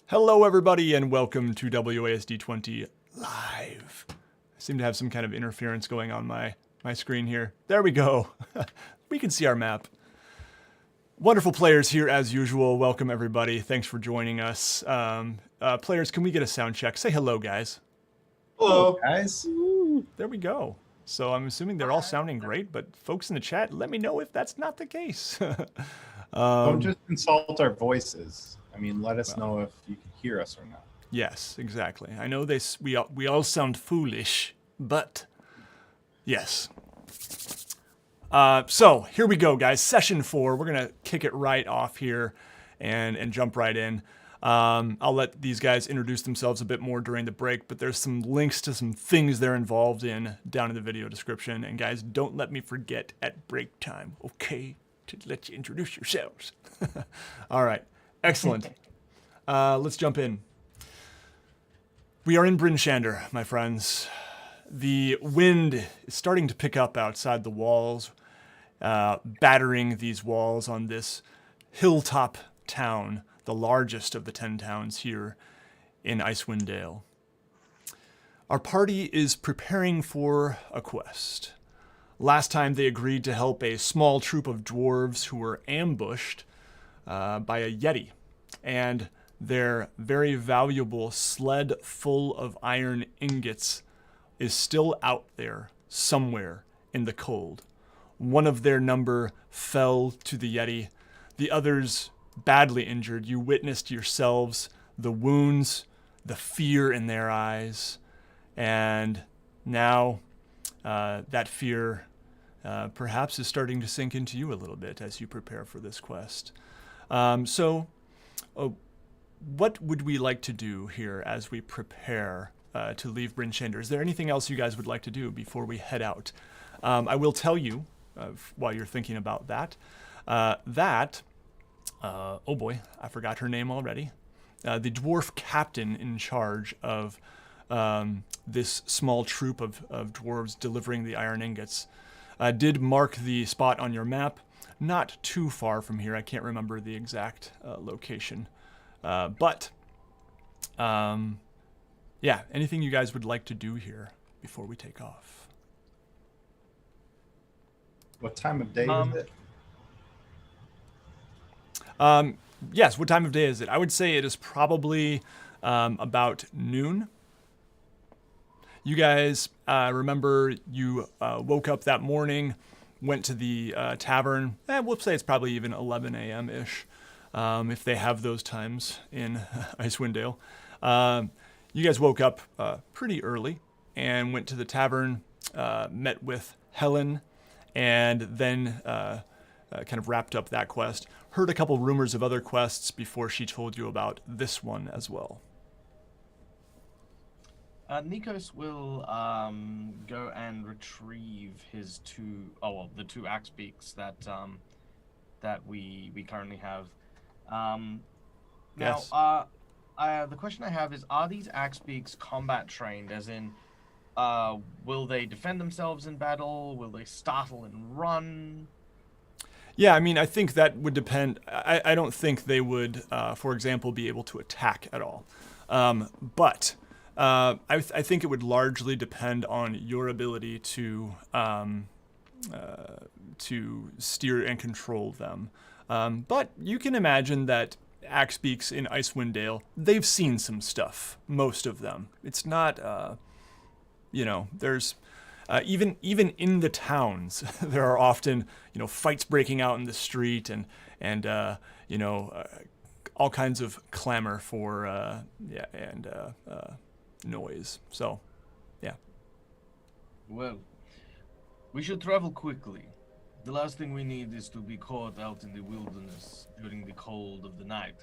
Hello, everybody, and welcome to WASD 20 Live. I seem to have some kind of interference going on my screen here. There we go. We can see our map. Wonderful players here as usual. Welcome, everybody. Thanks for joining us. Players, can we get a sound check? Say hello, guys. Hello, guys. There we go. So I'm assuming they're all sounding great, but folks in the chat, let me know if that's not the case. Don't just insult our voices. I mean, let us know if you can hear us or not. Yes, exactly. I know we all sound foolish, but yes. So here we go, guys. Session 4. We're gonna kick it right off here and jump right in. I'll let these guys introduce themselves a bit more during the break, but there's some links to some things they're involved in down in the video description. And guys, don't let me forget at break time, okay? To let you introduce yourselves. All right. Excellent. Let's jump in. We are in Bryn Shander, my friends. The wind is starting to pick up outside the walls, battering these walls on this hilltop town, the largest of the 10 towns here in Icewind Dale. Our party is preparing for a quest. Last time they agreed to help a small troop of dwarves who were ambushed by a yeti, and their very valuable sled full of iron ingots is still out there somewhere in the cold. One of their number fell to the yeti, the others badly injured. You witnessed yourselves the wounds, the fear in their eyes, and now that fear perhaps is starting to sink into you a little bit as you prepare for this quest. What would we like to do here as we prepare to leave Bryn Shander? Is there anything else you guys would like to do before we head out? I will tell you, while you're thinking about that, oh boy, I forgot her name already. The dwarf captain in charge of this small troop of dwarves delivering the iron ingots did mark the spot on your map. Not too far from here. I can't remember the exact location. But yeah, anything you guys would like to do here before we take off? What time of day is it? Yes, what time of day is it? I would say it is probably about noon. You guys remember you woke up that morning, went to the tavern. We'll say it's probably even 11 a.m.-ish. If they have those times in Icewind Dale. You guys woke up pretty early and went to the tavern, met with Helen, and then kind of wrapped up that quest. Heard a couple rumors of other quests before she told you about this one as well. Nikos will go and retrieve his the two axe beaks that we currently have. Yes. Now, the question I have is, are these axe beaks combat trained? As in, will they defend themselves in battle? Will they startle and run? Yeah, I mean, I think that would depend. I don't think they would, for example, be able to attack at all. But I think it would largely depend on your ability to steer and control them. But you can imagine that axe beaks in Icewind Dale, they've seen some stuff, most of them. It's not, there's, even in the towns, there are often, fights breaking out in the street and all kinds of clamor for, noise. So, yeah. Well, we should travel quickly. The last thing we need is to be caught out in the wilderness during the cold of the night.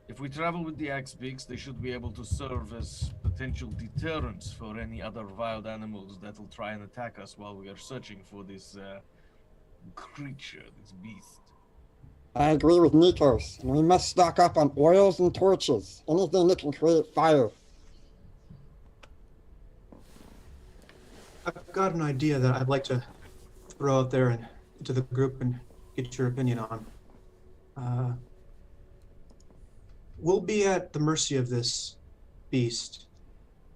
If we travel with the axe beaks, they should be able to serve as potential deterrents for any other wild animals that will try and attack us while we are searching for this creature, this beast. I agree with Nikos, and we must stock up on oils and torches, anything that can create fire. I've got an idea that I'd like to throw out there and to the group and get your opinion on. we'll be at the mercy of this beast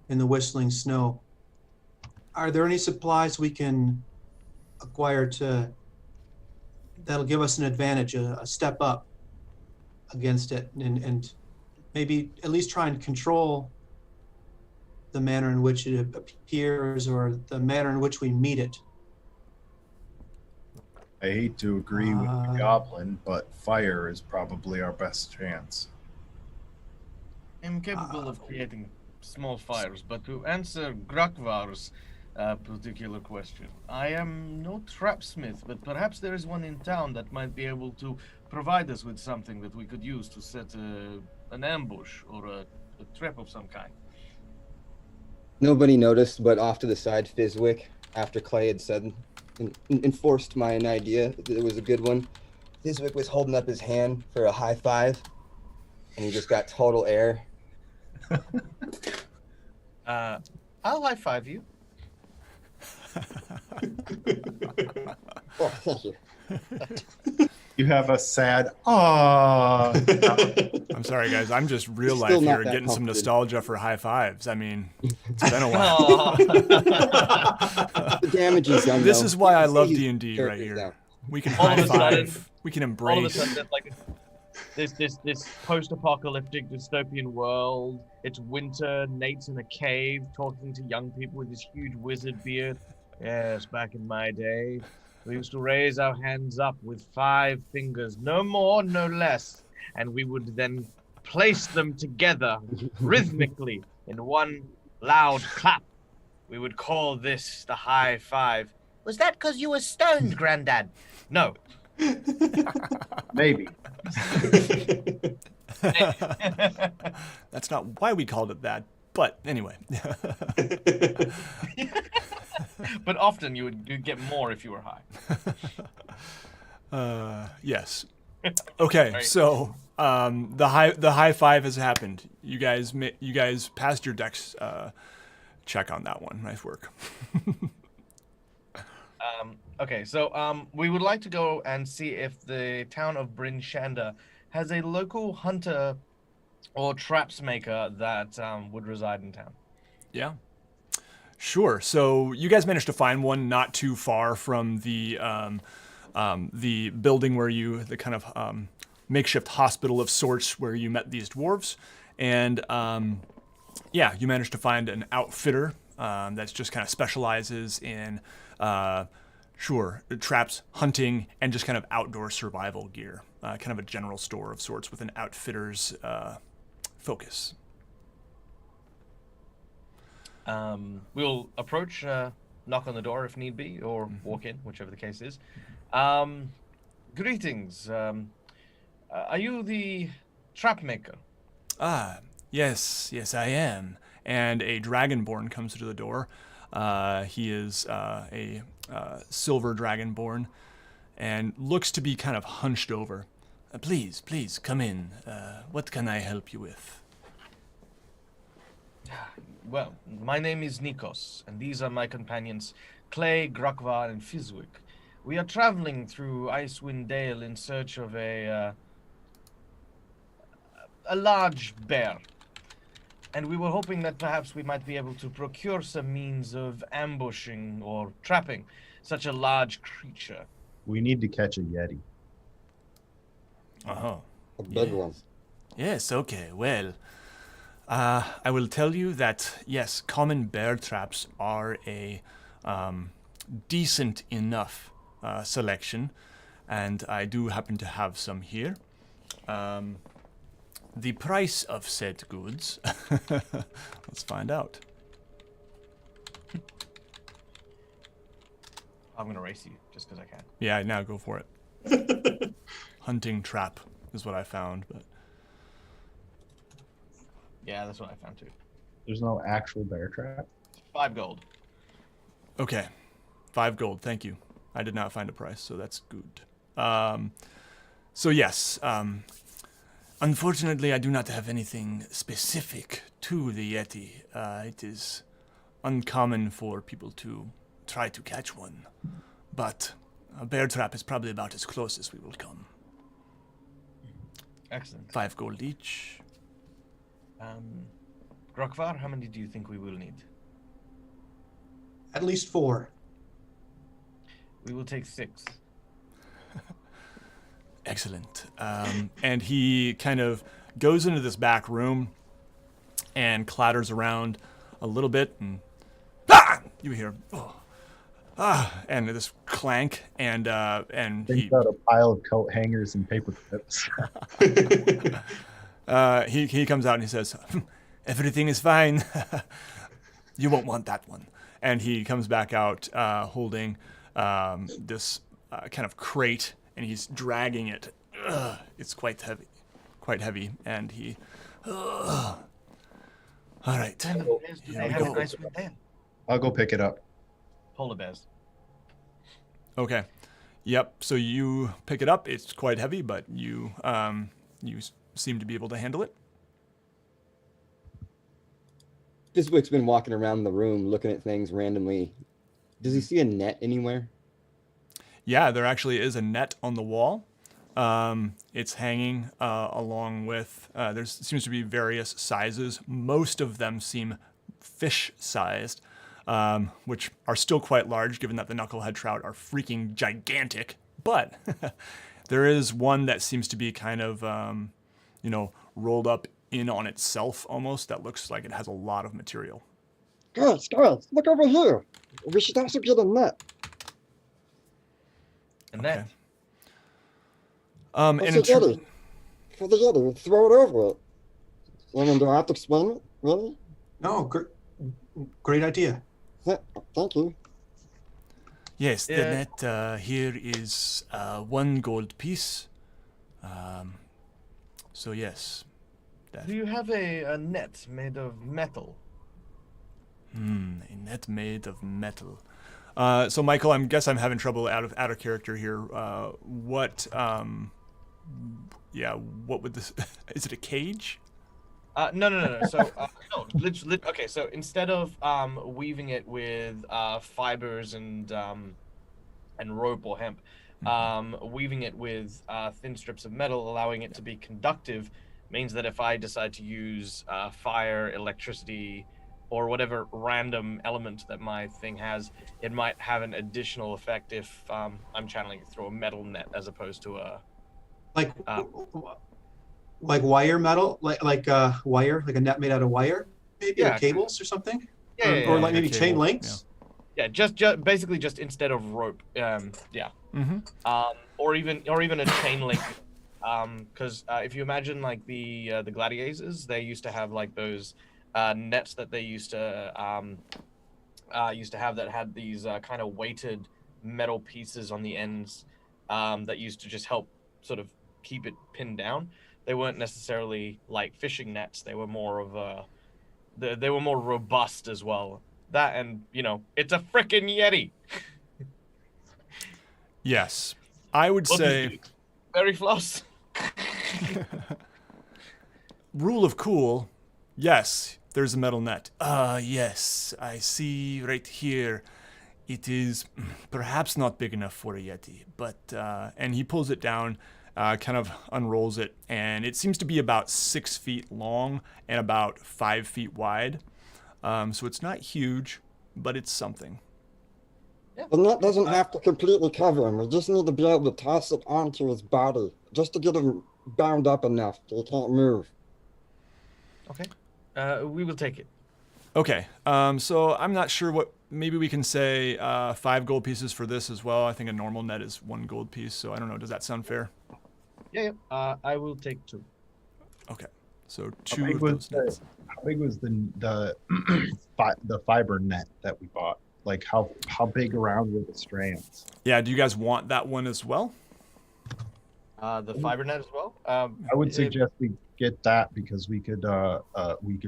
in the whistling snow. Are there any supplies we can acquire that'll give us an advantage, a step up against it, and maybe at least try and control the manner in which it appears or the manner in which we meet it? I hate to agree with the goblin, but fire is probably our best chance. I'm capable of creating small fires, but to answer Grakvar's particular question, I am no trapsmith, but perhaps there is one in town that might be able to provide us with something that we could use to set an ambush or a trap of some kind. Nobody noticed, but off to the side, Fizwick, after Clay had said, enforced my idea that it was a good one, Fizwick was holding up his hand for a high five, and he just got total air. I'll high five you. Oh, thank you. You have a sad ah. I'm sorry, guys. I'm just real Still life not here, that getting some pumped. nostalgia for high fives. I mean, it's been a while. The damage is done. This though. is why I You can love see his D&D right characters here. now. We can All of high a sudden- five. We can All of a embrace. sudden, it's like this post-apocalyptic dystopian world. It's winter. Nate's in a cave talking to young people with this huge wizard beard. Yes, back in my day, we used to raise our hands up with 5 fingers, no more, no less, and we would then place them together rhythmically in one loud clap. We would call this the high five. Was that because you were stoned, Granddad? No. Maybe. That's not why we called it that. But anyway. But often you'd get more if you were high. Yes. Okay, Right. so the high five has happened. You guys passed your dex check on that one. Nice work. Okay, so we would like to go and see if the town of Bryn Shanda has a local hunter or traps maker that would reside in town. Yeah. Sure. So you guys managed to find one not too far from the building where the kind of makeshift hospital of sorts where you met these dwarves, and yeah, you managed to find an outfitter that's just kind of specializes in traps, hunting, and just kind of outdoor survival gear. Kind of a general store of sorts with an outfitter's focus. We'll approach, knock on the door if need be, or walk in, whichever the case is. Greetings. Are you the trap maker? Yes, I am. And a dragonborn comes to the door. He is a silver dragonborn and looks to be kind of hunched over. Please, come in. What can I help you with? Well, my name is Nikos, and these are my companions, Clay, Grakvar, and Fizwick. We are traveling through Icewind Dale in search of a large bear. And we were hoping that perhaps we might be able to procure some means of ambushing or trapping such a large creature. We need to catch a yeti. Uh-huh. A big one. Yes, okay, well, I will tell you that, yes, common bear traps are a decent enough selection, and I do happen to have some here. The price of said goods, let's find out. I'm going to race you just because I can. Yeah, now go for it. Hunting trap is what I found, but Yeah, that's what I found too. There's no actual bear trap. 5 gold. okay. 5 gold, thank you. I did not find a price, so that's good. So yes, unfortunately I do not have anything specific to the Yeti. It is uncommon for people to try to catch one, but a bear trap is probably about as close as we will come. Excellent. 5 gold each. Grokvar, how many do you think we will need? At least 4. We will take 6. Excellent. And he kind of goes into this back room and clatters around a little bit, and you hear and this clank, and he Brings out a pile of coat hangers and paper clips. he comes out and he says, "Everything is fine. You won't want that one." And he comes back out holding this kind of crate, and he's dragging it. It's quite heavy, and he. All right. Do Here they we have go. an Icewind Dale? I'll go pick it up. Polar bears. Okay. Yep. So you pick it up. It's quite heavy, but you seem to be able to handle it. Fizwick's been walking around the room looking at things randomly. Does he see a net anywhere? Yeah, there actually is a net on the wall. It's hanging along with, there seems to be various sizes. Most of them seem fish-sized, which are still quite large, given that the knucklehead trout are freaking gigantic. But there is one that seems to be kind of, rolled up in on itself almost. That looks like it has a lot of material. Guys, look over here. We should also get a net. And that. And What's in the Yeti? For the Yeti, throw it over it. I mean, do I have to explain it? Really? No, great idea. Thank you. yes, the Yeah. net here is 1 gold piece. So yes. Do you have a net made of metal? A net made of metal. So Michael, I'm having trouble out of character here. What would this? Is it a cage? No. So no, okay. So instead of weaving it with fibers and rope or hemp, weaving it with thin strips of metal, allowing it to be conductive, means that if I decide to use fire, electricity, or whatever random element that my thing has, it might have an additional effect if I'm channeling it through a metal net as opposed to a. Like wire metal, like wire, like a net made out of wire, maybe, Yeah. or cables or something, Yeah, or yeah, like yeah, maybe cable, chain links. Yeah, just basically just instead of rope. Or even a chain link. Because if you imagine like the gladiators, they used to have like those nets that they used to have that had these kind of weighted metal pieces on the ends that used to just help sort of keep it pinned down. They weren't necessarily like fishing nets. They were more of they were more robust as well. That, and it's a frickin' Yeti. Yes, I would What say. is it? Very floss. Rule of cool. Yes, there's a metal net. Yes, I see right here. It is perhaps not big enough for a Yeti, but and he pulls it down, kind of unrolls it, and it seems to be about 6 feet long and about 5 feet wide. So it's not huge, but it's something. The net doesn't have to completely cover him. We just need to be able to toss it onto his body, just to get him bound up enough so he can't move. Okay. We will take it. Okay, so I'm not sure what. Maybe we can say 5 gold pieces for this as well. I think a normal net is 1 gold piece, so I don't know. Does that sound fair? Yeah. I will take 2. Okay, so How 2 big of was those nets. How big was the fiber net that we bought? Like how big around were the strands? Yeah, do you guys want that one as well? The fiber net as well. I would suggest we get that because we could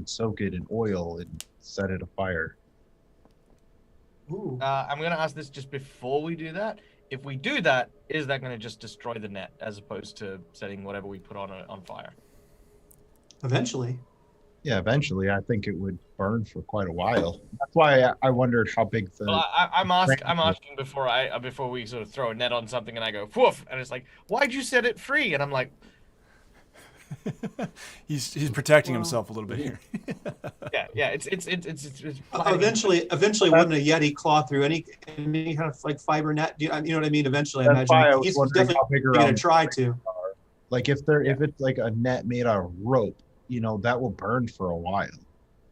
soak it in oil and set it afire. Ooh. I'm gonna ask this just before we do that. If we do that, is that gonna just destroy the net as opposed to setting whatever we put on fire? Eventually. Yeah, eventually I think it would burn for quite a while. That's why I wondered how big the. Well, I'm asking before we sort of throw a net on something and I go woof, and it's like, why'd you set it free? And I'm like, He's protecting Well, himself a little bit here. Yeah. It's Eventually, wouldn't a Yeti claw through any kind of like fiber net? You know what I mean? Eventually, I That's why I imagine was he's wondering definitely how big going around to try to. Like if it's like a net made out of rope, that will burn for a while.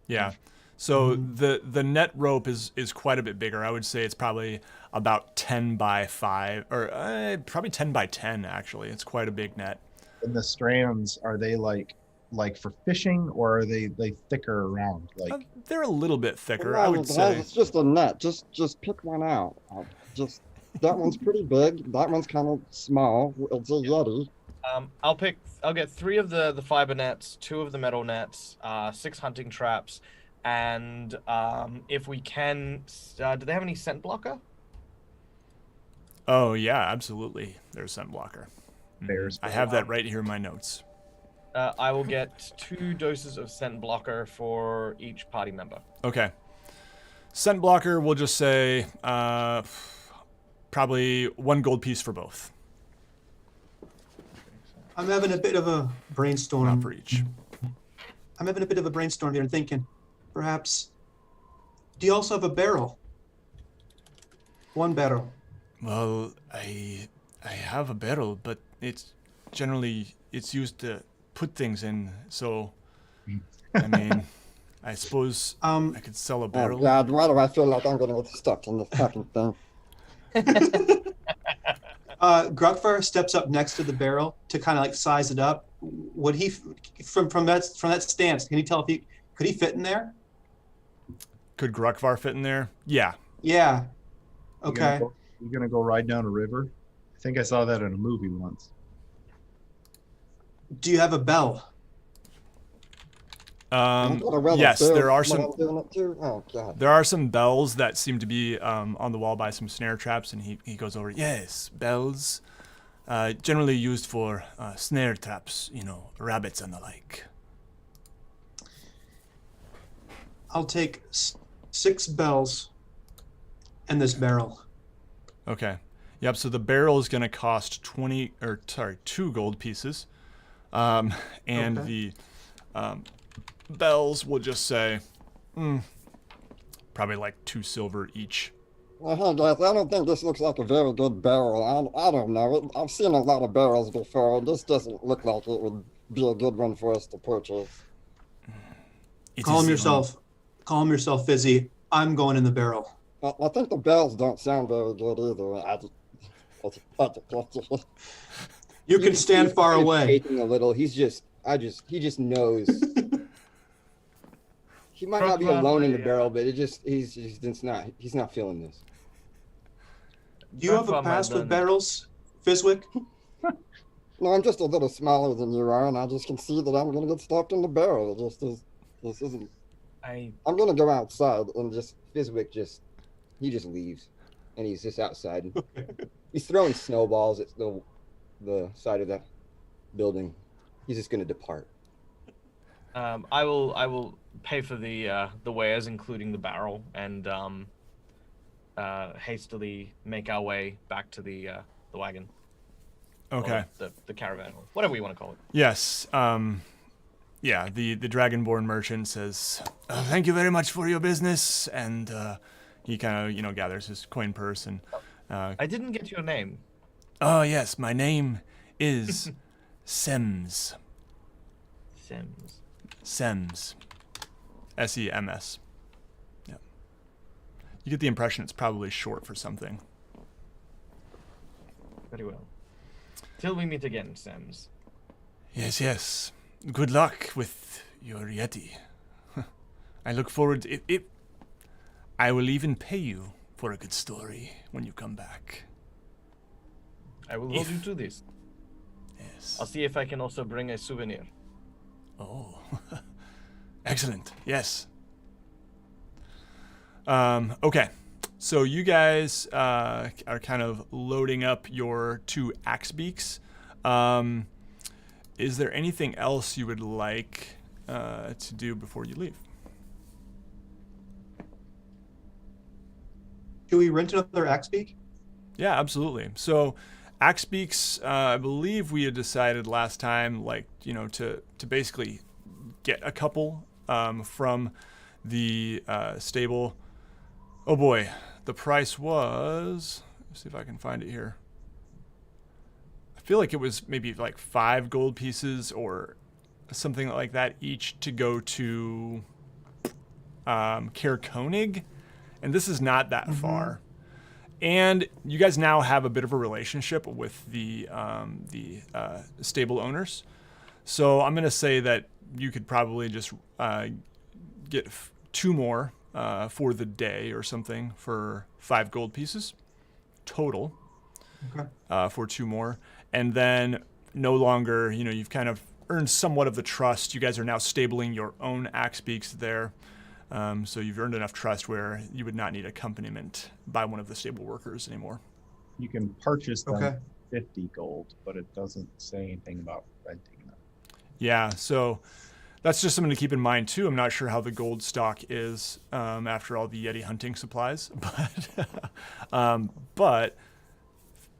Yeah. So the net rope is quite a bit bigger. I would say it's probably about 10 by 5 or probably 10 by 10 actually. It's quite a big net. And the strands, are they like for fishing, or are they thicker around? Like They're a little bit thicker, No, I would guys, say. it's just a net. Just pick one out. That one's pretty big. That one's kind of small. It's a Yeti. I'll get 3 of the fiber nets, 2 of the metal nets, 6 hunting traps, and if we can, do they have any scent blocker? Oh yeah, absolutely. There's scent blocker. bears. I have that right here in my notes. I will get 2 doses of scent blocker for each party member. Okay. Scent blocker, we'll just say probably 1 gold piece for both. I'm having a bit of a brainstorm. Not for each. I'm having a bit of a brainstorm here and thinking, perhaps, do you also have a barrel? 1 barrel. Well, I have a barrel, but it's used to put things in. So, I mean, I suppose I could sell a Oh barrel. God, why do I feel like I'm gonna get stuck in this fucking thing? Gruckfar steps up next to the barrel to kind of like size it up. Would he, from that stance, can you tell if could he fit in there? Could Gruckvar fit in there? Yeah. Yeah. You Okay. gonna go ride down a river? I think I saw that in a movie once. Do you have a bell? Yes, there are some. Oh God. There are some bells that seem to be on the wall by some snare traps, and he goes over. Yes, bells, generally used for snare traps. Rabbits and the like. I'll take 6 bells and this barrel. Okay. Yep. So the barrel is going to cost 2 gold pieces, and Okay. the bells will just say probably like 2 silver each. Well, hey guys, I don't think this looks like a very good barrel. I don't know. I've seen a lot of barrels before. This doesn't look like it would be a good one for us to purchase. Calm yourself, Fizzy. I'm going in the barrel. I think the bells don't sound very good either. You can stand far He's away. shaking a little. He just knows. He might not be alone in the barrel, but he's not feeling this. Do you have a past with barrels, Fizwick? No, I'm just a little smaller than you are, and I just can see that I'm gonna get stuffed in the barrel. This isn't. I'm gonna go outside and Fizwick just leaves, and he's just outside. He's throwing snowballs at the side of that building. He's just gonna depart. I will pay for the wares, including the barrel, and hastily make our way back to the wagon. Okay. Or the caravan, or whatever you want to call it. Yes. Yeah. The Dragonborn merchant says, "Thank you very much for your business," and he kind of gathers his coin purse and. I didn't get your name. Oh yes, my name is Sems. Sems. S-E-M-S. Yeah. You get the impression it's probably short for something. Very well. Till we meet again, Sems. Yes. Good luck with your Yeti. I look forward to it. I will even pay you for a good story when you come back. I will hold you to this. Yes. I'll see if I can also bring a souvenir. Oh. Excellent. Yes. Okay. So you guys are kind of loading up your 2 axe beaks. Is there anything else you would like to do before you leave? Do we rent another axe beak? Yeah, absolutely. So Axe Beaks, I believe we had decided last time, like, you know, to basically get a couple from the stable. Oh boy, the price was, let's see if I can find it here. I feel like it was maybe like 5 gold pieces or something like that each to go to Caer Konig, and this is not that far. And you guys now have a bit of a relationship with the stable owners, so I'm gonna say that you could probably just get 2 more for the day or something for 5 gold pieces total. Okay. For 2 more, and then no longer, you know, you've kind of earned somewhat of the trust. You guys are now stabling your own Axe Beaks there. So you've earned enough trust where you would not need accompaniment by one of the stable workers anymore. You can purchase them Okay. 50 gold, but it doesn't say anything about renting them. Yeah, so that's just something to keep in mind too. I'm not sure how the gold stock is after all the Yeti hunting supplies, but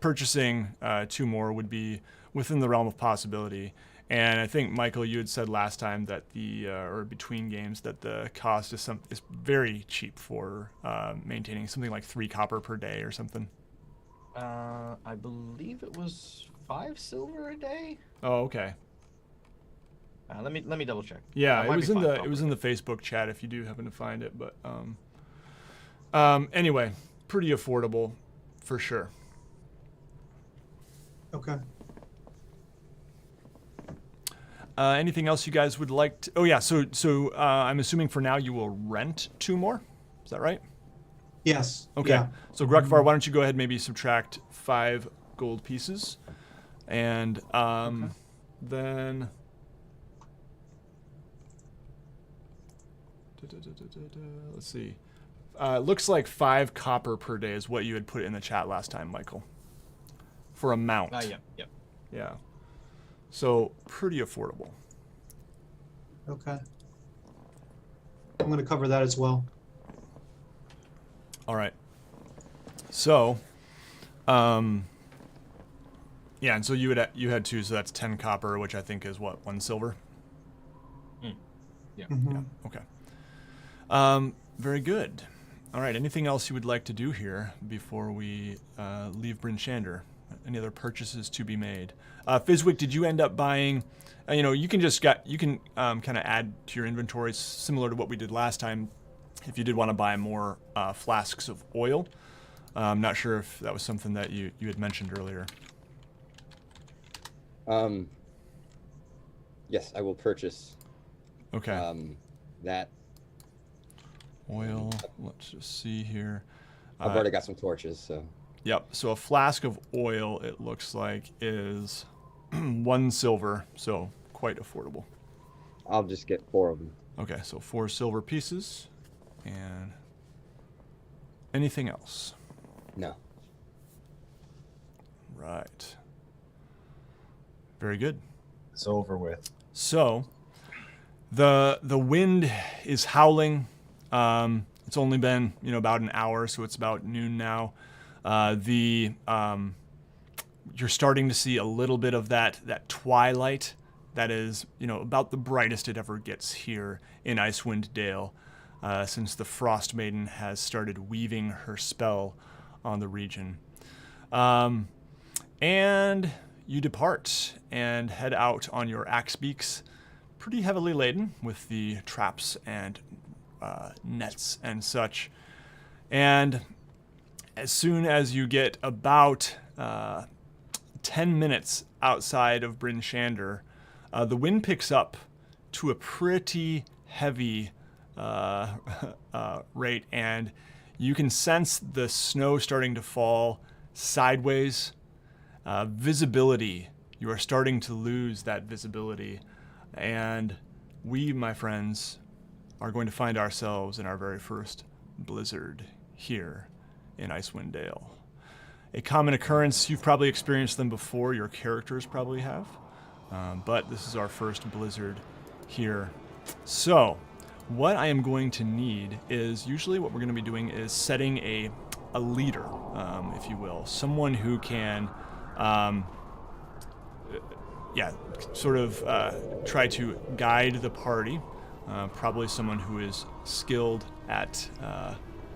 purchasing 2 more would be within the realm of possibility. And I think, Michael, you had said last time that or between games, that the cost is very cheap for maintaining something like 3 copper per day or something. I believe it was 5 silver a day. Oh, okay. Let me double check. Yeah, It it might was be in 5 the copper. it was in the Facebook chat if you do happen to find it. But anyway, pretty affordable for sure. Okay. Anything else you guys would like to? Oh yeah, so I'm assuming for now you will rent 2 more. Is that right? Yes. Okay. Yeah. So Gruckvar, why don't you go ahead and maybe subtract 5 gold pieces, and then let's see. Looks like 5 copper per day is what you had put in the chat last time, Michael. For a mount. Yeah. Yeah. So pretty affordable. Okay. I'm going to cover that as well. All right. So, yeah, and so you had 2, so that's 10 copper, which I think is what, 1 silver. Mhm. Okay. Very good. All right. Anything else you would like to do here before we leave Bryn Shander? Any other purchases to be made? Fizwick, did you end up buying? You can kind of add to your inventory, similar to what we did last time. If you did want to buy more flasks of oil, I'm not sure if that was something that you had mentioned earlier. Yes, I will purchase Okay. that. Oil. Let's just see here. I've already got some torches, so. Yep. So a flask of oil, it looks like, is 1 silver, so quite affordable. I'll just get 4 of them. Okay, so 4 silver pieces, and anything else? No. Right. Very good. It's over with. So, the wind is howling. It's only been about an hour, so it's about noon now. You're starting to see a little bit of that twilight that is about the brightest it ever gets here in Icewind Dale, since the Frost Maiden has started weaving her spell on the region. And you depart and head out on your axe beaks, pretty heavily laden with the traps and nets and such. And as soon as you get about 10 minutes outside of Bryn Shander, the wind picks up to a pretty heavy rate, and you can sense the snow starting to fall sideways. Visibility, you are starting to lose that visibility, and we, my friends, are going to find ourselves in our very first blizzard here in Icewind Dale. A common occurrence, you've probably experienced them before, your characters probably have, but this is our first blizzard here. So, what I am going to need is, usually what we're going to be doing is setting a leader, if you will, someone who can sort of try to guide the party. Probably someone who is skilled at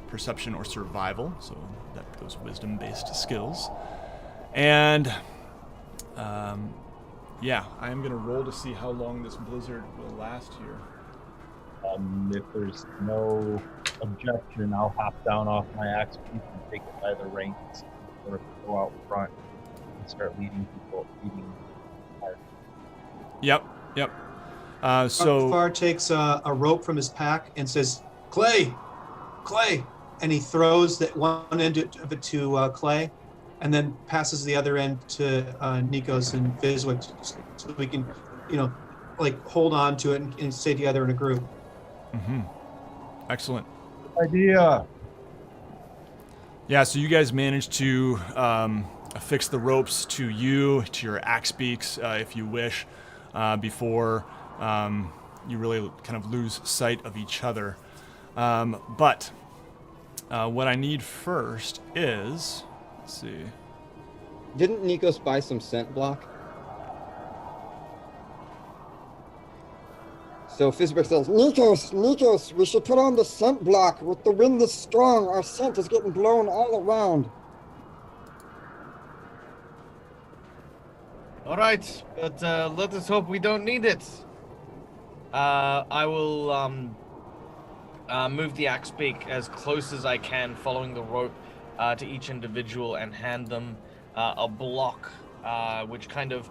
perception or survival, so those wisdom-based skills. And I am going to roll to see how long this blizzard will last here. If there's no objection, I'll hop down off my axe piece and take it by the reins, or go out front and start leading people. Yep. So Far takes a rope from his pack and says, Clay, and he throws that one end of it to Clay, and then passes the other end to Nikos and Fizwick, so we can, hold on to it and stay together in a group. Mm-hmm. Excellent. Idea. Yeah, so you guys managed to affix the ropes to your axe beaks, if you wish, before you really kind of lose sight of each other. But what I need first is, let's see. Didn't Nikos buy some scent block? So Fizwick says, Nikos, we should put on the scent block. With the wind this strong, our scent is getting blown all around. All right, but let us hope we don't need it. I will move the axe beak as close as I can, following the rope to each individual, and hand them a block, which kind of,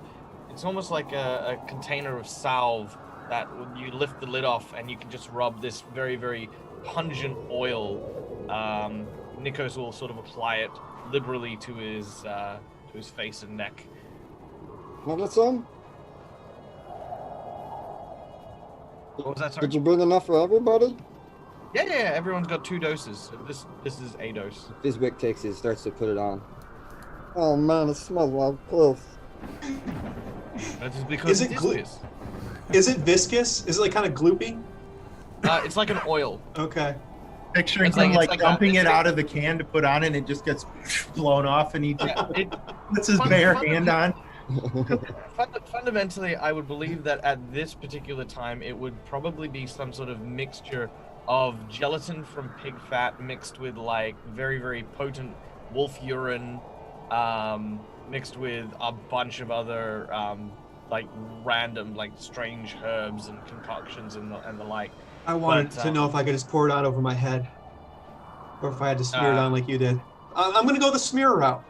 it's almost like a container of salve that you lift the lid off and you can just rub this very, very pungent oil. Nikos will sort of apply it liberally to his face and neck. Want to get some? What was that? Sorry? Did you bring enough for everybody? Yeah. Everyone's got 2 doses. This is a dose. Fizwick takes it, starts to put it on. Oh man, it smells like piss. That is because Is it Is it viscous? Is it like kind of gloopy? It's like an oil. Okay. Picturing It's him like- like, it's like dumping a- it out of the can to put on, and it just gets blown off, and he just It, puts his Fun- bare fun- hand on. fundamentally, I would believe that at this particular time, it would probably be some sort of mixture of gelatin from pig fat mixed with like very, very potent wolf urine, mixed with a bunch of other like random, like strange herbs and concoctions and the like. I wanted But, to know if I could just pour it out over my head, or if I had to smear it on like you did. I'm gonna go the smear route.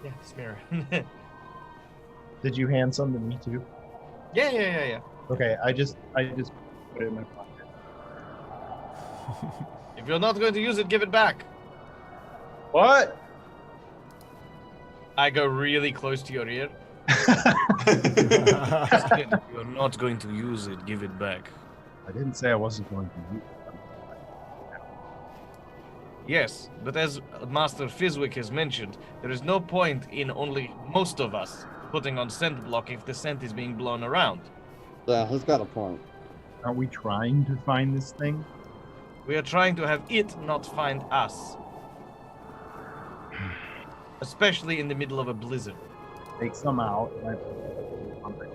Yeah, smear. Did you hand some to me too? Yeah. Okay, I just put it in my pocket. If you're not going to use it, give it back. What? I go really close to your ear. You're not going to use it, give it back. I didn't say I wasn't going to use it. Yes, but as Master Fizwick has mentioned, there is no point in only most of us putting on scent block if the scent is being blown around. Yeah, he's got a point. Aren't we trying to find this thing? We are trying to have it not find us. Especially in the middle of a blizzard. Take some out. And I put it on my face.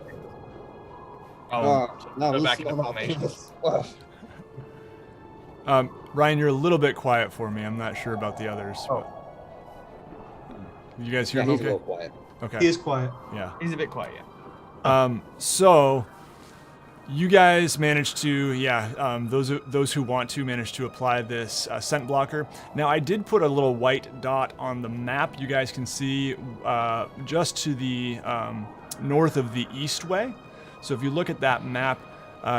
No, go we back into smell like formation. piss. Ugh. Ryan, you're a little bit quiet for me. I'm not sure about the others. Oh. You guys hear Yeah, me he's a okay? little quiet. Okay. He is quiet. Yeah. He's a bit quiet, yeah. So you guys managed to, those who want to manage to apply this scent blocker. Now I did put a little white dot on the map. You guys can see just to the north of the Eastway. So if you look at that map,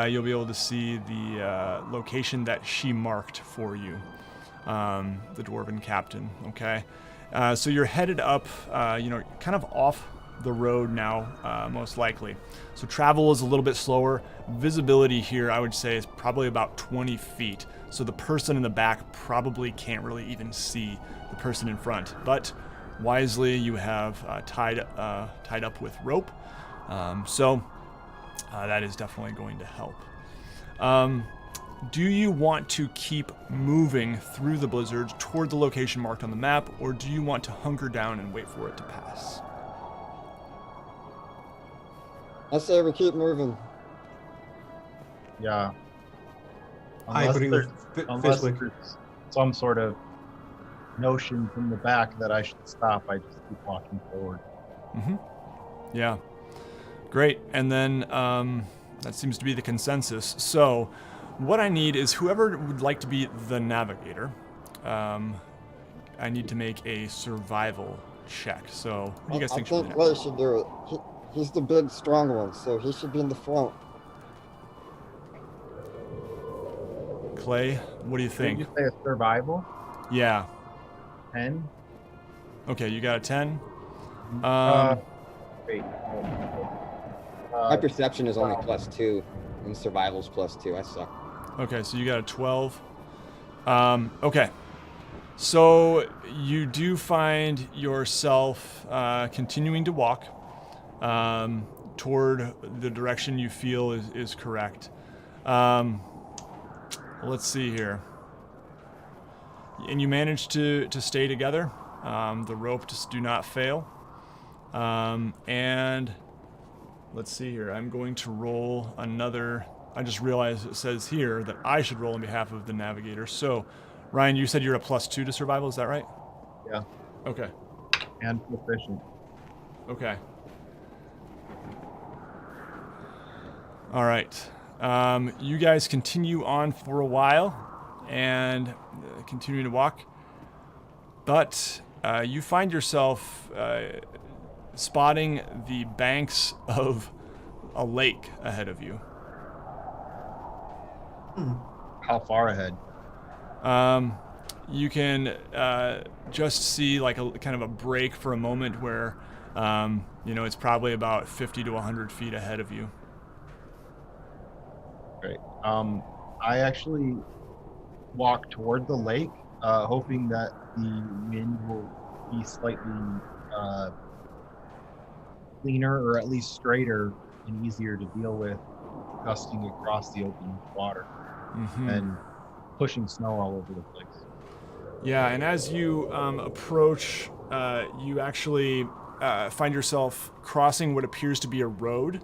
you'll be able to see the location that she marked for you, the Dwarven captain. Okay. So you're headed up, kind of off the road now, most likely. So travel is a little bit slower. Visibility here, I would say, is probably about 20 feet. So the person in the back probably can't really even see the person in front. But wisely, you have tied up with rope. So that is definitely going to help. Do you want to keep moving through the blizzard toward the location marked on the map, or do you want to hunker down and wait for it to pass? I say we keep moving. Yeah. I Unless agree there's- with unless Fizwick. there's some sort of notion from the back that I should stop, I just keep walking forward. Yeah. Great. And then that seems to be the consensus. So what I need is whoever would like to be the navigator. I need to make a survival check. So what do you guys I think should be think the Clay should do it. He's the big, strong one, so he should be in the front. Clay, what do you Did think? you say a survival? Yeah. 10? Okay, you got a 10. Wait. My perception is only +2, and survival's +2. I suck. Okay, so you got a 12. Okay. So you do find yourself continuing to walk toward the direction you feel is correct. Let's see here. And you manage to stay together. The ropes do not fail. And let's see here. I'm going to roll another. I just realized it says here that I should roll on behalf of the navigator. So, Ryan, you said you're a +2 to survival. Is that right? Yeah. Okay. And proficient. Okay. All right. You guys continue on for a while and continue to walk. But you find yourself spotting the banks of a lake ahead of you. How far ahead? You can just see like a kind of a break for a moment where, it's probably about 50 to 100 feet ahead of you. Great. I actually walk toward the lake, hoping that the wind will be slightly cleaner, or at least straighter and easier to deal with, gusting across the open water and pushing snow all over the place. Yeah, and as you approach, you actually find yourself crossing what appears to be a road.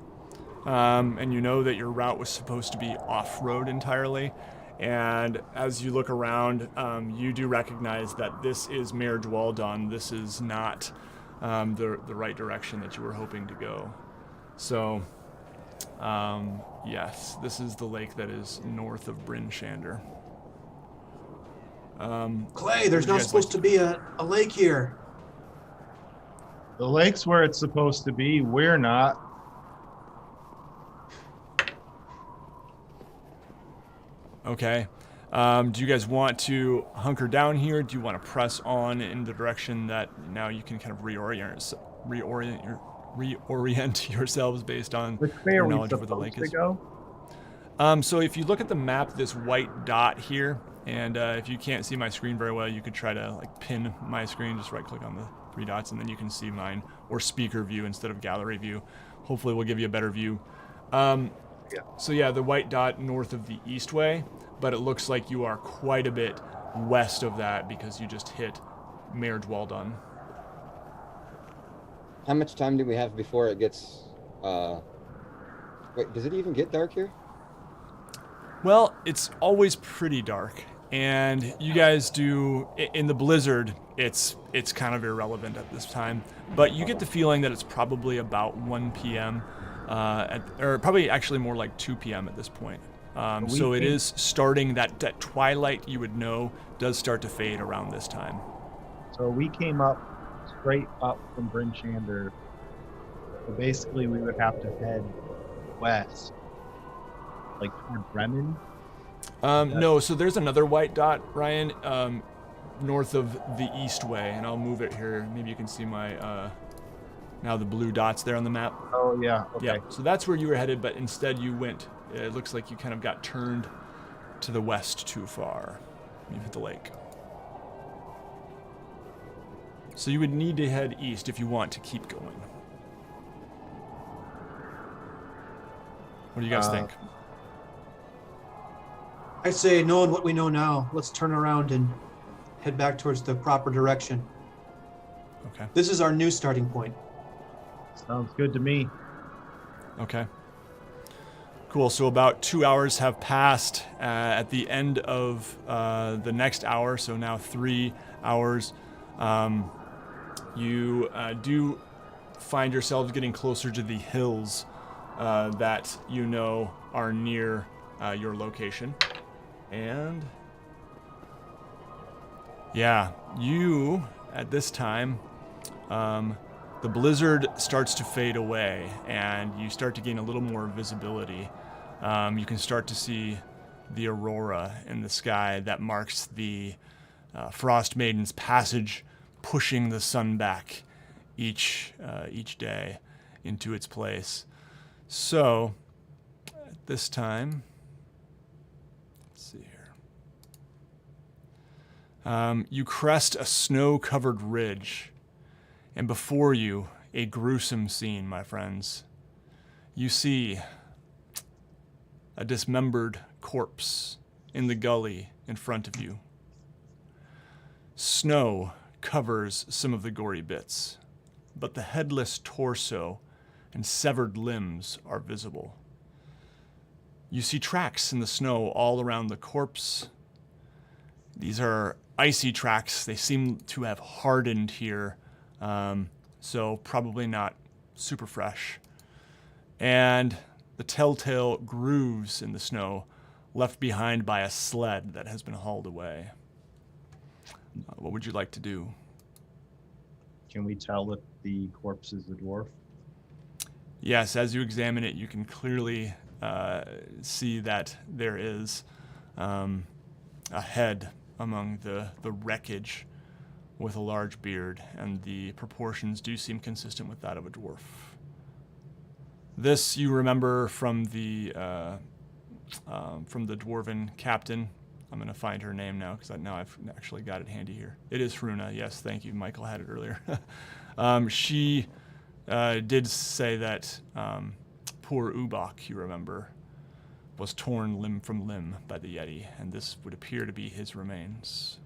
And you know that your route was supposed to be off-road entirely. And as you look around, you do recognize that this is Mayor Dwaldon. This is not the right direction that you were hoping to go. So, yes, this is the lake that is north of Bryn Shander. Clay, there's would you not guys supposed to be a lake here. The lake's where it's supposed to be. We're not. Okay. Do you guys want to hunker down here? Do you want to press on in the direction that now you can kind of reorient yourselves based on Which way your are we knowledge of where the supposed lake to is? go? So if you look at the map, this white dot here, and if you can't see my screen very well, you could try to like pin my screen. Just right-click on the 3 dots, and then you can see mine, or speaker view instead of gallery view. Hopefully, we'll give you a better view. So yeah, the white dot north of the Eastway, but it looks like you are quite a bit west of that because you just hit Mayor Dwaldon. How much time do we have before it gets? Wait, does it even get dark here? Well, it's always pretty dark, and you guys do in the blizzard. It's kind of irrelevant at this time, but you get the feeling that it's probably about 1 p.m. Or probably actually more like 2 p.m. at this point. So it is starting that twilight you would know does start to fade around this time. So we came up straight up from Bryn Shander. So basically, we would have to head west, like toward Bremen. No, so there's another white dot, Ryan, north of the Eastway, and I'll move it here. Maybe you can see my now the blue dots there on the map. Oh yeah. Okay. Yeah, so that's where you were headed, but instead you went. It looks like you kind of got turned to the west too far. You hit the lake. So you would need to head east if you want to keep going. What do you guys think? I say, knowing what we know now, let's turn around and head back towards the proper direction. Okay. This is our new starting point. Sounds good to me. Okay. Cool. So about 2 hours have passed. At the end of the next hour, so now 3 hours, you do find yourselves getting closer to the hills that you know are near your location. And yeah, you, at this time, the blizzard starts to fade away and you start to gain a little more visibility. You can start to see the aurora in the sky that marks the Frost Maiden's passage, pushing the sun back each day into its place. So, at this time, let's see here. You crest a snow-covered ridge, and before you, a gruesome scene, my friends. You see a dismembered corpse in the gully in front of you. Snow covers some of the gory bits, but the headless torso and severed limbs are visible. You see tracks in the snow all around the corpse. These are icy tracks. They seem to have hardened here, so probably not super fresh. And the telltale grooves in the snow left behind by a sled that has been hauled away. What would you like to do? Can we tell that the corpse is a dwarf? Yes, as you examine it, you can clearly see that there is a head among the wreckage with a large beard, and the proportions do seem consistent with that of a dwarf. This you remember from the dwarven captain. I'm going to find her name now because now I've actually got it handy here. It is Hruna. Yes, thank you. Michael had it earlier. She did say that poor Ubak, you remember, was torn limb from limb by the Yeti, and this would appear to be his remains.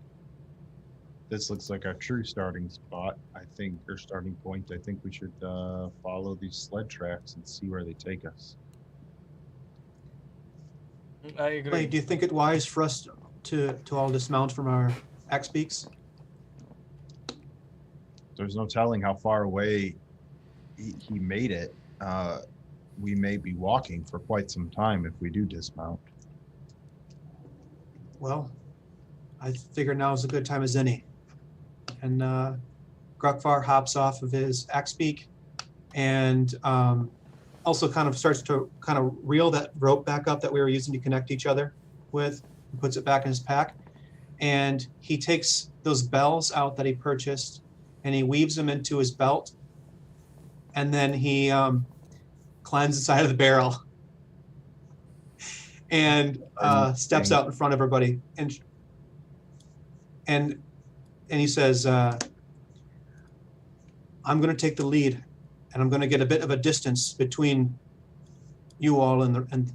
This looks like our true starting spot, I think, or starting point. I think we should follow these sled tracks and see where they take us. I agree. Clay, do you think it wise for us to all dismount from our axe beaks? There's no telling how far away he made it. We may be walking for quite some time if we do dismount. Well, I figure now is a good time as any. And Grukvar hops off of his axe beak and also kind of starts to kind of reel that rope back up that we were using to connect each other with, and puts it back in his pack. And he takes those bells out that he purchased and he weaves them into his belt. And then he climbs inside of the barrel and steps out in front of everybody. And he says, I'm going to take the lead, and I'm going to get a bit of a distance between you all and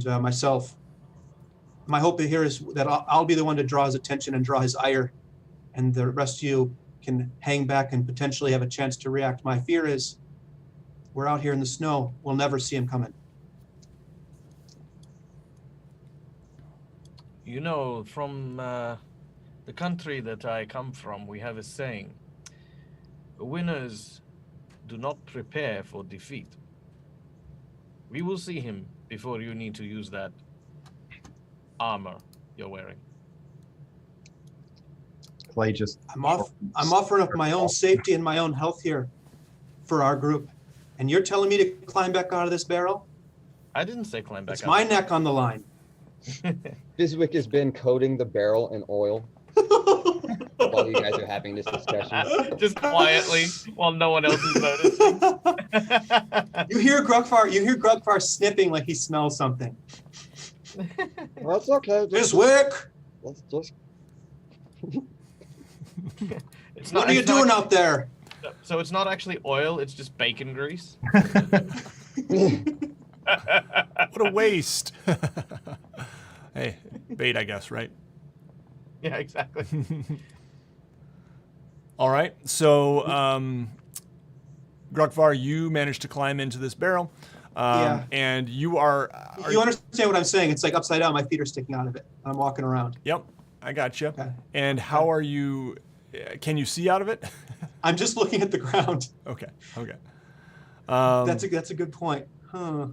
myself. My hope here is that I'll be the one to draw his attention and draw his ire, and the rest of you can hang back and potentially have a chance to react. My fear is we're out here in the snow. We'll never see him coming. You know, from the country that I come from, we have a saying: winners do not prepare for defeat. We will see him before you need to use that armor you're wearing. Clay just... I'm offering up my own safety and my own health here for our group. And you're telling me to climb back out of this barrel? I didn't say climb back It's out. my neck on the line. Fizwick has been coating the barrel in oil while you guys are having this discussion. Just quietly, while no one else is noticing. You hear Grugfar sniffing like he smells something. Well, it's okay. Fizwick! Let's just It's What are you doing out there? So it's not actually oil, it's just bacon grease? What a waste. Hey, bait, I guess, right? Yeah, exactly. All right. So, Grukvar, you managed to climb into this barrel. Yeah. And you are You understand what I'm saying? It's like upside down. My feet are sticking out of it. I'm walking around. Yep, I got you. Okay. And how are you? Can you see out of it? I'm just looking at the ground. Okay. That's a good point. Huh.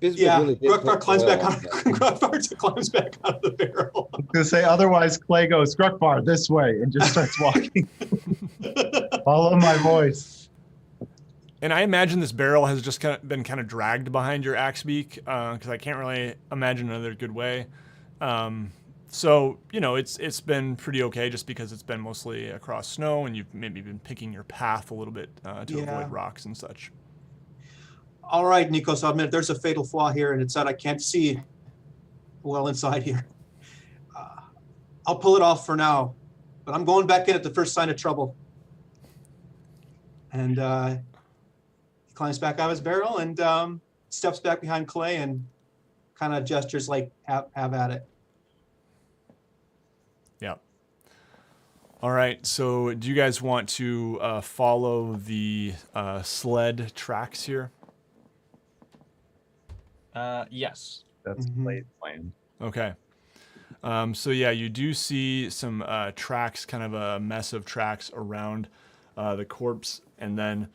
Fizwick Yeah. really did Gruckbar put climbs oil back on out. there. Gruckbar climbs back out of the barrel. To say otherwise, Clay goes, Gruckbar, this way, and just starts walking. Follow my voice. And I imagine this barrel has just been kind of dragged behind your axe beak because I can't really imagine another good way. So it's been pretty okay just because it's been mostly across snow and you've maybe been picking your path a little bit to avoid rocks and such. All right, Nikos, I'll admit there's a fatal flaw here, and it's that I can't see well inside here. I'll pull it off for now, but I'm going back in at the first sign of trouble. And he climbs back out of his barrel and steps back behind Clay and kind of gestures like, have at it. Yeah. All right. So do you guys want to follow the sled tracks here? Yes. That's Clay's plan. Okay. So yeah, you do see some tracks, kind of a mess of tracks around the corpse, and then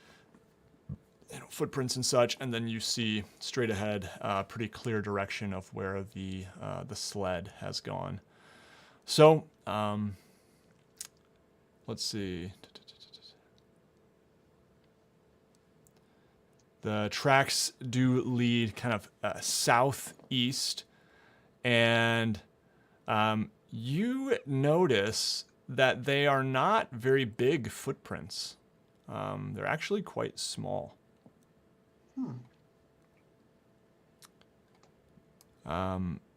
footprints and such, and then you see straight ahead, pretty clear direction of where the sled has gone. So let's see. The tracks do lead kind of southeast, and you notice that they are not very big footprints. They're actually quite small.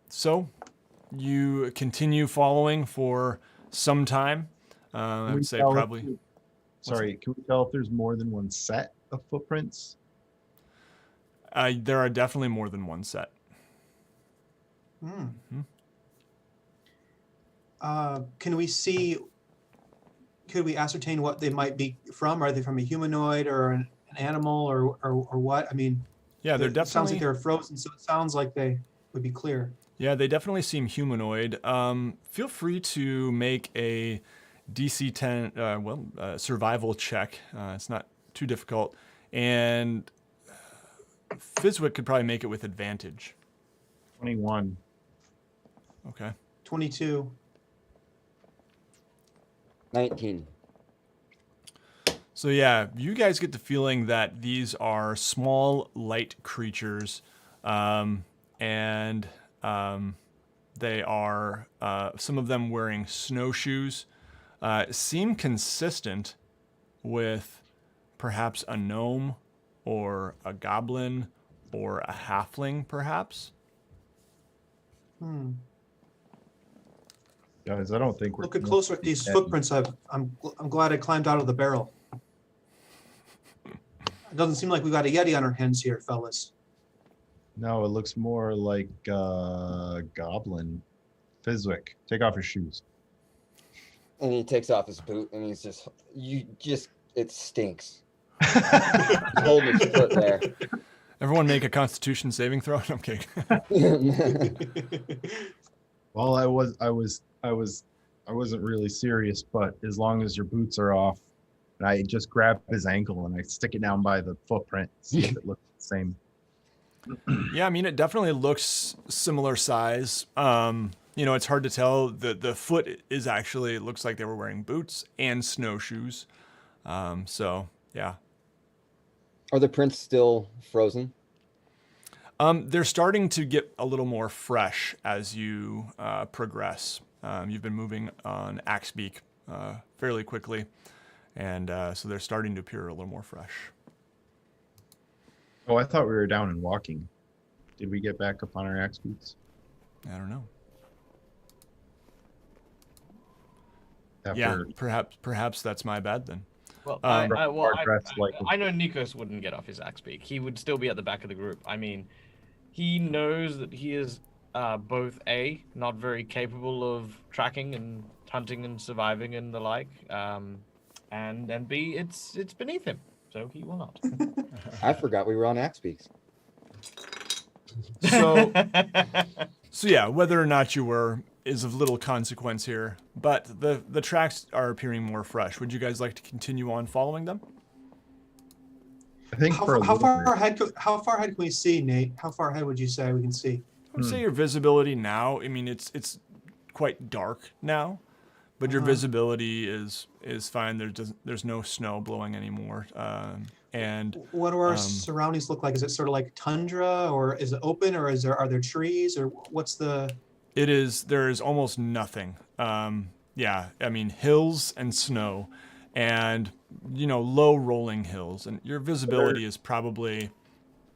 So you continue following for some time. I would say probably. Sorry, can we tell if there's more than one set of footprints? There are definitely more than one set. Can we ascertain what they might be from? Are they from a humanoid or an animal or what? I mean, Yeah, they're it sounds definitely. like they're frozen, so it sounds like they would be clear. Yeah, they definitely seem humanoid. Feel free to make a DC 10, survival check. It's not too difficult. And Fizwick could probably make it with advantage. 21. Okay. 22. 19. So yeah, you guys get the feeling that these are small, light creatures, and they are some of them wearing snowshoes. Seem consistent with perhaps a gnome or a goblin or a halfling, perhaps. Guys, I don't think we're Looking closer at these footprints, I'm glad I climbed out of the barrel. It doesn't seem like we got a Yeti on our hands here, fellas. No, it looks more like goblin. Fizwick, take off your shoes. And he takes off his boot, and he's it stinks. Holding his foot there. Everyone make a Constitution saving throw. I'm kidding. Well, I wasn't really serious, but as long as your boots are off, and I just grab his ankle and I stick it down by the footprint, see if it looks the same. Yeah, I mean, it definitely looks similar size. It's hard to tell. The foot is actually, it looks like they were wearing boots and snowshoes. So, yeah. Are the prints still frozen? They're starting to get a little more fresh as you progress. You've been moving on Axebeak fairly quickly, and so they're starting to appear a little more fresh. Oh, I thought we were down and walking. Did we get back up on our axe boots? I don't know. After Yeah, perhaps that's my bad then. Well, Um, I like- know Nikos wouldn't get off his axe beak. He would still be at the back of the group. I mean, he knows that he is both not very capable of tracking and hunting and surviving and the like, and B, it's beneath him, so he will not. I forgot we were on Axe Peaks. So, so yeah, whether or not you were is of little consequence here, but the tracks are appearing more fresh. Would you guys like to continue on following them? I think for a How little far bit. ahead? How far ahead can we see, Nate? How far ahead would you say we can see? I would say your visibility now, I mean, it's quite dark now, but your visibility is fine. There's no snow blowing anymore. And What do our surroundings look like? Is it sort of like tundra, or is it open, or are there trees, or what's the? there is almost nothing. Yeah, I mean, hills and snow and, low rolling hills. And your visibility is probably,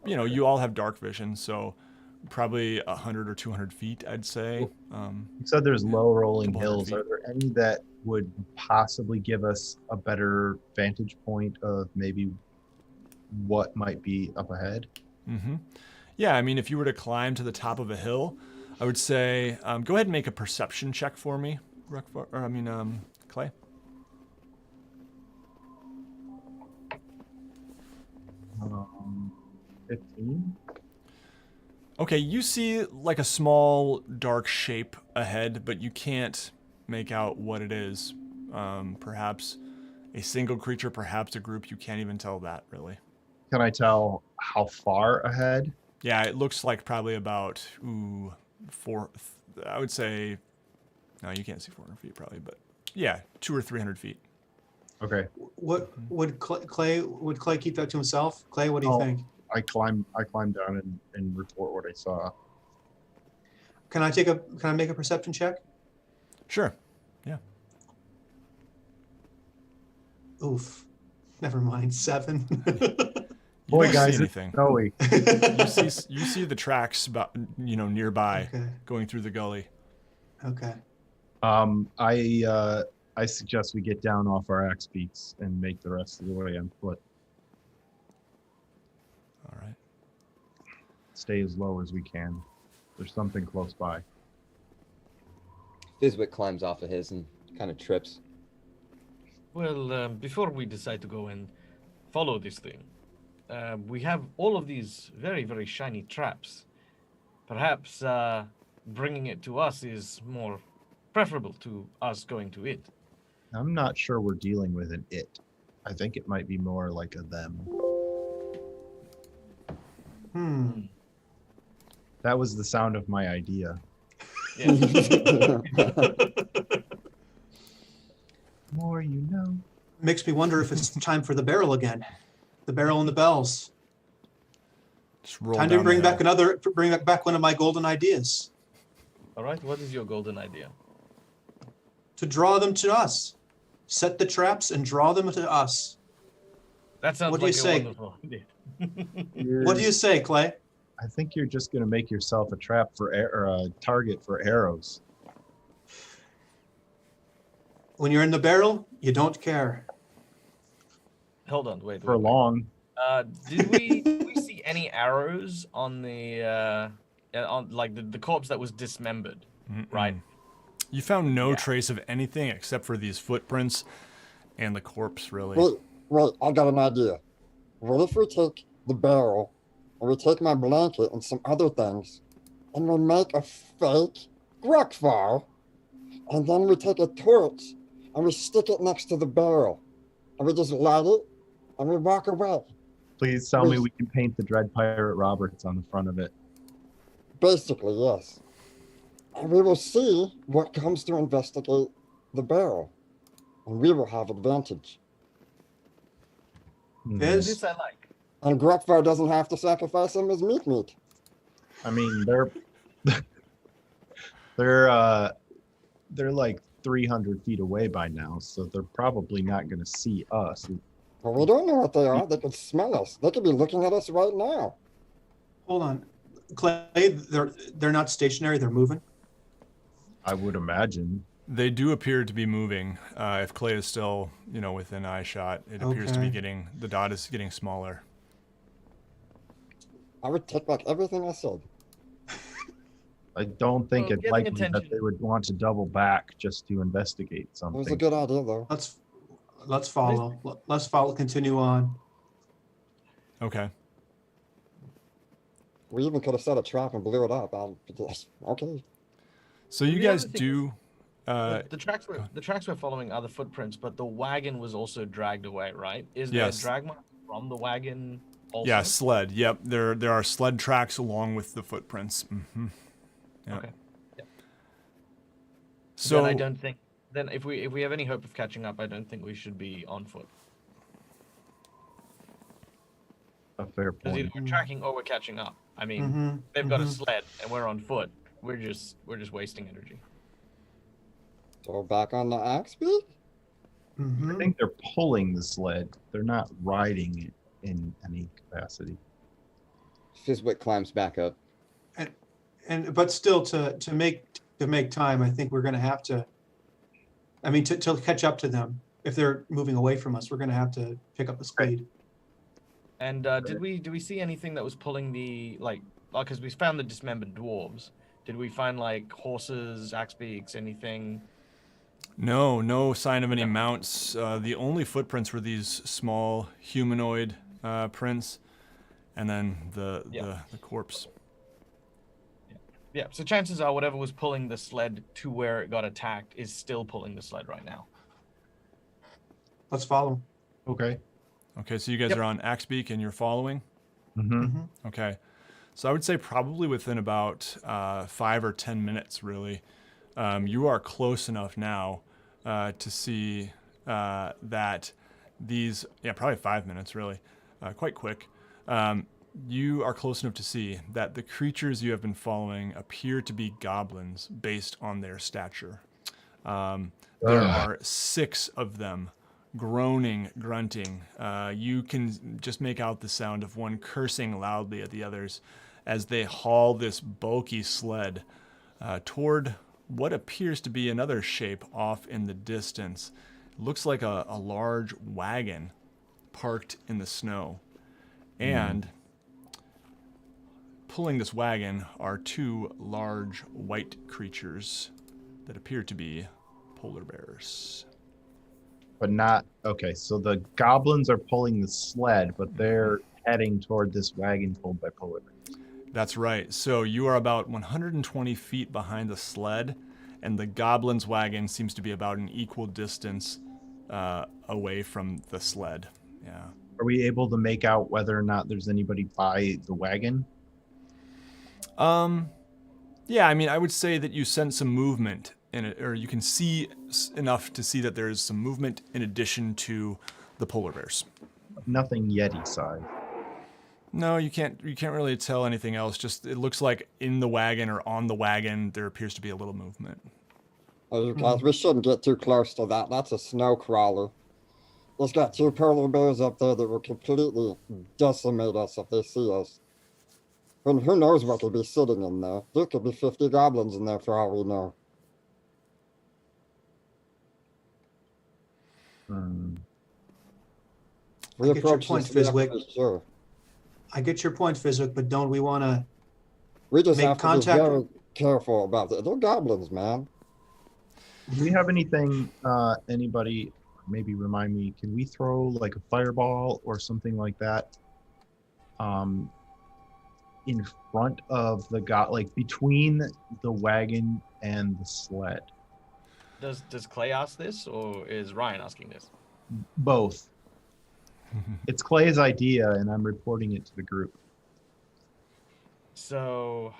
you all have dark vision, so probably 100 or 200 feet, I'd say. You said there's low rolling couple hundred hills. feet. Are there any that would possibly give us a better vantage point of maybe what might be up ahead? Mm-hmm. Yeah, I mean, if you were to climb to the top of a hill, I would say go ahead and make a perception check for me, Clay. Um, 15. Okay, you see like a small dark shape ahead, but you can't make out what it is. Perhaps a single creature, perhaps a group. You can't even tell that, really. Can I tell how far ahead? Yeah, it looks like probably about, I would say, no, you can't see 400 feet probably, but yeah, 200 or 300 feet. Okay. What would Clay keep that to himself? Clay, what do you Oh. think? I climb down and report what I saw. Can I make a perception check? Sure. Yeah. Oof. Never mind. 7. You Boy, don't guys, see it's anything. snowy. You see the tracks about nearby Okay. going through the gully. Okay. I suggest we get down off our axe beaks and make the rest of the way on foot. All right. Stay as low as we can. There's something close by. Fizwick climbs off of his and kind of trips. Well, before we decide to go and follow this thing, we have all of these very, very shiny traps. Perhaps bringing it to us is more preferable to us going to it. I'm not sure we're dealing with an it. I think it might be more like a them. That was the sound of my idea. Yes. More you know. Makes me wonder if it's time for the barrel again. The barrel and the bells. Just roll Time to down bring the hill. bring back one of my golden ideas. All right, what is your golden idea? To draw them to us. Set the traps and draw them to us. That sounds What do like you a say? wonderful idea. What do you say, Clay? I think you're just going to make yourself a trap for or a target for arrows. When you're in the barrel, you don't care. Hold on, wait. For long. Did we see any arrows on the on like the corpse that was dismembered? Right. You found no trace of anything except for these footprints and the corpse, really. Wait, I got an idea. What if we take the barrel, and we take my blanket and some other things, and we make a fake Gruck fire, and then we take a torch, and we stick it next to the barrel, and we just light it, and we walk away. Please tell me we can paint the Dread Pirate Roberts on the front of it. Basically, yes. And we will see what comes to investigate the barrel, and we will have advantage. Fizz? This I like. And Gruckfire doesn't have to sacrifice him as meat. I mean, they're like 300 feet away by now, so they're probably not going to see us. But we don't know what they are. They could smell us. They could be looking at us right now. Hold on. Clay, they're not stationary, they're moving. I would imagine. They do appear to be moving. If Clay is still, within eye shot, it appears to be the dot is getting smaller. I would take back everything I said. I don't think Well, it's getting likely that attention. they would want to double back just to investigate It was a something. good idea, though. Let's follow. Let's follow. Continue on. Okay. We even could have set a trap and blew it up. Okay. So you The other guys thing do. the tracks we're following are the footprints, but the wagon was also dragged away, right? Is there Yes. drag marks from the wagon also? Yeah, sled. Yep, there are sled tracks along with the footprints. Mm-hmm. Yep. Okay. Yep. So then I don't think. Then if we have any hope of catching up, I don't think we should be on foot. A fair Because point. either we're tracking or we're catching up. I mean, Mhm, they've got a mhm. sled and we're on foot. We're just wasting energy. So back on the axe beak? I Mhm. think they're pulling the sled. They're not riding it in any capacity. Fizwick climbs back up. But still, to make time, I think we're going to have to. I mean, to catch up to them. If they're moving away from us, we're going to have to pick up the speed. And did we see anything that was pulling the because we found the dismembered dwarves? Did we find like horses, axe beaks, anything? no sign of any Okay. mounts. The only footprints were these small humanoid prints, and then the corpse. Yeah. So chances are whatever was pulling the sled to where it got attacked is still pulling the sled right now. Let's follow. Okay. Okay, so you guys Yep. are on Axbeak and you're following. Mm-hmm. Mhm. Okay, so I would say probably within about 5 or 10 minutes, really. You are close enough now to see that these, probably 5 minutes, really, quite quick. You are close enough to see that the creatures you have been following appear to be goblins based on their stature. There are 6 of them, groaning, grunting. You can just make out the sound of one cursing loudly at the others as they haul this bulky sled toward what appears to be another shape off in the distance. It looks like a large wagon parked in the snow. And pulling this wagon are 2 large white creatures that appear to be polar bears. But not okay. So the goblins are pulling the sled, but they're heading toward this wagon pulled by polar bears. That's right. So you are about 120 feet behind the sled, and the goblin's wagon seems to be about an equal distance away from the sled. Yeah. Are we able to make out whether or not there's anybody by the wagon? Yeah, I mean, I would say that you sense some movement in it, or you can see enough to see that there is some movement in addition to the polar bears. Nothing Yeti size. No, you can't really tell anything else. Just it looks like in the wagon or on the wagon there appears to be a little movement. Oh, you guys, we shouldn't get too close to that. That's a snow crawler. There's got 2 polar bears up there that will completely decimate us if they see us. And who knows what could be sitting in there? There could be 50 goblins in there for all we know. We I get your approach point, this, we have to Fizwick. be sure. I get your point, Fizwick, but don't we want to? We just Make have to contact- be very careful about it. They're goblins, man. Do we have anything? Anybody? Maybe remind me. Can we throw like a fireball or something like that? In front of the like between the wagon and the sled. Does Clay ask this, or is Ryan asking this? Both. It's Clay's idea, and I'm reporting it to the group. So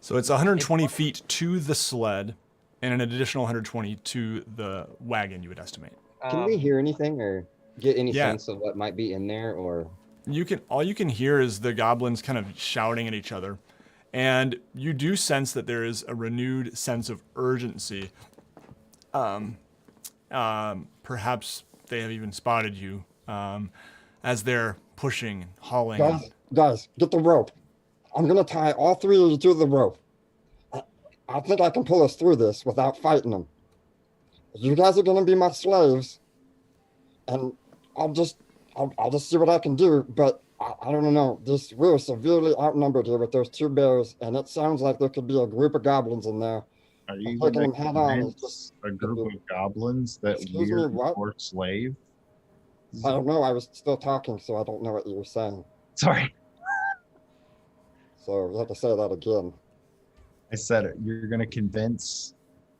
So it's 120 feet to the sled, and an additional 120 to the wagon. You would estimate. Can we hear anything or get any yeah. sense of what might be in there? Or All you can hear is the goblins kind of shouting at each other, and you do sense that there is a renewed sense of urgency. Perhaps they have even spotted you as they're pushing, hauling. Guys, get the rope. I'm gonna tie all 3 of you to the rope. I think I can pull us through this without fighting them. You guys are gonna be my slaves, and I'll just see what I can do. But I don't know. We're severely outnumbered here with those 2 bears, and it sounds like there could be a group of goblins in there. Are you taking going them to head on. convince It's just, a group of goblins that Excuse me, we're what? your slave? I don't know. I was still talking, so I don't know what you were saying. Sorry. So you have to say that again. I said it. You're going to convince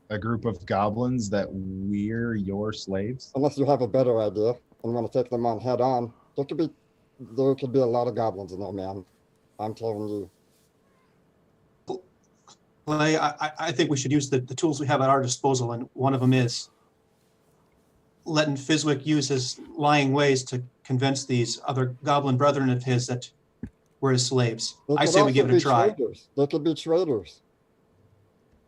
a group of goblins that we're your slaves? Unless you have a better idea and want to take them on head on. There could be a lot of goblins in there, man. I'm telling you. Clay, I think we should use the tools we have at our disposal, and one of them is letting Fizwick use his lying ways to convince these other goblin brethren of his that we're his slaves. They I could say we also give it a be try. Traitors. They could be traitors.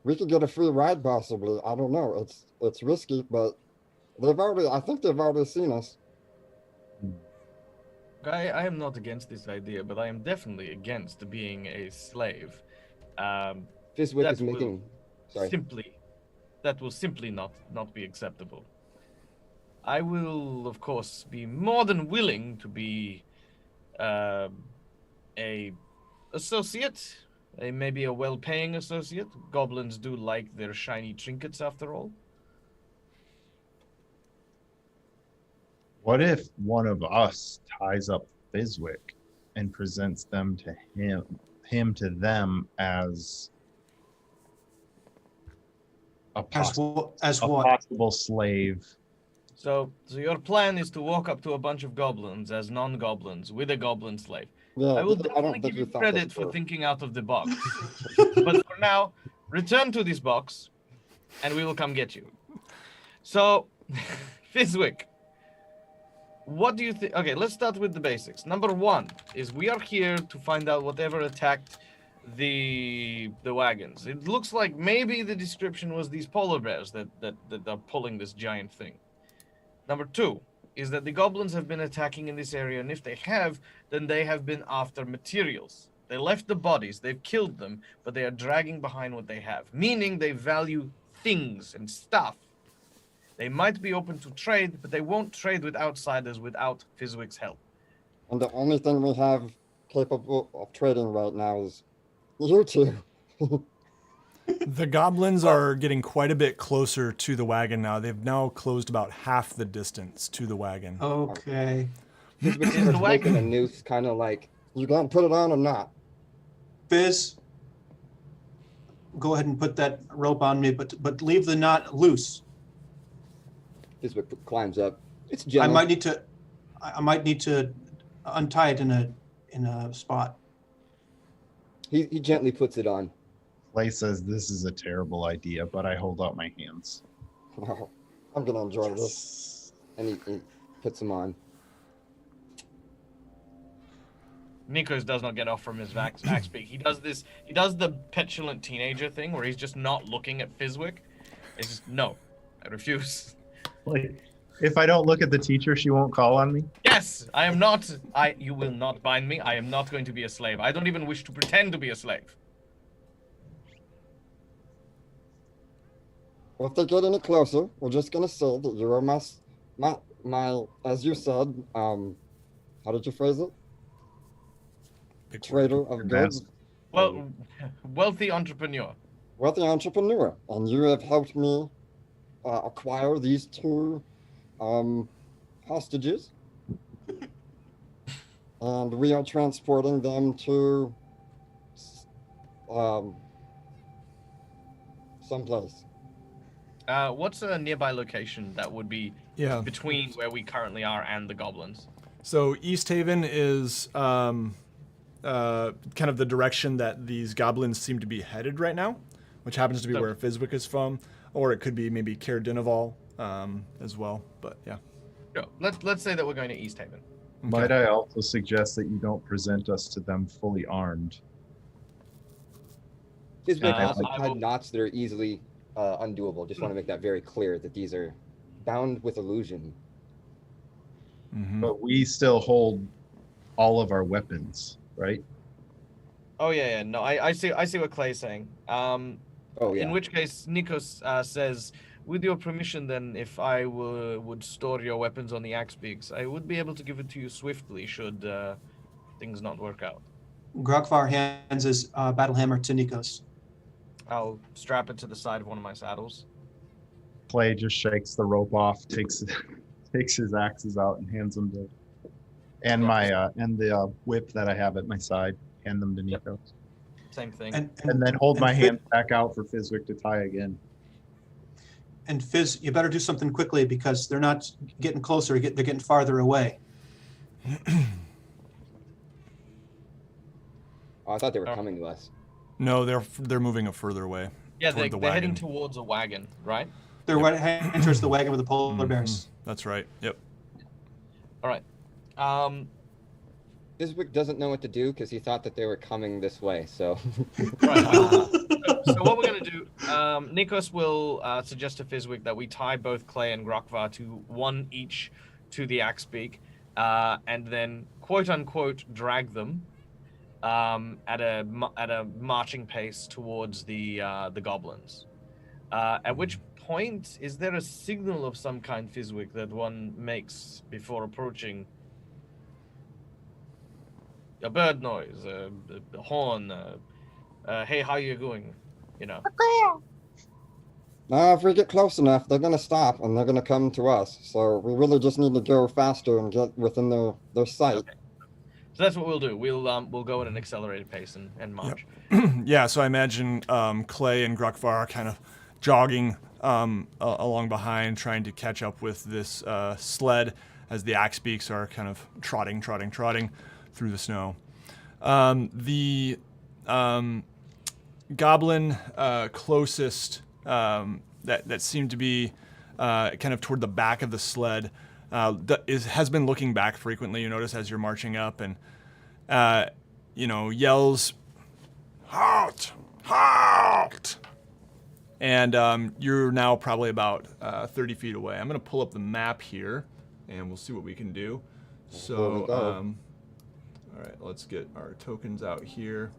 We could get a free ride, possibly. I don't know. It's risky, but I think they've already seen us. I am not against this idea, but I am definitely against being a slave. Fizwick That is making. Sorry. That will simply not be acceptable. I will, of course, be more than willing to be a associate, maybe a well-paying associate. Goblins do like their shiny trinkets, after all. What if one of us ties up Fizwick and presents them to him to them as a As what? possible slave? So your plan is to walk up to a bunch of goblins as non-goblins with a goblin slave. Yeah, I will I don't definitely think give we you thought credit this for through. thinking out of the box. But for now, return to this box, and we will come get you. So, Fizwick, what do you think? Okay, let's start with the basics. Number one is we are here to find out whatever attacked the wagons. It looks like maybe the description was these polar bears that are pulling this giant thing. Number two is that the goblins have been attacking in this area, and if they have, then they have been after materials. They left the bodies, they've killed them, but they are dragging behind what they have, meaning they value things and stuff. They might be open to trade, but they won't trade with outsiders without Fizwick's help. And the only thing we have capable of trading right now is you two. The goblins are getting quite a bit closer to the wagon now. They've now closed about half the distance to the wagon. Okay. Fizwick the starts wagon- making a noose, kind of like. You gonna put it on or not? Fizz, go ahead and put that rope on me, but leave the knot loose. Fizwick climbs up. It's I gentle. might need to untie it in a spot. He gently puts it on. Clay says this is a terrible idea, but I hold out my hands. Wow, I'm gonna enjoy this. And he puts them on. Nikos does not get off from his axe beak. He does the petulant teenager thing where he's just not looking at Fizwick. It's just, no, I refuse. Like, if I don't look at the teacher, she won't call on me? Yes, I am not. You will not bind me. I am not going to be a slave. I don't even wish to pretend to be a slave. Well, if they get any closer, we're just gonna say that you are my, as you said, how did you phrase it? Trader of goods, Well, wealthy entrepreneur. wealthy entrepreneur, and you have helped me acquire these two hostages, and we are transporting them to someplace. What's a nearby location that would be Yeah. between where we currently are and the goblins? So East Haven is kind of the direction that these goblins seem to be headed right now, which happens to be So- where Fizwick is from, or it could be maybe Caer Dineval as well. But yeah. Sure. Let's say that we're going to East Haven. Might I also suggest that you don't present us to them fully armed? Fizwick Uh, also I tied will- knots that are easily undoable. Just want to make that very clear that these are bound with illusion. Mhm. But we still hold all of our weapons, right? Oh yeah. No, I see what Clay's saying. Oh yeah. In which case, Nikos says, with your permission, then, if I would store your weapons on the axe beaks, I would be able to give it to you swiftly should things not work out. Grogvar hands his battle hammer to Nikos. I'll strap it to the side of one of my saddles. Clay just shakes the rope off, takes his axes out, and hands them to, and my and the whip that I have at my side, hand them to Nico, Same thing. and then hold my Fi- hand back out for Fizwick to tie again. And Fizz, you better do something quickly because they're not getting closer. They're getting farther away. Oh, I thought they were coming to us. No, they're moving further away. Yeah, toward the they're heading wagon. towards a wagon, right? They're heading towards the wagon with the polar bears. That's right. Yep. All right. Fizwick doesn't know what to do because he thought that they were coming this way. So Right. So what we're going to do, Nikos will suggest to Fizwick that we tie both Clay and Grokvar to one each to the axe beak, and then quote unquote drag them at a marching pace towards the goblins. At which point, is there a signal of some kind, Fizwick, that one makes before approaching? A bird noise, a horn, hey, how you going? You know. Now, if we get close enough, they're gonna stop and they're gonna come to us. So we really just need to go faster and get within their sight. Okay. So that's what we'll do. We'll go at an accelerated pace and march. Yeah, so I imagine Clay and Grokvar are kind of jogging along behind, trying to catch up with this sled as the axe beaks are kind of trotting through the snow. The goblin closest that seemed to be kind of toward the back of the sled has been looking back frequently. You notice as you're marching up and yells, "Halt! Halt!" And you're now probably about 30 feet away. I'm going to pull up the map here, and we'll see what we can do. So, all right, let's get our tokens out here.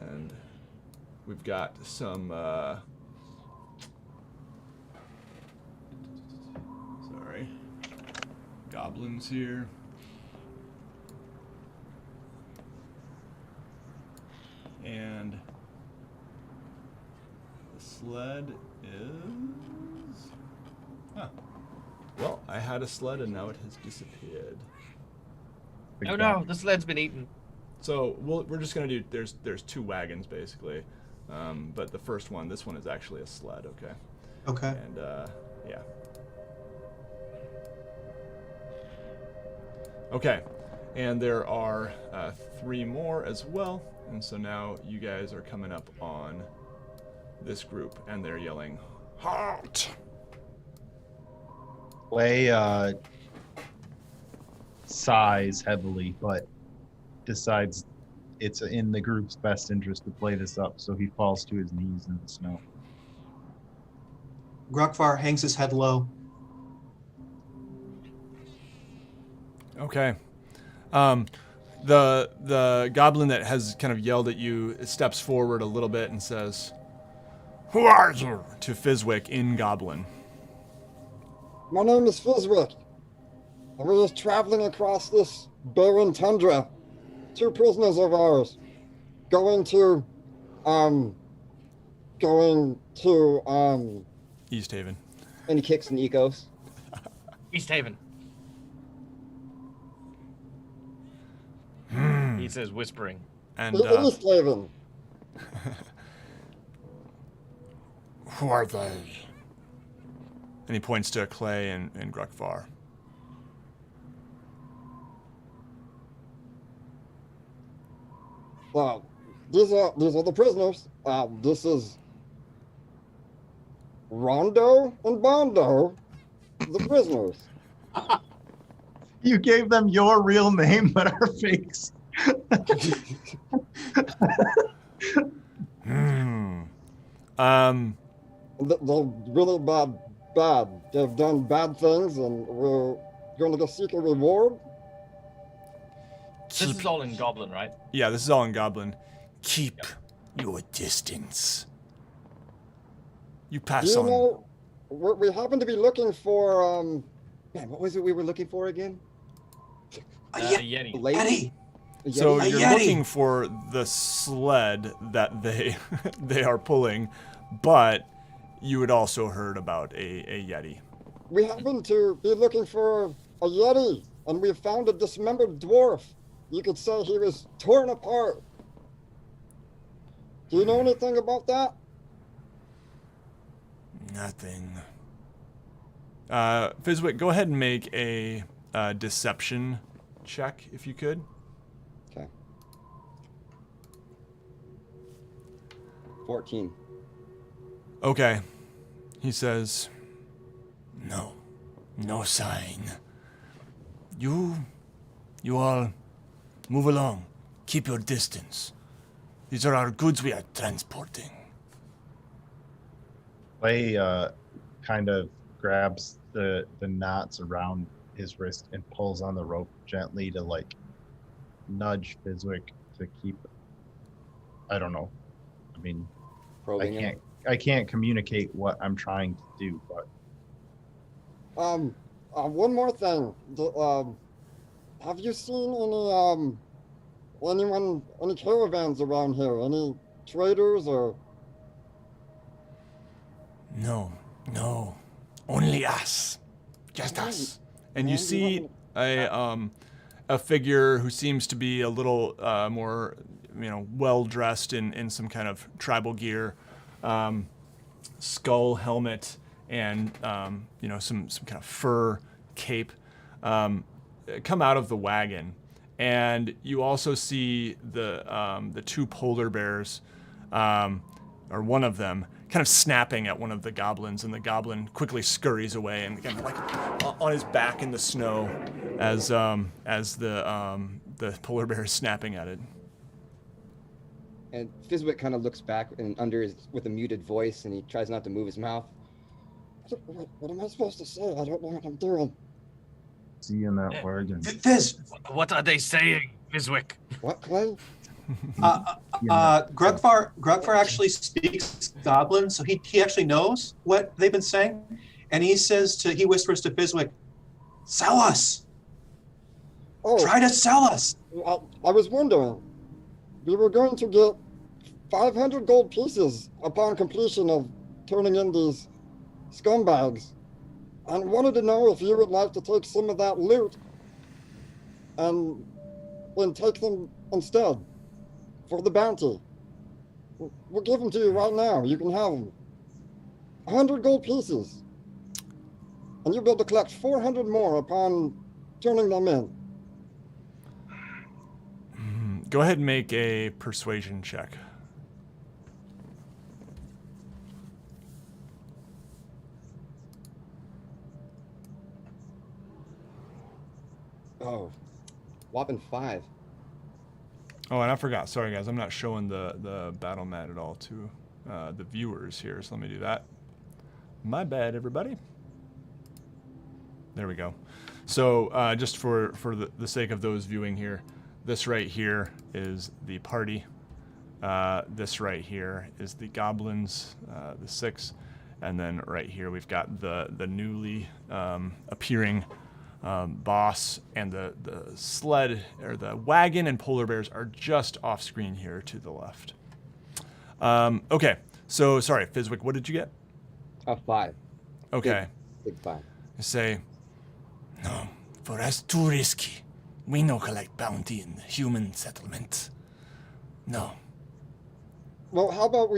And we've got some, goblins here. And the sled is... Well, I had a sled and now it has disappeared. Oh no, the sled's been eaten. So we're just gonna do. There's two wagons basically, but the first one, this one is actually a sled. Okay. Okay. And yeah. Okay, and there are 3 more as well, and so now you guys are coming up on this group, and they're yelling, "Halt!" Clay sighs heavily, but decides it's in the group's best interest to play this up, so he falls to his knees in the snow. Grokvar hangs his head low. Okay. The goblin that has kind of yelled at you steps forward a little bit and says, "Who are you?" to Fizwick in Goblin. My name is Fizwick. And we're just traveling across this barren tundra. 2 prisoners of ours. Going to East Haven. and he kicks Nikos. East Haven. He says, whispering. And East Haven. who are they? And he points to Clay and Grokvar. These are the prisoners. This is Rondo and Bondo, the prisoners. You gave them your real name, but our fakes. They're really bad. They've done bad things, and we're going to go seek a reward. This is all in Goblin, right? Yeah, this is all in Goblin. Keep your distance. You Do pass you on. know, we happen to be looking for, man, what was it we were looking for again? Yeah, Yeti. Lady? Eddie. So A you're Yeti! looking for the sled that they they are pulling, but you had also heard about a Yeti. We happen to be looking for a Yeti, and we found a dismembered dwarf. You could say he was torn apart. Do you know anything about that? Nothing. Fizwick, go ahead and make a deception check if you could. Okay. 14. Okay. He says, no sign. You all move along. Keep your distance. These are our goods we are transporting. Clay kind of grabs the knots around his wrist and pulls on the rope gently to like nudge Fizwick to keep. I don't know. I mean, Probing him. I can't communicate what I'm trying to do, but One more thing. Have you seen any caravans around here? Any traders or? No. Only us. Just us. And you see a figure who seems to be a little more, well dressed in some kind of tribal gear, skull helmet, and some kind of fur cape, come out of the wagon. And you also see the two polar bears, or one of them, kind of snapping at one of the goblins, and the goblin quickly scurries away and kind of like on his back in the snow as the polar bear is snapping at it. And Fizwick kind of looks back and with a muted voice, and he tries not to move his mouth. What am I supposed to say? I don't know what I'm doing. see you in that wagon. Fizz, What are they saying, Fizwick? What, Clay? Grugvar actually speaks Goblin, so he actually knows what they've been saying, and he whispers to Fizwick, "Sell us! Oh, Try to sell us!" I was wondering. We were going to get 500 gold pieces upon completion of turning in these scumbags, and wanted to know if you would like to take some of that loot and take them instead for the bounty. We'll give them to you right now. You can have them. 100 gold pieces. And you'll be able to collect 400 more upon turning them in. Go ahead and make a persuasion check. Oh, whopping 5. Oh, and I forgot. Sorry, guys. I'm not showing the battle mat at all to the viewers here, so let me do that. My bad, everybody. There we go. So just for the sake of those viewing here, this right here is the party. This right here is the goblins, the 6. And then right here we've got the newly appearing boss, and the sled, or the wagon and polar bears are just off screen here to the left. Okay, so sorry, Fizwick, what did you get? A 5. Okay. Big 5. I say, no, for us too risky. We no collect bounty in the human settlement. No. Well, how about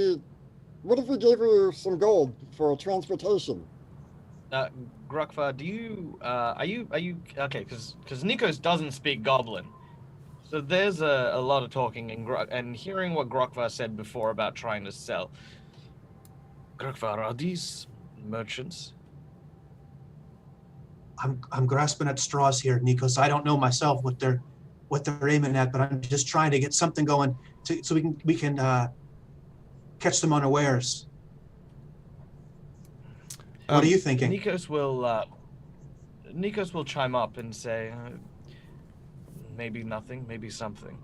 what if we gave you some gold for transportation? Grukvar, are you okay? Because Nikos doesn't speak Goblin, so there's a lot of talking and hearing what Grukvar said before about trying to sell. Grukvar, are these merchants? I'm grasping at straws here, Nikos. I don't know myself what they're aiming at, but I'm just trying to get something going so we can catch them unawares. What are you thinking? Nikos will chime up and say, maybe nothing, maybe something.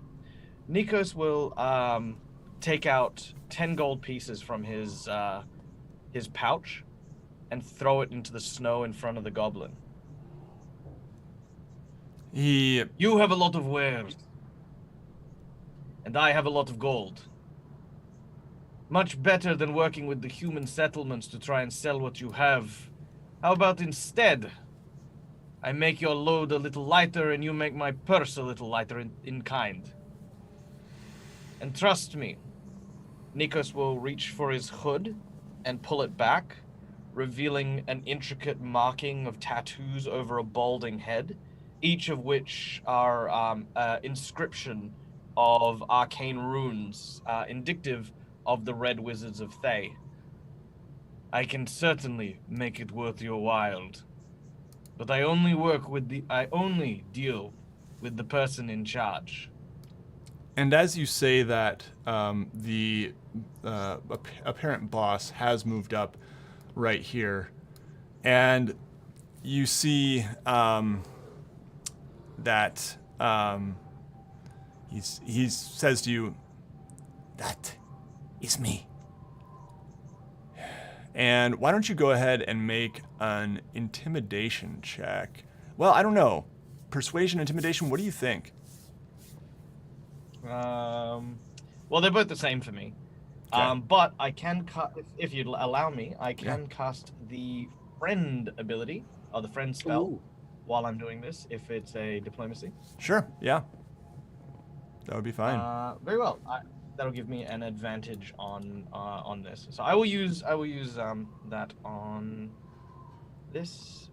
Nikos will take out 10 gold pieces from his pouch and throw it into the snow in front of the goblin. You have a lot of wares. and I have a lot of gold. Much better than working with the human settlements to try and sell what you have. How about instead, I make your load a little lighter and you make my purse a little lighter in kind. And trust me, Nikos will reach for his hood and pull it back, revealing an intricate marking of tattoos over a balding head, each of which are inscription of arcane runes, indicative of the Red Wizards of Thay. I can certainly make it worth your while, but I only deal with the person in charge. And as you say that, the apparent boss has moved up right here, and you see that he says to you, "That is me." And why don't you go ahead and make an intimidation check? Well, I don't know. Persuasion, intimidation, what do you think? Well, they're both the same for me. Okay. But I can if you'd allow me, I can cast the friend ability, or the friend spell, Ooh. while I'm doing this, if it's a diplomacy. Sure, yeah. That would be fine. Very well. That'll give me an advantage on this. So I will use that on this,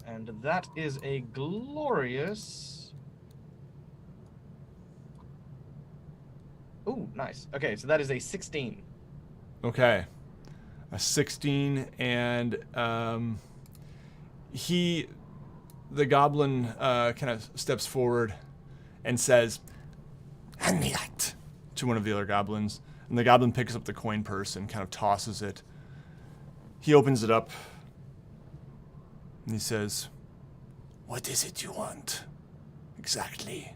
and that is a glorious. Ooh, nice. Okay, so that is a 16. Okay. A 16, and the goblin kind of steps forward and says, "Hand me that," to one of the other goblins. And the goblin picks up the coin purse and kind of tosses it. He opens it up and he says, "What is it you want exactly?"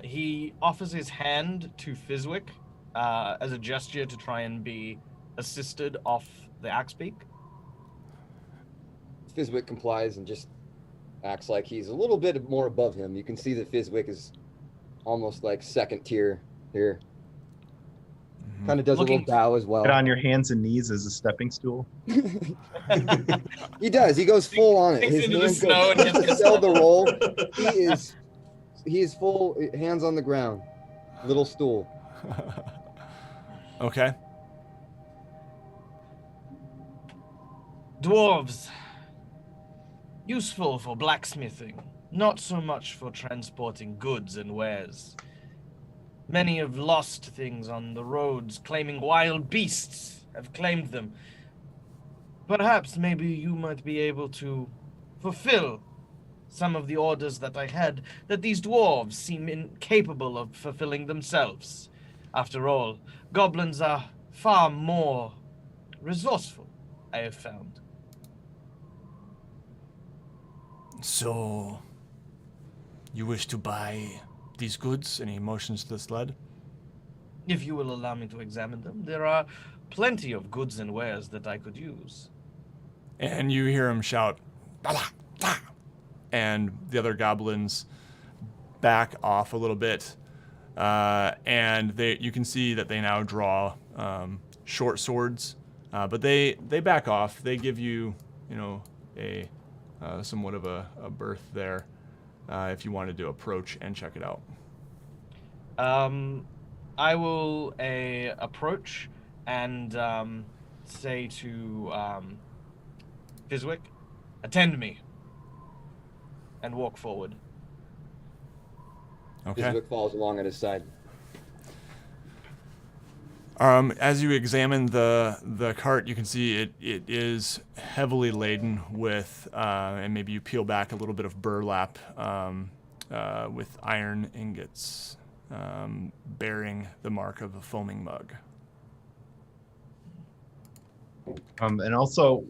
He offers his hand to Fizwick as a gesture to try and be assisted off the axe beak. Fizwick complies and just acts like he's a little bit more above him. You can see that Fizwick is almost like second tier here. Kind of does a little bow as well. Get on your hands and knees as a stepping stool. He does. He goes full on it. Sinks His into the hands snow go and just- to sell the roll. He is full hands on the ground. Little stool. Okay. Dwarves. Useful for blacksmithing, not so much for transporting goods and wares. Many have lost things on the roads, claiming wild beasts have claimed them. Perhaps maybe you might be able to fulfill some of the orders that I had, that these dwarves seem incapable of fulfilling themselves. After all, goblins are far more resourceful, I have found. So, you wish to buy these goods? And he motions to the sled. If you will allow me to examine them, there are plenty of goods and wares that I could use. And you hear him shout, "Blah, blah," and the other goblins back off a little bit. And you can see that they now draw short swords, but they back off. They give you, a somewhat of a berth there if you wanted to approach and check it out. I will approach and say to Fizwick, "Attend me," and walk forward. Okay. Fizwick falls along at his side. As you examine the cart, you can see it is heavily laden with, and maybe you peel back a little bit of burlap with iron ingots bearing the mark of a foaming mug. And also,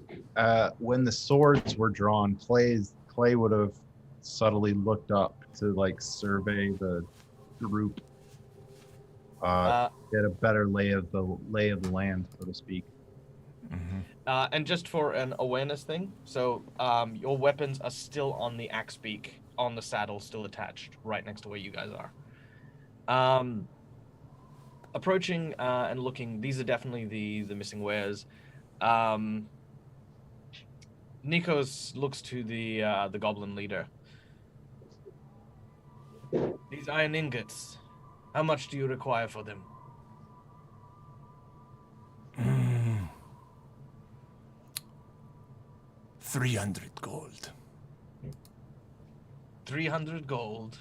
when the swords were drawn, Clay would have subtly looked up to survey the group, get a better lay of the land, so to speak. Mm-hmm. And just for an awareness thing, so your weapons are still on the axe beak on the saddle, still attached, right next to where you guys are. Approaching and looking, these are definitely the missing wares. Nikos looks to the goblin leader. These iron ingots, how much do you require for them? 300 gold. 300 gold.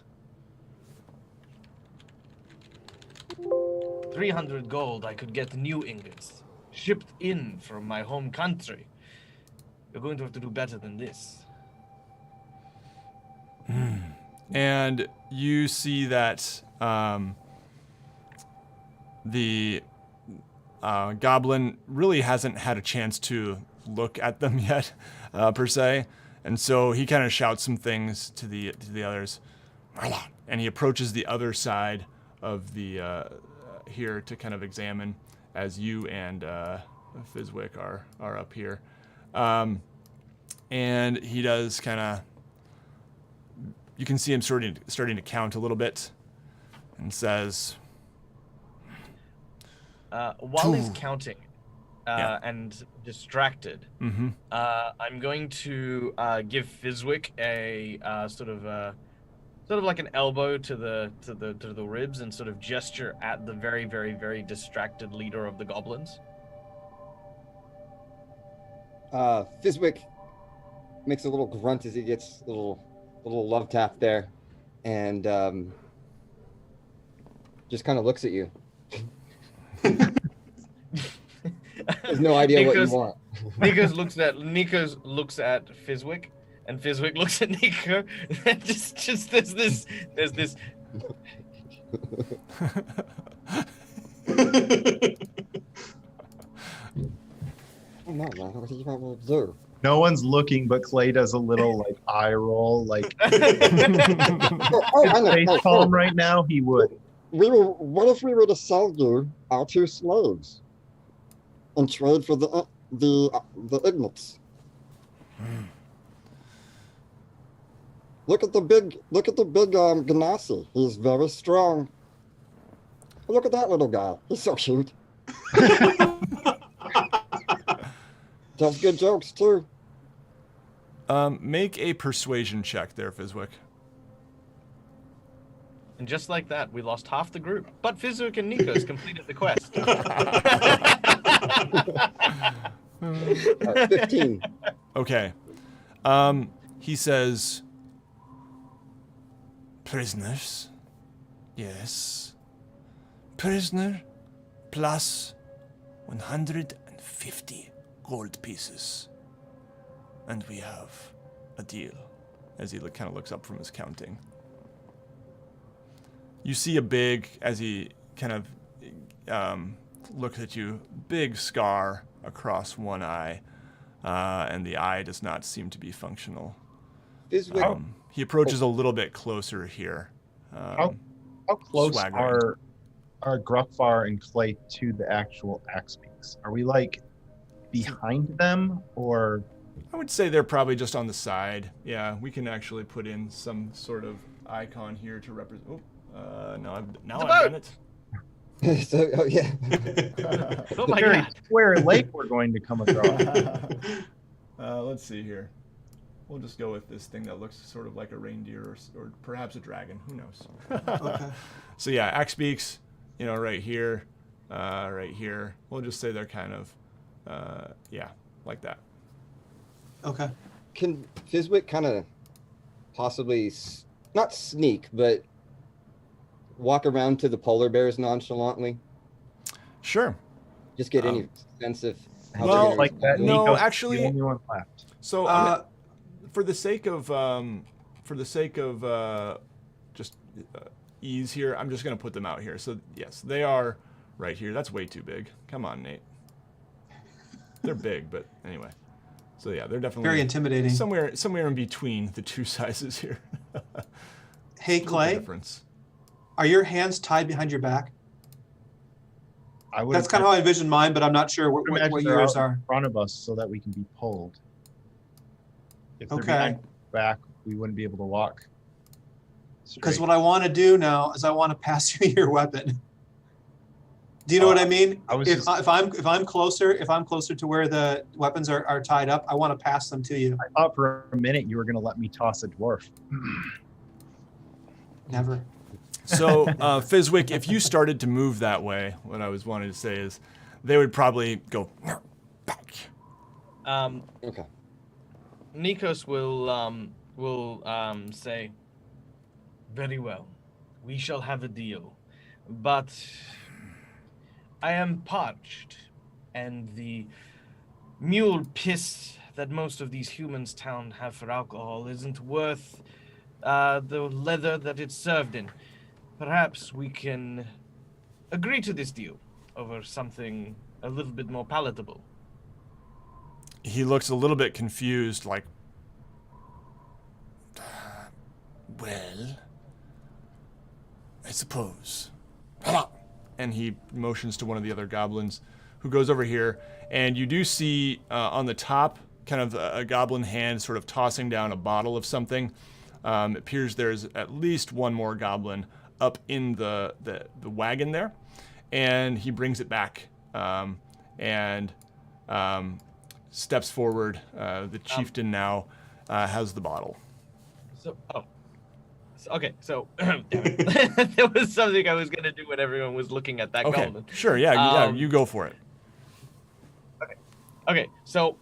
300 gold, I could get new ingots, shipped in from my home country. You're going to have to do better than this. And you see that the goblin really hasn't had a chance to look at them yet, per se, and so he kind of shouts some things to the others, and he approaches the other side of the here to kind of examine as you and Fizwick are up here, and he does kind of. You can see him starting to count a little bit, and says, while he's 2. counting Yeah. and distracted, I'm going to give Fizwick a sort of like an elbow to the ribs and sort of gesture at the very, very, very distracted leader of the goblins. Fizwick makes a little grunt as he gets a little love tap there, and just kind of looks at you. Has no idea what you want. Nikos looks at Fizwick, and Fizwick looks at Nico. And just there's this. Oh, no, man, what do you want me to do? No one's looking, but Clay does a little like eye roll, like Oh, I know. face Hey, palm right now. He would. what if we were to sell you our 2 slaves and trade for the ingots? Look at the big Ganassi. He's very strong. Look at that little guy. He's so cute. Tells good jokes too. make a persuasion check there, Fizwick. And just like that, we lost half the group. But Fizwick and Nikos completed the quest. 15. Okay. He says, prisoners. Yes. Prisoner plus 150 gold pieces. And we have a deal. As he kind of looks up from his counting. You see a big, as he kind of looks at you, big scar across one eye. And the eye does not seem to be functional. Fizwick, He approaches a little bit closer here. How close swaggering. are Gruffar and Clay to the actual axe peaks? Are we like behind them, or? I would say they're probably just on the side. Yeah, we can actually put in some sort of icon here to represent. Oh, no, I've done it. so, oh yeah. Oh my Very god. square lake we're going to come across. Let's see here. We'll just go with this thing that looks sort of like a reindeer or perhaps a dragon. Who knows? Okay. So yeah, axe beaks, right here, right here. We'll just say they're kind of, like that. Okay. Can Fizwick kind of possibly not sneak, but walk around to the polar bears nonchalantly? Sure. Just get any sense of how well, they're Like that. No, Nico's actually- the only one left. So for the sake of just ease here, I'm just gonna put them out here. So yes, they are right here. That's way too big. Come on, Nate. They're big, but anyway. So yeah, they're definitely Very intimidating. somewhere in between the two sizes here. Hey, Split the Clay, difference. are your hands tied behind your back? I would. That's kind of how I envision mine, but I'm not sure what imagine they're yours out are. in front of us so that we can be pulled. If they're Okay. behind back, we wouldn't be able to walk Because straight. what I want to do now is I want to pass you your weapon. Do you know what I mean? I was If, just- if I'm closer to where the weapons are tied up, I want to pass them to you. I thought for a minute you were going to let me toss a dwarf. Never. So, Fizwick, if you started to move that way, what I was wanting to say is they would probably go back. Okay. Nikos will say, "Very well, we shall have a deal, but I am parched, and the mule piss that most of these humans town have for alcohol isn't worth the leather that it's served in. Perhaps we can agree to this deal over something a little bit more palatable." He looks a little bit confused, like, well, I suppose. And he motions to one of the other goblins who goes over here. And you do see on the top kind of a goblin hand sort of tossing down a bottle of something. It appears there's at least one more goblin up in the wagon there. And he brings it back and steps forward. The chieftain now has the bottle. Okay, so damn it. There was something I was gonna do when everyone was looking at that Okay, goblin. sure, yeah, you go for it. Okay, so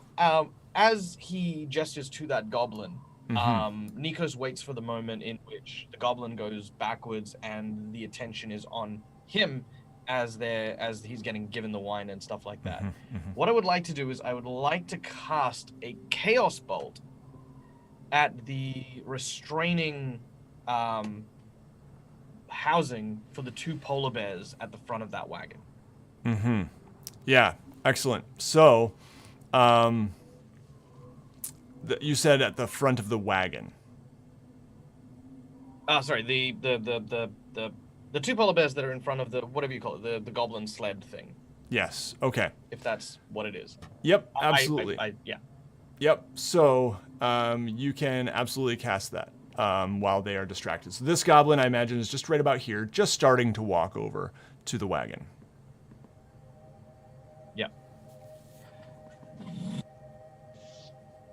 as he gestures to that goblin, Nikos waits for the moment in which the goblin goes backwards and the attention is on him as he's getting given the wine and stuff like that. What I would like to do is I would like to cast a chaos bolt at the restraining housing for the two polar bears at the front of that wagon. Yeah, excellent. So, you said at the front of the wagon. Sorry, the two polar bears that are in front of the whatever you call it, the goblin sled thing. Yes. Okay. If that's what it is. Yep. Absolutely. Yeah. Yep. So, you can absolutely cast that while they are distracted. So this goblin, I imagine, is just right about here, just starting to walk over to the wagon. Yeah.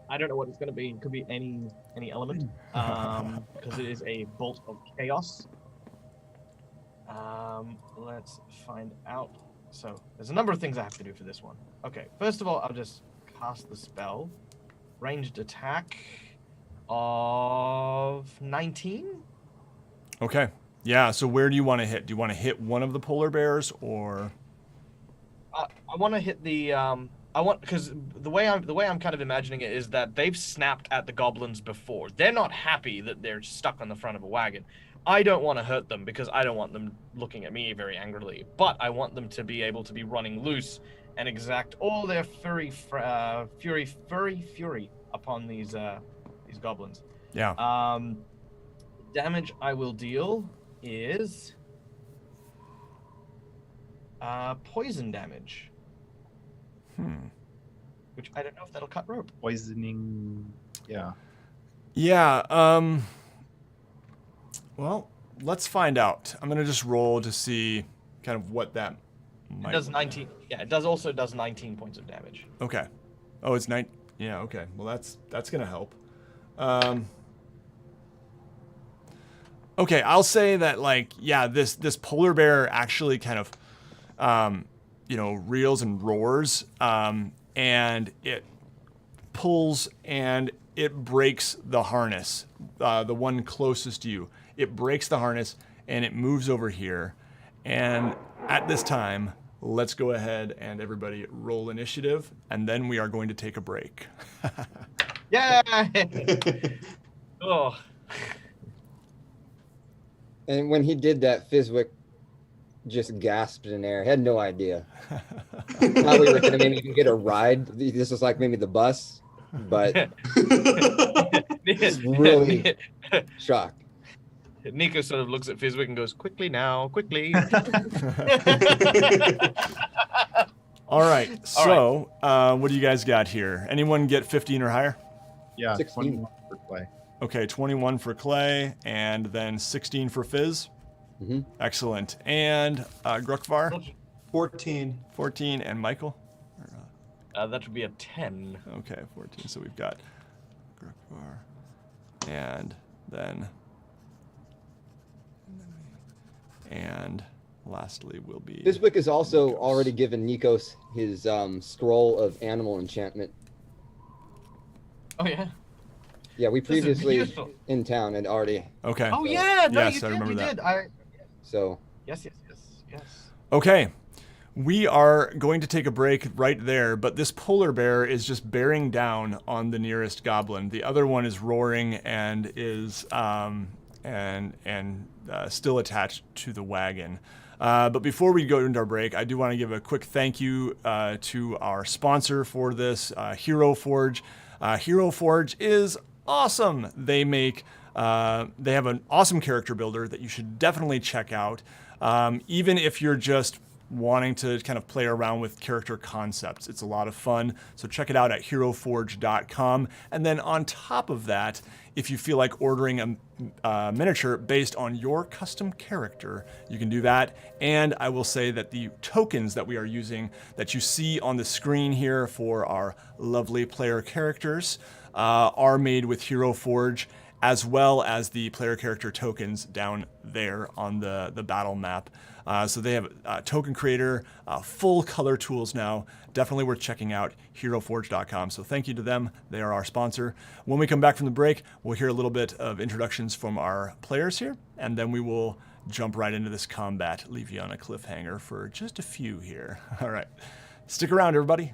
I don't know what it's going to be. It could be any element, because it is a bolt of chaos. Let's find out. So there's a number of things I have to do for this one. Okay, first of all, I'll just cast the spell. Ranged attack of 19. Okay. Yeah. So where do you want to hit? Do you want to hit one of the polar bears or? I want to hit the because the way I'm kind of imagining it is that they've snapped at the goblins before. They're not happy that they're stuck on the front of a wagon. I don't want to hurt them because I don't want them looking at me very angrily. But I want them to be able to be running loose and exact all their fury upon these goblins. Yeah. Damage I will deal is poison damage. Which I don't know if that'll cut rope. Poisoning. Yeah. Yeah. Well, let's find out. I'm gonna just roll to see kind of what that might. It does 19. Yeah, it also does 19 points of damage. Okay. Oh, it's 9. Yeah. Okay. Well, that's gonna help. Okay, I'll say that this polar bear actually kind of, reels and roars, and it pulls and it breaks the harness, the one closest to you. It breaks the harness and it moves over here. And at this time, let's go ahead and everybody roll initiative, and then we are going to take a break. Yeah. Oh. And when he did that, Fizwick just gasped in air. He had no idea. Thought we were going to maybe even get a ride. This was like maybe the bus, but he's really shocked. Nico sort of looks at Fizwick and goes, "Quickly now, quickly." All right. So, what do you guys got here? Anyone get 15 or higher? Yeah. 16. 21 for play. Okay, 21 for Clay, and then 16 for Fizz. Mm-hmm. Excellent. And Grukvar, 14. 14, and Michael. That would be a 10. Okay, 14. So we've got Grukvar, and then, and lastly will be. Fizwick has also Nikos. already given Nikos his scroll of animal enchantment. Oh, yeah? Yeah, we This is previously beautiful. in town had already. Okay. Oh, yeah! No, Yes, you I did, remember you that. did. So Yes. Okay. We are going to take a break right there, but this polar bear is just bearing down on the nearest goblin. The other one is roaring and is still attached to the wagon. But before we go into our break, I do want to give a quick thank you to our sponsor for this, Hero Forge. Hero Forge is awesome. They have an awesome character builder that you should definitely check out. Even if you're just wanting to kind of play around with character concepts, it's a lot of fun. So check it out at heroforge.com. And then on top of that, if you feel like ordering a miniature based on your custom character, you can do that. And I will say that the tokens that we are using that you see on the screen here for our lovely player characters are made with Hero Forge, as well as the player character tokens down there on the battle map. So they have a token creator, full color tools now. Definitely worth checking out, heroforge.com. So thank you to them. They are our sponsor. When we come back from the break, we'll hear a little bit of introductions from our players here, and then we will jump right into this combat, leave you on a cliffhanger for just a few here. All right. Stick around, everybody.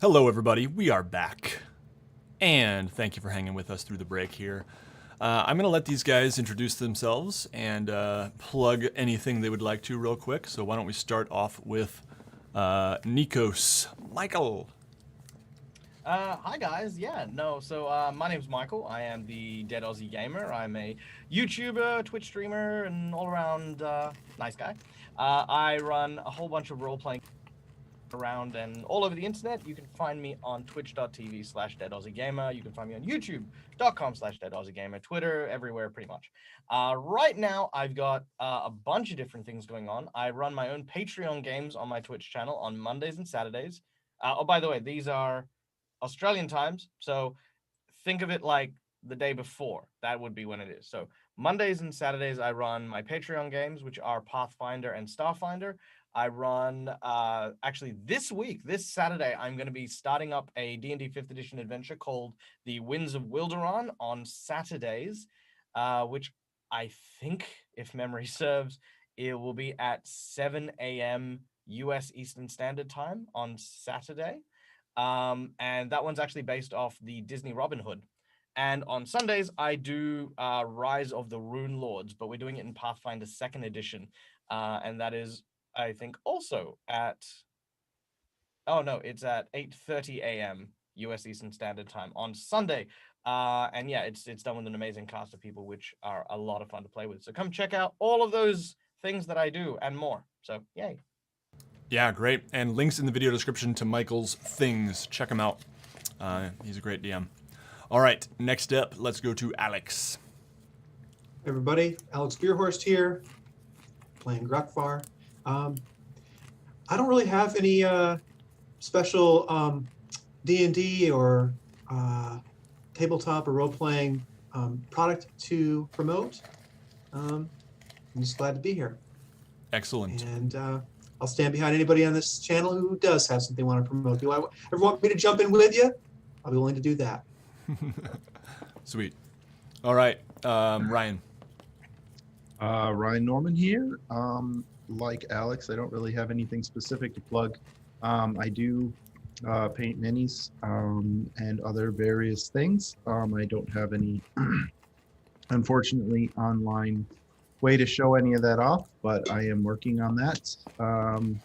Hello, everybody. We are back. And thank you for hanging with us through the break here. I'm going to let these guys introduce themselves and plug anything they would like to real quick. So why don't we start off with Nikos. Michael. Hi guys. My name's Michael. I am the Dead Aussie Gamer. I'm a YouTuber, Twitch streamer, and all-around nice guy. I run a whole bunch of role-playing around and all over the internet. You can find me on twitch.tv/deadaussiegamer. You can find me on youtube.com/deadaussiegamer, Twitter, everywhere pretty much. Right now, I've got a bunch of different things going on. I run my own Patreon games on my Twitch channel on Mondays and Saturdays. Oh, by the way, these are Australian times, so think of it like the day before. That would be when it is. So Mondays and Saturdays, I run my Patreon games, which are Pathfinder and Starfinder. I run, actually this week, this Saturday, I'm going to be starting up a D&D 5th edition adventure called The Winds of Wilderon on Saturdays, which I think, if memory serves, it will be at 7 a.m. US Eastern Standard Time on Saturday. And that one's actually based off the Disney Robin Hood. And on Sundays, I do Rise of the Rune Lords, but we're doing it in Pathfinder 2nd edition. And that is, I think, also at, it's at 8:30 a.m. US Eastern Standard Time on Sunday. And yeah, it's done with an amazing cast of people, which are a lot of fun to play with. So come check out all of those things that I do and more. So yay. Yeah, great. And links in the video description to Michael's things. Check him out. He's a great DM. All right, next up, let's go to Alex. Everybody, Alex Gearhorst here, playing Gruckvar. I don't really have any special D&D or tabletop or role-playing product to promote. I'm just glad to be here. Excellent. And I'll stand behind anybody on this channel who does have something they want to promote. Do I ever want me to jump in with you? I'll be willing to do that. Sweet. All right, Ryan. Ryan Norman here. Like Alex, I don't really have anything specific to plug. I do paint minis and other various things. I don't have any, unfortunately, online way to show any of that off, but I am working on that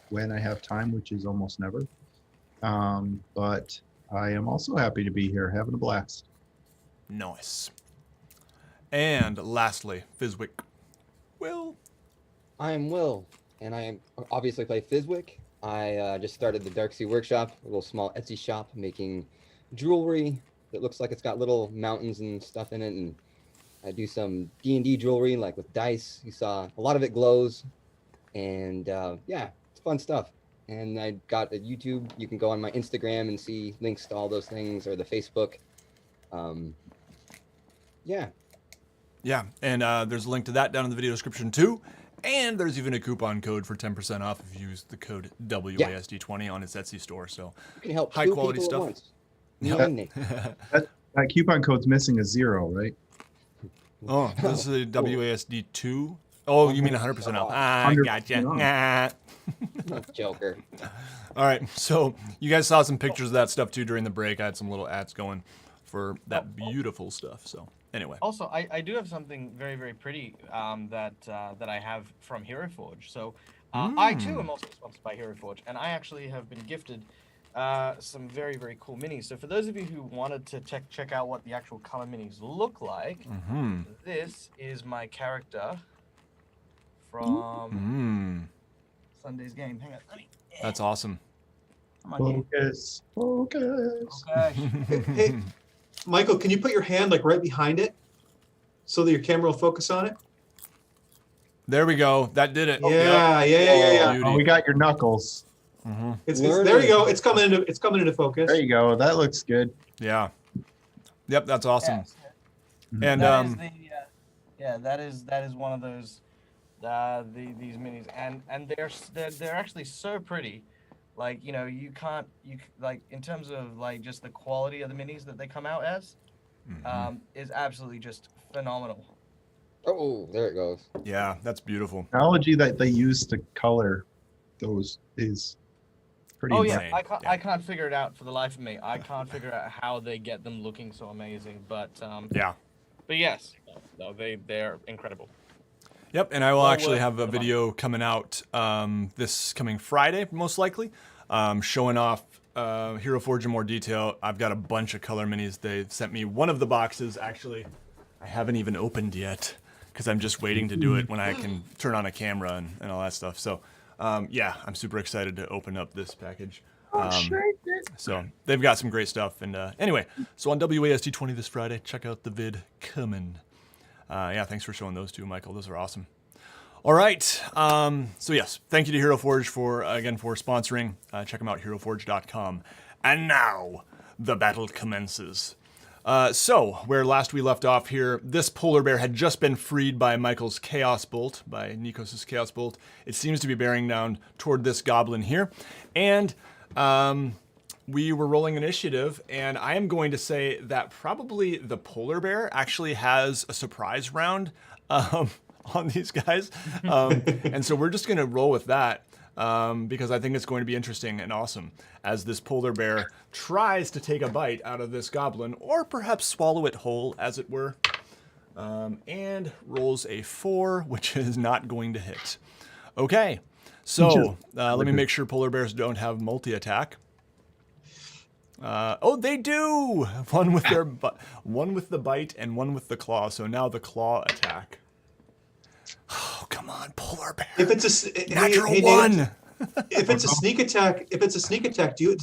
when I have time, which is almost never. But I am also happy to be here, having a blast. Nice. And lastly, Fizwick. Will. I am Will, and I obviously play Fizwick. I just started the Darksea Workshop, a little small Etsy shop making jewelry that looks like it's got little mountains and stuff in it, and I do some D&D jewelry, like with dice. You saw a lot of it glows, and yeah, it's fun stuff. And I got a YouTube. You can go on my Instagram and see links to all those things, or the Facebook. Yeah. Yeah, and there's a link to that down in the video description too. And there's even a coupon code for 10% off if you use the code WASD20 on its Etsy store. So You can help high two quality people stuff. at once. Me and Nick. That coupon code's missing a 0, right? Oh, this is a WASD2. Oh, you mean 100% off. Ah, 100% gotcha. off. Ah. Joker. All right, so you guys saw some pictures of that stuff too during the break. I had some little ads going for that beautiful stuff. So anyway. Also, I do have something very, very pretty that I have from Hero Forge. So I too am also sponsored by Hero Forge, and I actually have been gifted some very, very cool minis. So for those of you who wanted to check out what the actual color minis look like, this is my character from Sunday's game. Hang on. That's awesome. Come on, here. Focus. Focus. Okay. Hey, Michael, can you put your hand like right behind it so that your camera will focus on it? There we go. That did it. Yeah, yeah. Beauty. Oh, we got your knuckles. It's there you go. It's coming into focus. There you go. That looks good. Yeah. Yep, that's awesome. Yes. And That is that is one of those these minis, and they're actually so pretty. Like, you like in terms of like just the quality of the minis that they come out as is absolutely just phenomenal. Oh, there it goes. yeah, that's beautiful. Technology that they use to color those is pretty Oh yeah, insane. I can't figure it out for the life of me. I can't figure out how they get them looking so amazing. But Yeah. yes, no, they're incredible. Yep, and I will Well actually worth have a the money. video coming out this coming Friday, most likely, showing off Hero Forge in more detail. I've got a bunch of color minis. They've sent me one of the boxes, actually. I haven't even opened yet because I'm just waiting to do it when I can turn on a camera and all that stuff. So, yeah, I'm super excited to open up this package. So they've got some great stuff. And anyway, so on WASD 20 this Friday, check out the vid coming. Yeah, thanks for showing those two, Michael. Those are awesome. All right. So yes, thank you to Hero Forge for sponsoring. Check them out, heroforge.com. And now the battle commences. So where last we left off here, this polar bear had just been freed by Michael's Chaos Bolt, by Nikos' Chaos Bolt. It seems to be bearing down toward this goblin here. And we were rolling initiative, and I am going to say that probably the polar bear actually has a surprise round on these guys. And so we're just going to roll with that because I think it's going to be interesting and awesome as this polar bear tries to take a bite out of this goblin, or perhaps swallow it whole, as it were, and rolls a 4, which is not going to hit. Okay, so let me make sure polar bears don't have multi-attack. Oh, they do! One with one with the bite and one with the claw. So now the claw attack. Oh, come on, polar bear! If it's a Natural hey, one. Nate, if it's a sneak attack, does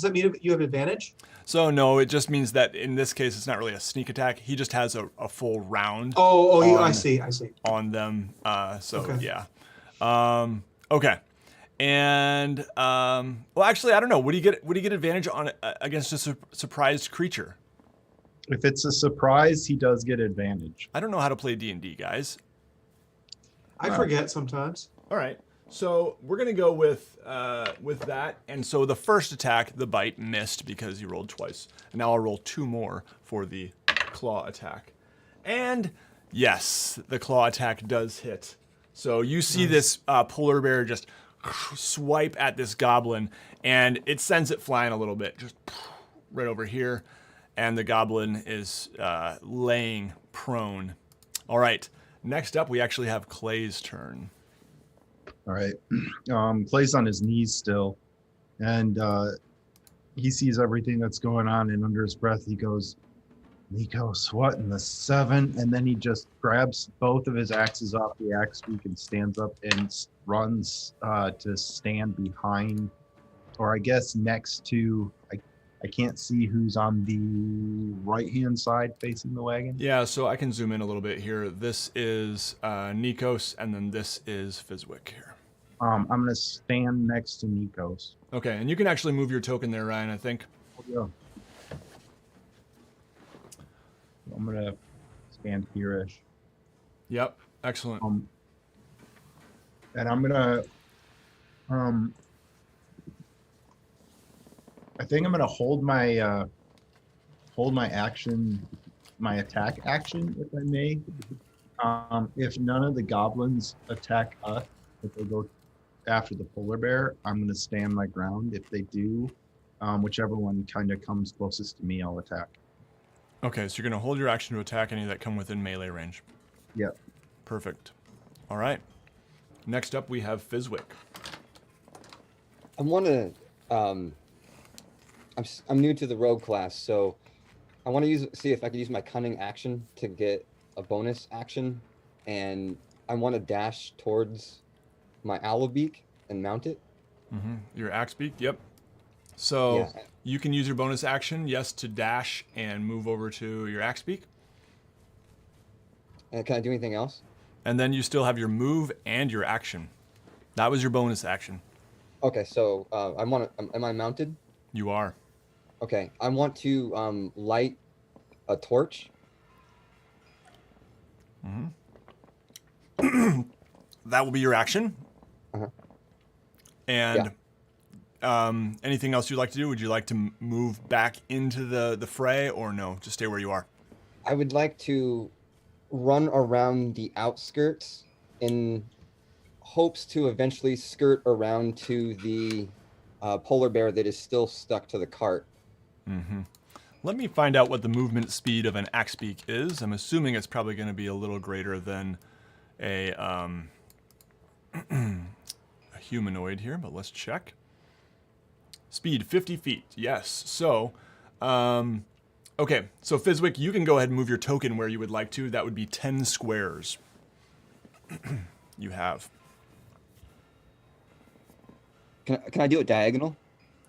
that mean you have advantage? So no, it just means that in this case, it's not really a sneak attack. He just has a full round. I see. On them. So Okay. yeah. Okay. And well, actually, I don't know. Would he get advantage on against a surprised creature? If it's a surprise, he does get advantage. I don't know how to play D&D, guys. I forget sometimes. All right. So we're gonna go with that. And so the first attack, the bite, missed because he rolled twice. And now I'll roll 2 more for the claw attack. And yes, the claw attack does hit. So you see this polar bear just swipe at this goblin, and it sends it flying a little bit, just right over here. And the goblin is laying prone. All right. Next up, we actually have Clay's turn. All right. Clay's on his knees still, and he sees everything that's going on, and under his breath, he goes, Nikos, what in the 7? And then he just grabs both of his axes off the axe beak and stands up and runs to stand behind, or I guess next to, I can't see who's on the right-hand side facing the wagon. Yeah, so I can zoom in a little bit here. This is Nikos, and then this is Fizwick here. I'm going to stand next to Nikos. Okay, and you can actually move your token there, Ryan, I think. Yeah. I'm going to stand here-ish. Yep, excellent. And I'm going to, I think I'm going to hold my action, my attack action, if I may. If none of the goblins attack us, if they go after the polar bear, I'm going to stand my ground. If they do, whichever one kind of comes closest to me, I'll attack. Okay, so you're going to hold your action to attack any that come within melee range. Yep. Perfect. All right. Next up, we have Fizwick. I want to. I'm new to the rogue class, so I want to see if I can use my cunning action to get a bonus action, and I want to dash towards my owl beak and mount it. Mm-hmm. Your axe beak, yep. So Yeah. you can use your bonus action, yes, to dash and move over to your axe beak. And can I do anything else? And then you still have your move and your action. That was your bonus action. Okay, so I want to. Am I mounted? You are. Okay, I want to light a torch. Mm-hmm. That will be your action. Uh-huh. And anything else you'd like to do? Would you like to move back into the fray, or no? Just stay where you are. I would like to run around the outskirts in hopes to eventually skirt around to the polar bear that is still stuck to the cart. Mm-hmm. Let me find out what the movement speed of an Axbeak is. I'm assuming it's probably going to be a little greater than a humanoid here, but let's check. Speed 50 feet. Yes. So, okay. So Fizwick, you can go ahead and move your token where you would like to. That would be 10 squares. You have. Can I do it diagonal?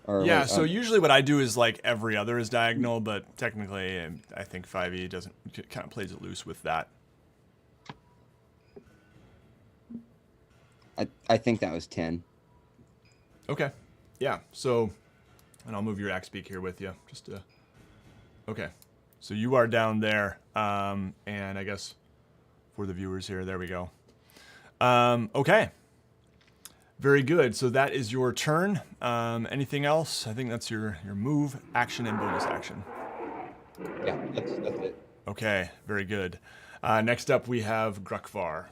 Or Yeah, wait, so usually what I do is like every other is diagonal, but technically I think 5e doesn't kind of plays it loose with that. I think that was 10. Okay. Yeah. So, and I'll move your axe beak here with you just to. Okay. So you are down there, and I guess for the viewers here, there we go. Okay. Very good. So that is your turn. Anything else? I think that's your move, action, and bonus action. Yeah, that's it. Okay. Very good. Next up, we have Gruckvar.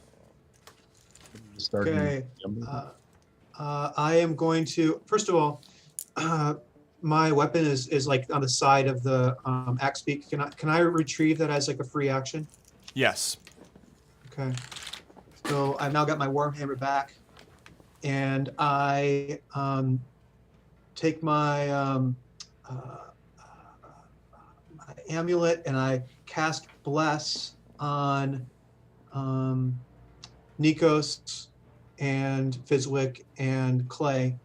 Okay. I am going to, first of all, my weapon is like on the side of the axe beak. Can I retrieve that as like a free action? Yes. Okay. So I've now got my Wormhammer back, and I take my amulet and I cast Bless on Nikos and Fizwick and Clay.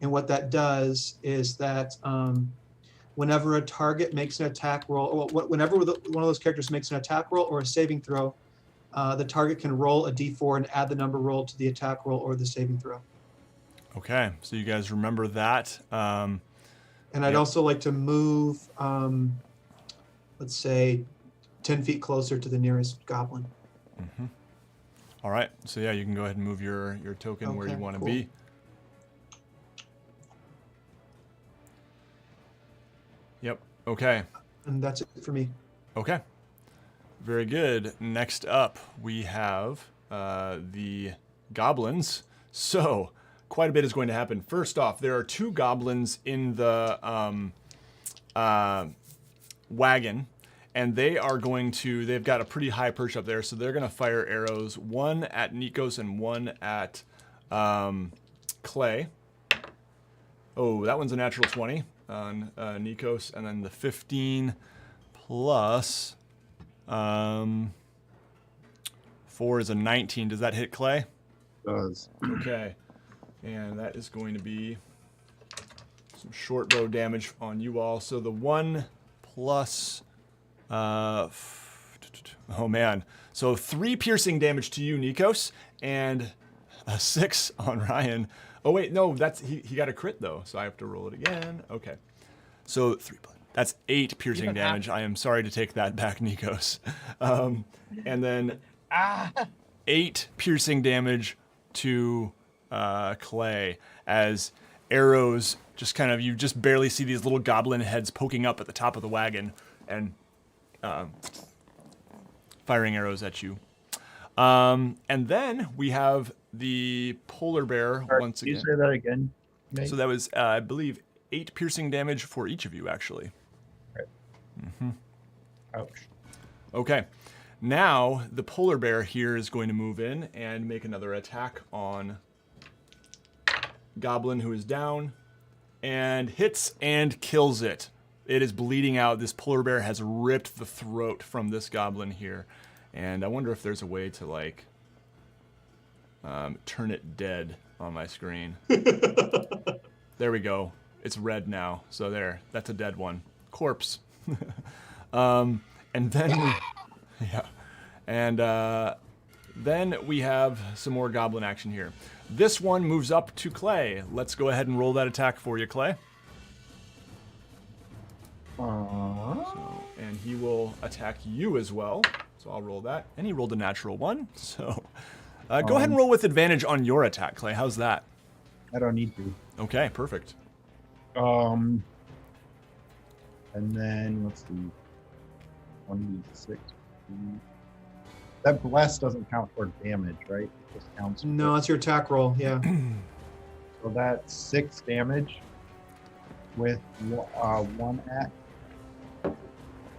And what that does is that whenever a target makes an attack roll, or whenever one of those characters makes an attack roll or a saving throw, the target can roll a d4 and add the number rolled to the attack roll or the saving throw. Okay, so you guys remember that. And I'd also like to move, let's say, 10 feet closer to the nearest goblin. Mm-hmm. All right, so yeah, you can go ahead and move your token where you want to be. Yep, okay. And that's it for me. Okay. Very good. Next up, we have the goblins. So, quite a bit is going to happen. First off, there are 2 goblins in the wagon, and they've got a pretty high perch up there, so they're going to fire arrows, one at Nikos and one at Clay. Oh, that one's a natural 20 on Nikos, and then the 15 plus 4 is a 19. Does that hit Clay? Does. Okay. And that is going to be some short bow damage on you all. So the 1 plus... oh, man. So 3 piercing damage to you, Nikos, and a 6 on Ryan. Oh, wait. No, he got a crit, though, so I have to roll it again. Okay. So 3 plus... That's 8 piercing damage. I am sorry to take that back, Nikos. And then 8 piercing damage to Clay as arrows you just barely see these little goblin heads poking up at the top of the wagon and firing arrows at you. And then we have the polar bear once again. Can you say that again, Nate? So that was, I believe, 8 piercing damage for each of you, actually. Mm-hmm. Ouch. Okay. Now, the polar bear here is going to move in and make another attack on Goblin, who is down, and hits and kills it. It is bleeding out. This polar bear has ripped the throat from this goblin here. And I wonder if there's a way to, like, turn it dead on my screen. There we go. It's red now. So there. That's a dead one. Corpse. And then then we have some more goblin action here. This one moves up to Clay. Let's go ahead and roll that attack for you, Clay. And he will attack you as well. So I'll roll that. And he rolled a natural 1. So go ahead and roll with advantage on your attack, Clay. How's that? I don't need to. Okay, perfect. And then let's see. 1d6. That bless doesn't count for damage, right? It just counts. No, it's your attack roll. Yeah. So that's 6 damage. with one axe.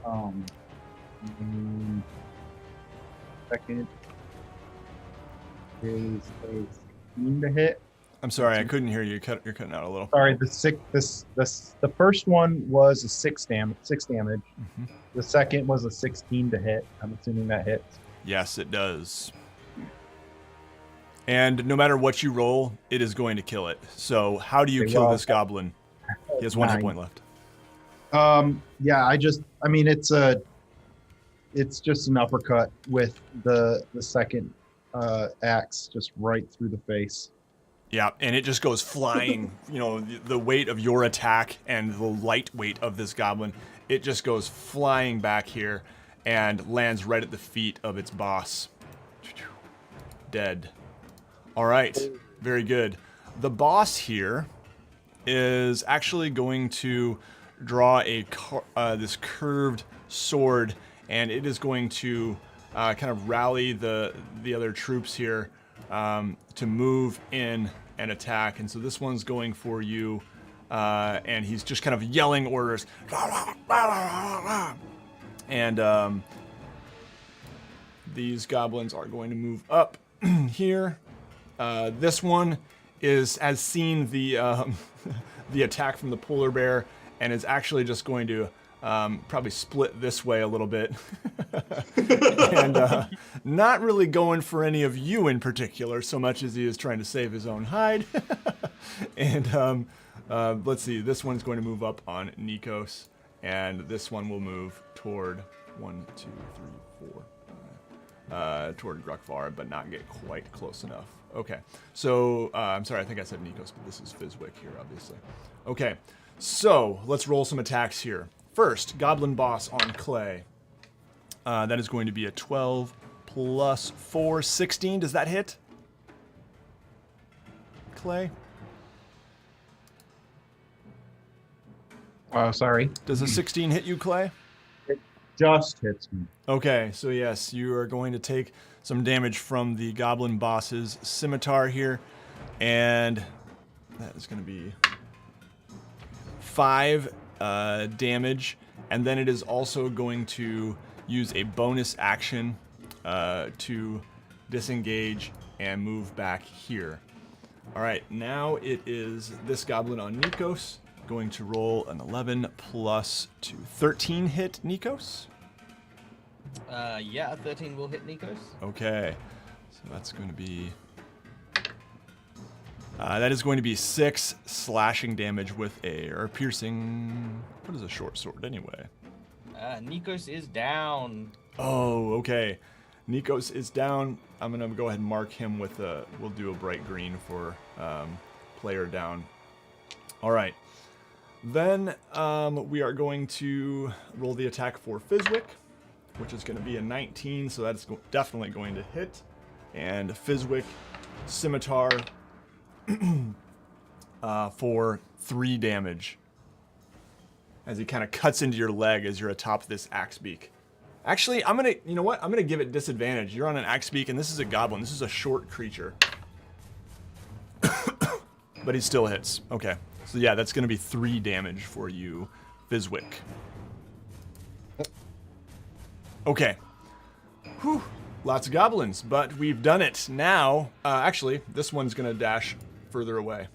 And second is a 16 to hit. I'm sorry, I couldn't hear you. You're cutting out a little. Sorry, the first one was a 6 damage. Mm-hmm. The second was a 16 to hit. I'm assuming that hits. Yes, it does. And no matter what you roll, it is going to kill it. So how do you Okay, kill well, this goblin? He has 1 hit 9. point left. Yeah, it's just an uppercut with the second axe just right through the face. Yeah, and it just goes flying. You know, the weight of your attack and the light weight of this goblin, it just goes flying back here and lands right at the feet of its boss. Dead. All right, very good. The boss here is actually going to draw this curved sword, and it is going to kind of rally the other troops here to move in and attack. And so this one's going for you, and he's just kind of yelling orders. And these goblins are going to move up here. This one has seen the the attack from the polar bear and is actually just going to probably split this way a little bit. And not really going for any of you in particular so much as he is trying to save his own hide. And let's see, this one's going to move up on Nikos, and this one will move toward 1, 2, 3, 4, toward Grukvar, but not get quite close enough. Okay, so I'm sorry, I think I said Nikos, but this is Fizwick here, obviously. Okay, so let's roll some attacks here. First, Goblin Boss on Clay. That is going to be a 12 plus 4, 16. Does that hit? Clay? Sorry. Does a 16 hit you, Clay? Just hits me. Okay, so yes, you are going to take some damage from the Goblin Boss's scimitar here, and that is going to be 5 damage, and then it is also going to use a bonus action to disengage and move back here. All right, now it is this goblin on Nikos, going to roll an 11 plus 2. 13 hit Nikos? Yeah, 13 will hit Nikos. Okay, so that's going to be... that is going to be 6 slashing damage with or piercing... What is a short sword anyway? Nikos is down. Oh, okay. Nikos is down. I'm going to go ahead and mark him with we'll do a bright green for player down. All right. Then we are going to roll the attack for Fizwick, which is going to be a 19, so that's definitely going to hit. And Fizwick, scimitar for 3 damage as he kind of cuts into your leg as you're atop this axe beak. Actually, you know what? I'm gonna give it disadvantage. You're on an axe beak, and this is a goblin. This is a short creature. But he still hits. Okay. So yeah, that's gonna be 3 damage for you, Fizwick. Okay. Whew. Lots of goblins, but we've done it. Now, actually, this one's gonna dash further away.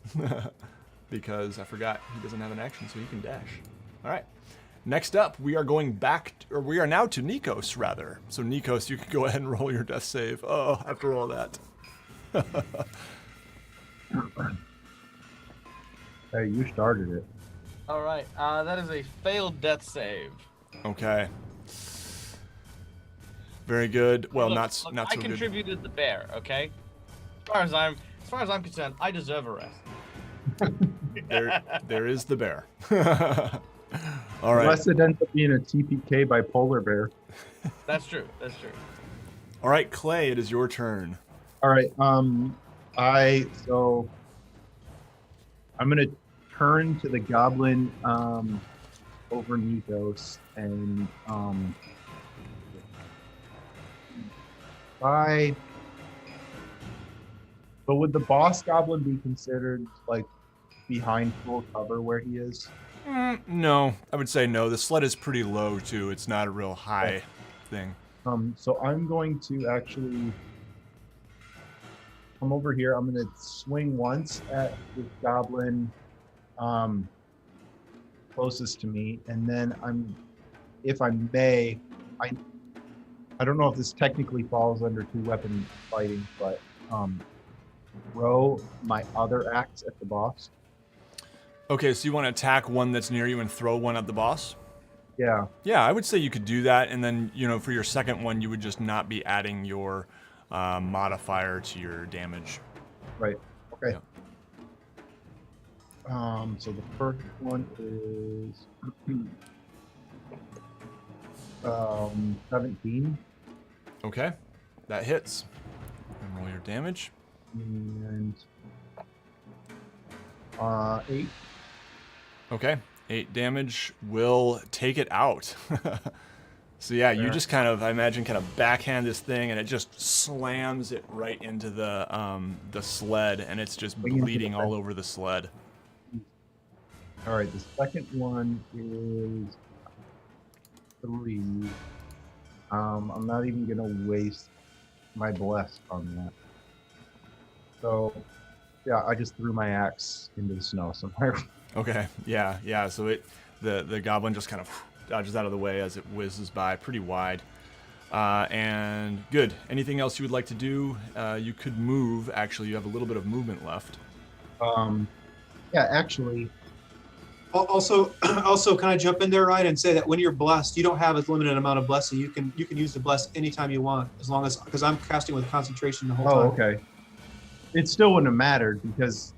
Because I forgot he doesn't have an action, so he can dash. All right. Next up, we are going back, or we are now to Nikos, rather. So Nikos, you can go ahead and roll your death save. Oh, after all that. Hey, you started it. All right, that is a failed death save. Okay. Very good. Well, Look, not look, so I good. contributed the bear. Okay. As far as I'm concerned, I deserve a rest. There is the bear. All right. Unless it ends up being a TPK by polar bear. That's true. That's true. All right, Clay, it is your turn. All right. I'm gonna turn to the goblin over Nikos and but would the boss goblin be considered like behind full cover where he is? No, I would say no. The sled is pretty low too. It's not a real high thing. So I'm going to actually come over here. I'm going to swing once at this goblin closest to me, and then if I may, I don't know if this technically falls under 2-weapon fighting, but throw my other axe at the boss. Okay, so you want to attack one that's near you and throw one at the boss? Yeah. Yeah, I would say you could do that, and then, for your second one, you would just not be adding your modifier to your damage. Right. Okay. Yeah. So the first one is 17. Okay, that hits. And roll your damage. And 8. Okay, 8 damage will take it out. So yeah, you just kind of, I imagine, kind of backhand this thing, and it just slams it right into the sled, and it's just bleeding all over the sled. All right, the second one is 3. I'm not even gonna waste my bless on that. So, yeah, I just threw my axe into the snow somewhere. Okay, yeah. So the goblin just kind of dodges out of the way as it whizzes by pretty wide. And good. Anything else you would like to do? You could move. Actually, you have a little bit of movement left. Yeah, actually. Also, can I jump in there, Ryan, and say that when you're blessed, you don't have a limited amount of blessing. You can use the bless anytime you want, because I'm casting with concentration the whole time. Oh, okay. It still wouldn't have mattered because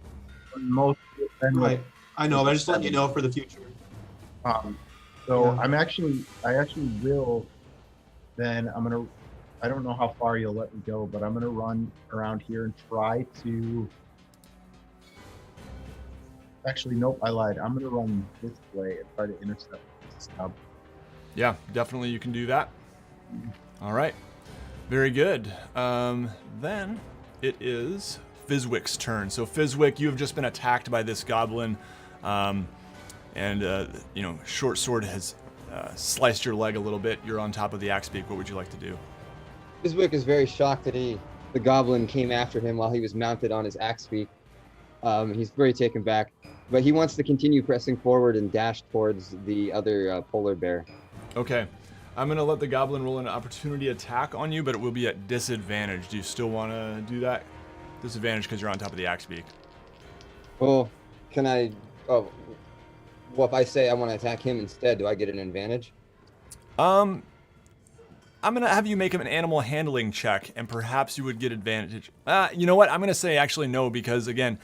most. Right. I know, but I just letting you know for the future. So Yeah. I actually will. Then I don't know how far you'll let me go, but I'm gonna run around here and try to. Actually, nope, I lied. I'm gonna run this way and try to intercept this stub. Yeah, definitely you can do that. All right, very good. Then it is Fizwick's turn. So Fizwick, you have just been attacked by this goblin, and short sword has sliced your leg a little bit. You're on top of the axe beak. What would you like to do? Fizwick is very shocked that the goblin came after him while he was mounted on his axe beak. He's very taken back, but he wants to continue pressing forward and dash towards the other polar bear. Okay, I'm gonna let the goblin roll an opportunity attack on you, but it will be at disadvantage. Do you still want to do that? Disadvantage because you're on top of the axe beak. Well, can I? Oh, well, if I say I want to attack him instead, do I get an advantage? I'm gonna have you make him an animal handling check, and perhaps you would get advantage. You know what? I'm gonna say actually no, because again,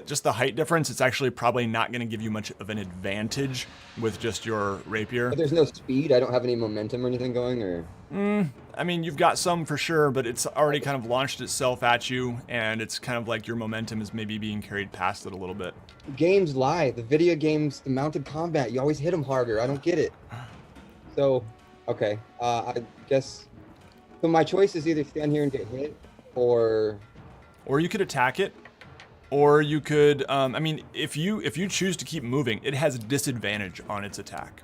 just the height difference. It's actually probably not gonna give you much of an advantage with just your rapier. But there's no speed. I don't have any momentum or anything going, or. I mean, you've got some for sure, but it's already kind of launched itself at you, and it's kind of like your momentum is maybe being carried past it a little bit. Games lie. The video games, the mounted combat, you always hit them harder. I don't get it. So, okay. I guess. So my choice is either stand here and get hit, or. Or you could attack it, or you could. I mean, if you choose to keep moving, it has a disadvantage on its attack.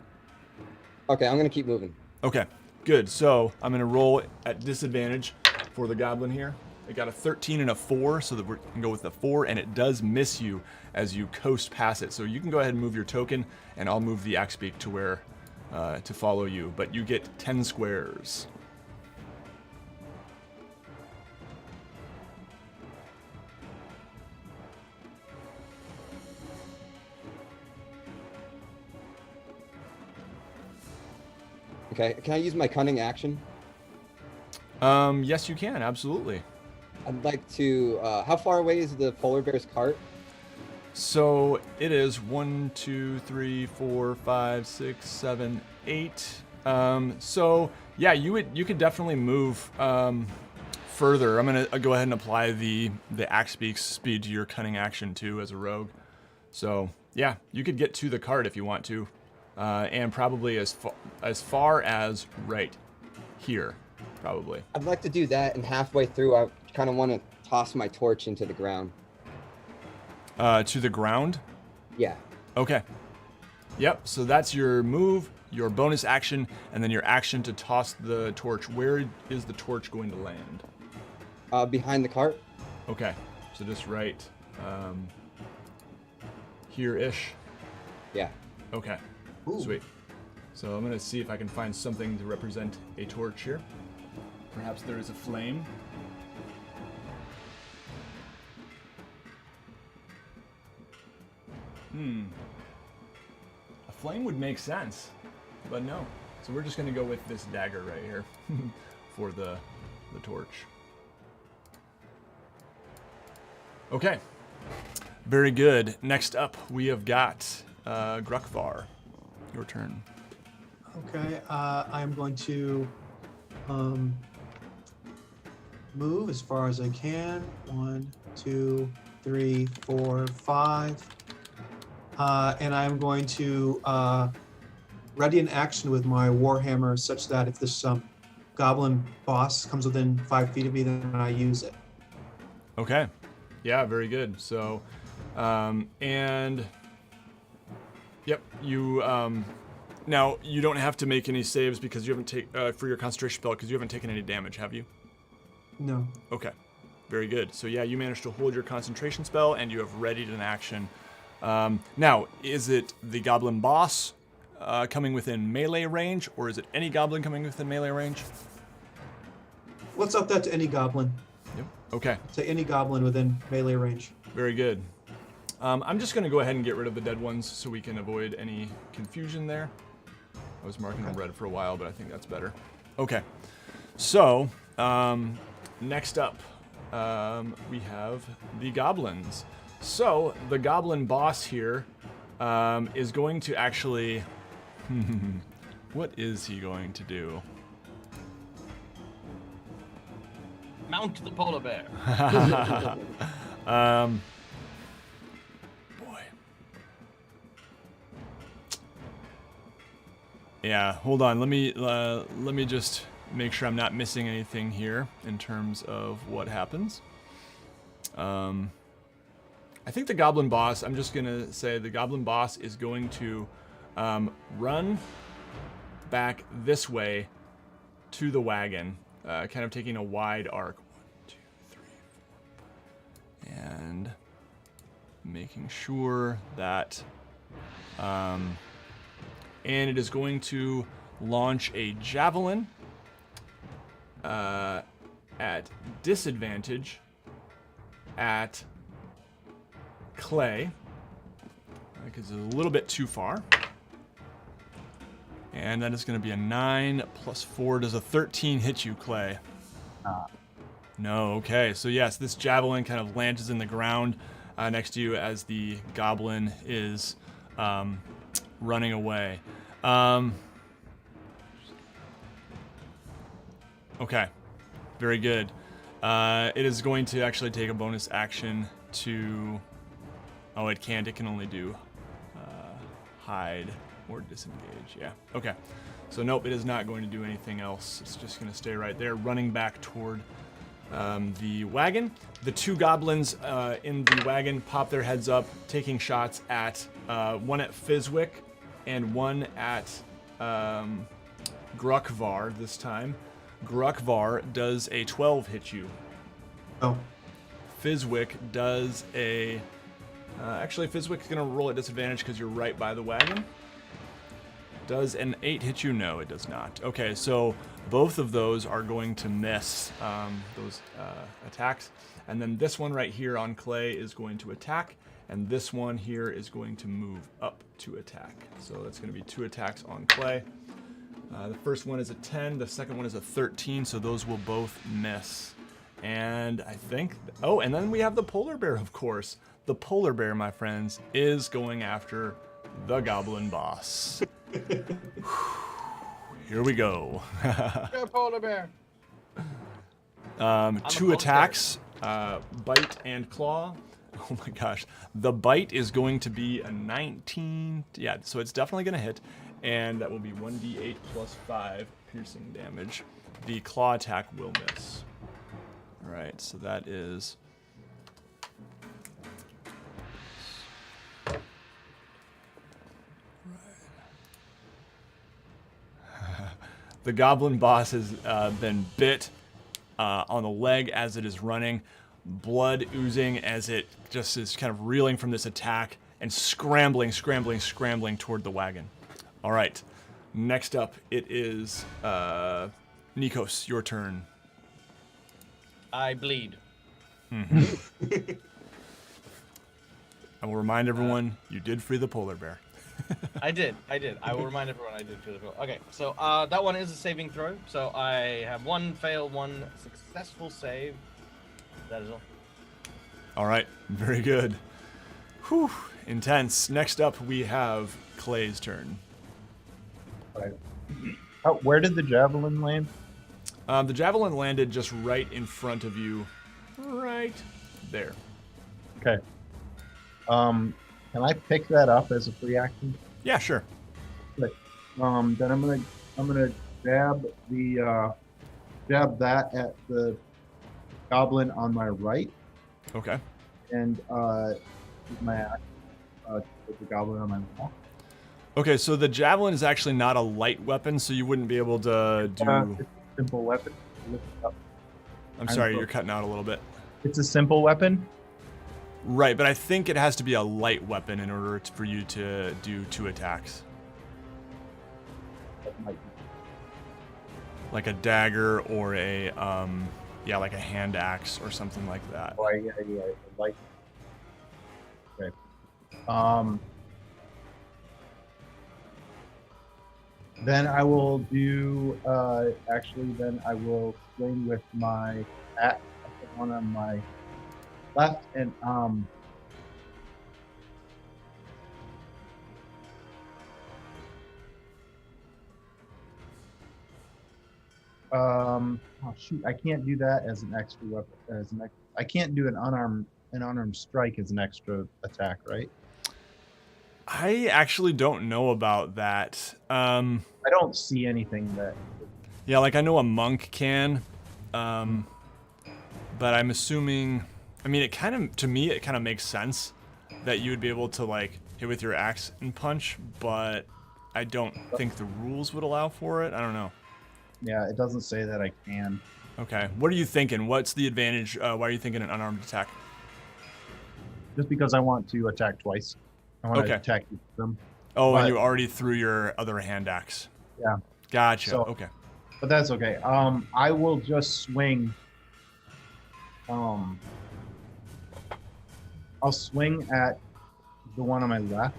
Okay, I'm gonna keep moving. Okay, good. So I'm gonna roll at disadvantage for the goblin here. It got a 13 and a 4, so that we can go with the 4, and it does miss you as you coast past it. So you can go ahead and move your token, and I'll move the axe beak to where to follow you. But you get 10 squares. Okay, can I use my cunning action? Yes, you can, absolutely. I'd like to. How far away is the polar bear's cart? So it is 1, 2, 3, 4, 5, 6, 7, 8. So yeah, you could definitely move further. I'm gonna go ahead and apply the axe beak's speed to your cunning action too as a rogue. So yeah, you could get to the cart if you want to, and probably as far as right here, probably. I'd like to do that, and halfway through, I kind of want to toss my torch into the ground. To the ground? Yeah. Okay. Yep, so that's your move, your bonus action, and then your action to toss the torch. Where is the torch going to land? Behind the cart. Okay, so just right here-ish. Yeah. Okay, Ooh. sweet. So I'm gonna see if I can find something to represent a torch here. Perhaps there is a flame. A flame would make sense, but no. So we're just gonna go with this dagger right here for the torch. Okay, very good. Next up, we have got Gruckvar. Your turn. Okay, I'm going to move as far as I can. 1, 2, 3, 4, 5. And I'm going to ready an action with my Warhammer such that if this goblin boss comes within 5 feet of me, then I use it. Okay. Yeah, very good. So, and yep, you now you don't have to make any saves because you haven't for your concentration spell because you haven't taken any damage, have you? No. Okay, very good. So yeah, you managed to hold your concentration spell and you have readied an action. Now, is it the goblin boss coming within melee range, or is it any goblin coming within melee range? Let's up that to any goblin. Yep. Okay. To any goblin within melee range. Very good. I'm just going to go ahead and get rid of the dead ones so we can avoid any confusion there. I was marking them red for a while, but I think that's better. Okay. So, next up, we have the goblins. So, the goblin boss here is going to actually... what is he going to do? Mount the polar bear. Boy. Yeah, hold on. Let me just make sure I'm not missing anything here in terms of what happens. I think the goblin boss, I'm just gonna say the goblin boss is going to run back this way to the wagon, kind of taking a wide arc. 1, 2, 3, 4, 5. And making sure that, and it is going to launch a javelin at disadvantage at Clay, because it's a little bit too far. And that is going to be a 9 plus 4. Does a 13 hit you, Clay? No, okay. So yes, this javelin kind of lands in the ground next to you as the goblin is running away. Okay, very good. It is going to actually take a bonus action to... Oh, it can't. It can only do hide or disengage. Yeah, okay. So nope, it is not going to do anything else. It's just going to stay right there, running back toward the wagon. The two goblins in the wagon pop their heads up, taking shots at one at Fizwick and one at Gruckvar this time. Gruckvar does a 12 hit you. Oh. Fizwick does a... actually, Fizwick's going to roll at disadvantage because you're right by the wagon. Does an 8 hit you? No, it does not. Okay, so both of those are going to miss those attacks. And then this one right here on Clay is going to attack. And this one here is going to move up to attack. So that's going to be 2 attacks on Clay. The first one is a 10. The second one is a 13. So those will both miss. And I think... Oh, and then we have the polar bear, of course. The polar bear, my friends, is going after the goblin boss. Here we go. Go polar bear. 2 attacks, bite and claw. Oh my gosh. The bite is going to be a 19. Yeah, so it's definitely going to hit. And that will be 1d8 plus 5 piercing damage. The claw attack will miss. All right, so that is... Right. The goblin boss has been bit on the leg as it is running, blood oozing as it just is kind of reeling from this attack and scrambling toward the wagon. All right, next up it is Nikos, your turn. I bleed. I will remind everyone you did free the polar bear. I did. I will remind everyone I did feel the goal. Okay, so that one is a saving throw. So I have one fail, one successful save. That is all. All right, very good. Whew, intense. Next up, we have Clay's turn. Right. Oh, where did the javelin land? The javelin landed just right in front of you, right there. Okay. Can I pick that up as a free action? Yeah, sure. Then I'm gonna jab that at the goblin on my right, Okay. and use my axe with the goblin on my left. Okay, so the javelin is actually not a light weapon, so you wouldn't be able to do. It's a simple weapon. Lift it up. I'm sorry, you're cutting out a little bit. It's a simple weapon. Right, but I think it has to be a light weapon in order for you to do 2 attacks. That might be- Like a dagger or a like a hand axe or something like that. Oh, yeah, like. Okay. Then I will do. Then I will swing with my axe, the one on my left, and oh shoot, I can't do that as an extra weapon. I can't do an unarmed strike as an extra attack, right? I actually don't know about that. I don't see anything that. Yeah, like I know a monk can, but I'm assuming. I mean, to me, it kind of makes sense that you would be able to like hit with your axe and punch, but I don't think the rules would allow for it. I don't know. Yeah, it doesn't say that I can. Okay, what are you thinking? What's the advantage? Why are you thinking an unarmed attack? Just because I want to attack twice. I want Okay. to attack them. Oh, and But- you already threw your other hand axe. Yeah. Gotcha. So- Okay. But that's okay. I will just swing. I'll swing at the one on my left.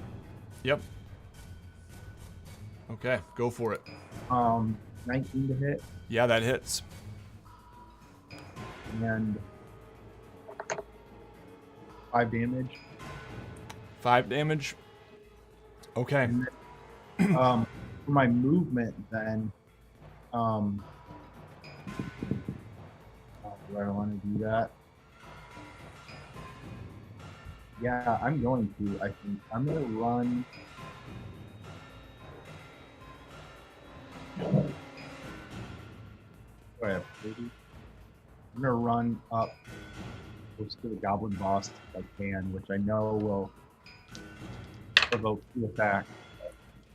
Yep. Okay, go for it. 19 to hit, Yeah, that hits. and 5 damage. 5 damage. Okay. For my movement, then, do I want to do that? Yeah, I'm going to. I think I'm gonna run. Do I have 30? I'm gonna run up close to the goblin boss if I can, which I know will provoke 2 attacks.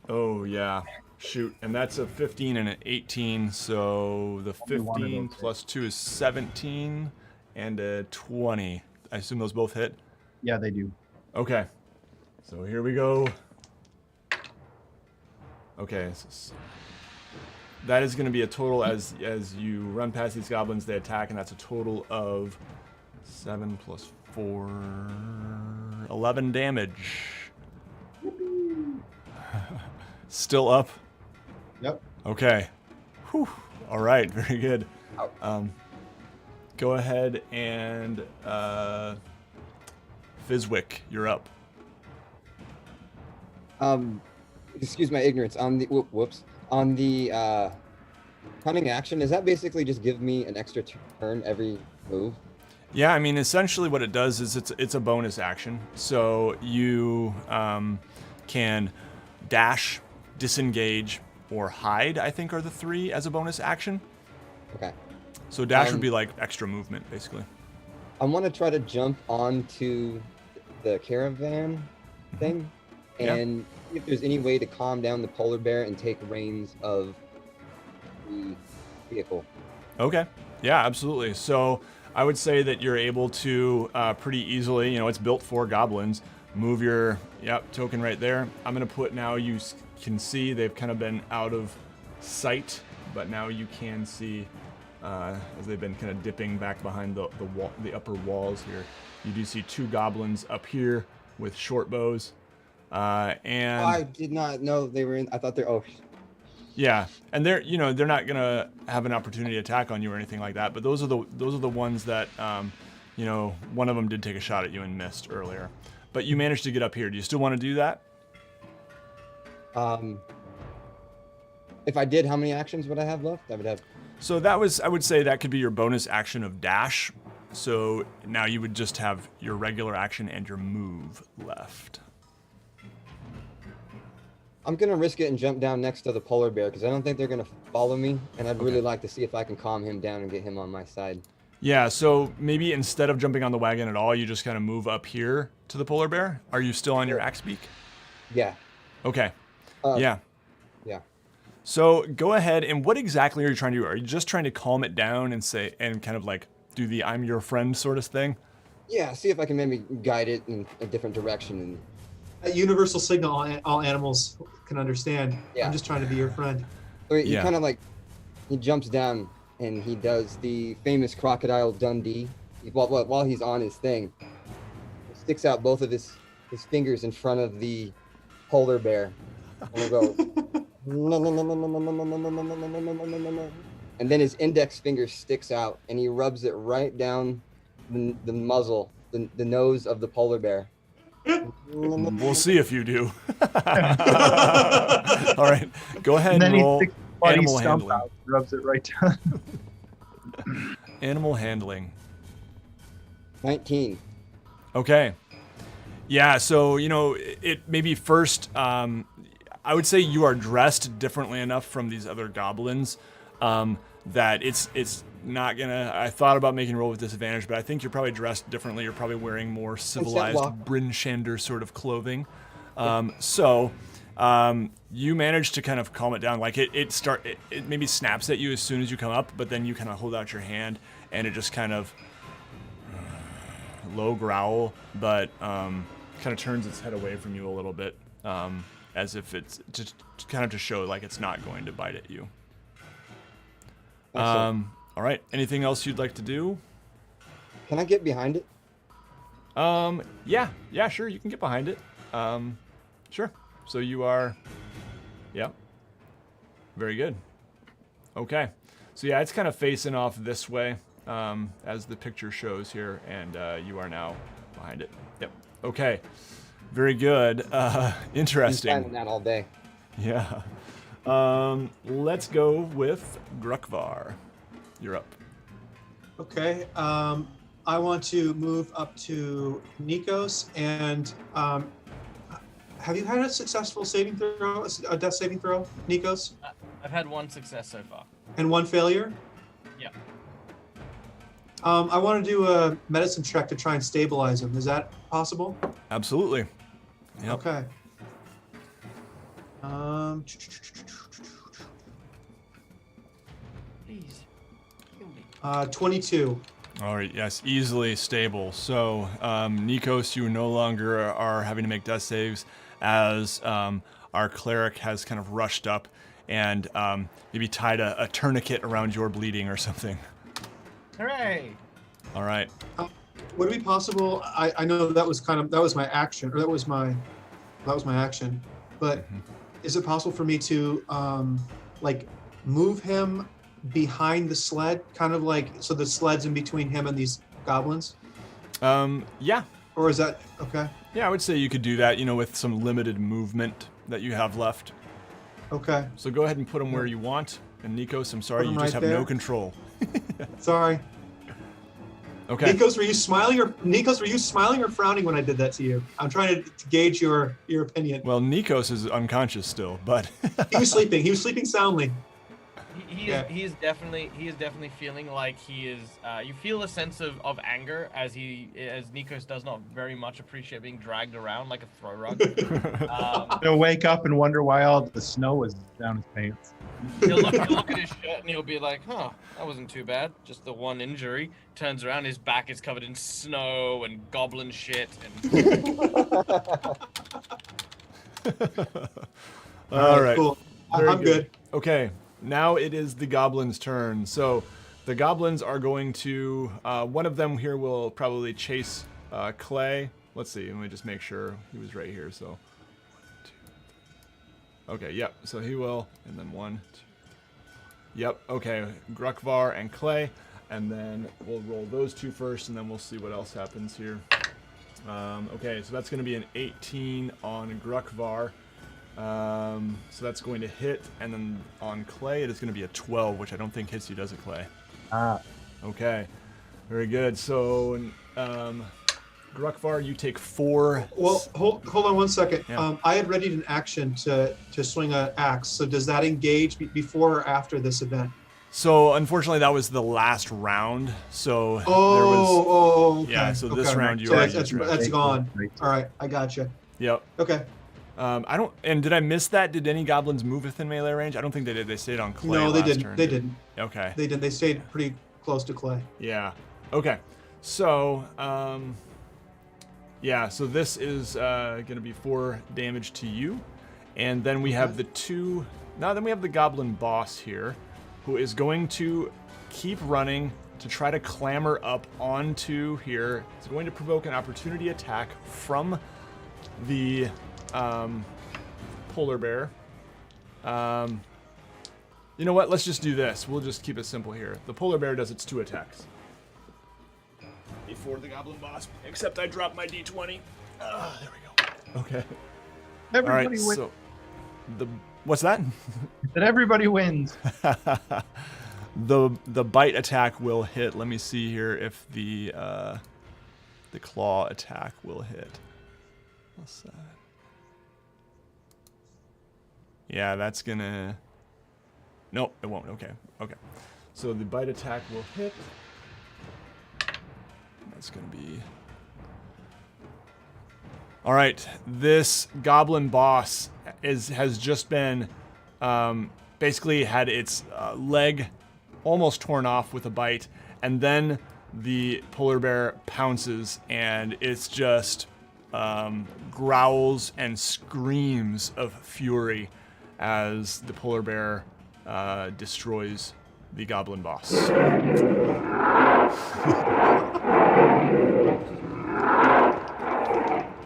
Oh, yeah. Shoot. And that's a 15 and an 18. So the Only one of 15 those plus 2 is 17 and a 20. I assume those both hit. Yeah, they do. Okay. So here we go. Okay. That is going to be a total as you run past these goblins, they attack, and that's a total of 7 plus 4, 11 damage. Still up? Yep. Okay. Whew. All right. Very good. Go ahead and Fizwick, you're up. Excuse my ignorance. On the on the cunning action, does that basically just give me an extra turn every move? Yeah, I mean, essentially what it does is it's a bonus action. So you can dash, disengage, or hide, I think are the 3 as a bonus action. Okay. So dash would be like extra movement, basically. I want to try to jump onto the caravan thing, Yeah. and see if there's any way to calm down the polar bear and take reins of the vehicle. Okay. Yeah, absolutely. So I would say that you're able to pretty easily, it's built for goblins, move your token right there. I'm going to put now, you can see they've kind of been out of sight, but now you can see as they've been kind of dipping back behind the wall, the upper walls here. You do see 2 goblins up here with short bows. And I did not know they were in. I thought they're. Oh, yeah, and they're not gonna have an opportunity to attack on you or anything like that. But those are the ones that one of them did take a shot at you and missed earlier. But you managed to get up here. Do you still want to do that? if I did, how many actions would I have left? I would have. So I would say that could be your bonus action of dash. So now you would just have your regular action and your move left. I'm gonna risk it and jump down next to the polar bear because I don't think they're gonna follow me, and I'd really like to see if I can calm him down and get him on my side. Yeah, so maybe instead of jumping on the wagon at all, you just kind of move up here to the polar bear. Are you still on your axe beak? Yeah. Okay. Yeah. Yeah. So go ahead, and what exactly are you trying to do? Are you just trying to calm it down and say, and kind of like do the I'm your friend sort of thing? Yeah, see if I can maybe guide it in a different direction. And A universal signal all animals can understand. Yeah. I'm just trying to be your friend. so he Yeah. kind of like, he jumps down and he does the famous Crocodile Dundee. While he's on his thing, he sticks out both of his fingers in front of the polar bear. And we'll go, and then his index finger sticks out and he rubs it right down the muzzle, the nose of the polar bear. We'll see if you do. All right, go ahead And and then roll he sticks his bloody animal stump handling. out, rubs it right down. Animal handling. 19. Okay. Yeah, so, it maybe first, I would say you are dressed differently enough from these other goblins that it's not gonna, I thought about making a roll with disadvantage, but I think you're probably dressed differently. You're probably wearing more civilized Bryn Shander sort of clothing. You manage to kind of calm it down. Like it maybe snaps at you as soon as you come up, but then you kind of hold out your hand and it just kind of low growl, but kind of turns its head away from you a little bit, as if it's just kind of to show like it's not going to bite at you. Excellent. All right. Anything else you'd like to do? Can I get behind it? Yeah, sure. You can get behind it. Sure. So you are, yeah. Very good. Okay. So yeah, it's kind of facing off this way, as the picture shows here, and you are now behind it. Yep. Okay. Very good. Interesting. Been planning that all day. Yeah. Let's go with Grukvar. You're up. Okay. I want to move up to Nikos and have you had a successful saving throw, a death saving throw, Nikos? I've had one success so far. And one failure? Yeah. I want to do a medicine check to try and stabilize him. Is that possible? Absolutely. Yep. Okay. 22. All right, yes, easily stable. So, Nikos, you no longer are having to make death saves as our cleric has kind of rushed up and maybe tied a tourniquet around your bleeding or something. Hooray! All right. Would it be possible? I know that was my action, or that was my action. But is it possible for me to move him behind the sled, kind of like so the sled's in between him and these goblins? Yeah. Or is that okay? Yeah, I would say you could do that, with some limited movement that you have left. Okay. So go ahead and put him where you want. And Nikos, I'm sorry, Put him you just right have no there? control. Sorry. Okay. Nikos, were you smiling or frowning when I did that to you? I'm trying to gauge your opinion. Well, Nikos is unconscious still, but He was sleeping. He was sleeping soundly. Yeah. He is definitely feeling like he is. You feel a sense of anger as Nikos does not very much appreciate being dragged around like a throw rug. He'll wake up and wonder why all the snow was down his pants. He'll look at his shirt and he'll be like, "Huh, that wasn't too bad. Just the one injury." Turns around, his back is covered in snow and goblin shit. And All right. Cool. Very I'm good. Okay, now it is the goblins' turn. So the goblins are going to. One of them here will probably chase Clay. Let's see. Let me just make sure he was right here. So. Okay. Yep. So he will, and then 1, 2. Yep. Okay. Grukvar and Clay, and then we'll roll those 2 first, and then we'll see what else happens here. Okay. So that's going to be an 18 on Grukvar. So that's going to hit, and then on Clay it is going to be a 12, which I don't think hits you, does it, Clay? Okay, very good. So, Grukvar, you take 4. Well, hold on 1 second. Yeah. I had readied an action to swing an axe. So does that engage before or after this event? So unfortunately, that was the last round. So there was. Okay. Yeah. So this Okay. round you So already that's gone. All right, I gotcha. Yep. Okay. I don't. And did I miss that? Did any goblins move within melee range? I don't think they did. They stayed on Clay. No, they last didn't. turn. They didn't. Okay. They didn't. They stayed pretty close to Clay. Yeah. Okay. So, yeah. So this is going to be 4 damage to you, and then we have the 2. Now then we have the goblin boss here, who is going to keep running to try to clamber up onto here. It's going to provoke an opportunity attack from the polar bear. You know what? Let's just do this. We'll just keep it simple here. The polar bear does its 2 attacks. Before the goblin boss, except I dropped my d20. There we go. Okay. Everybody All right. wins. So what's that? That everybody wins. The bite attack will hit. Let me see here if the claw attack will hit. What's that? Yeah, that's gonna. Nope, it won't. Okay. So the bite attack will hit. That's gonna be. All right. This goblin boss has just been basically had its leg almost torn off with a bite, and then the polar bear pounces, and it's just growls and screams of fury as the polar bear destroys the goblin boss.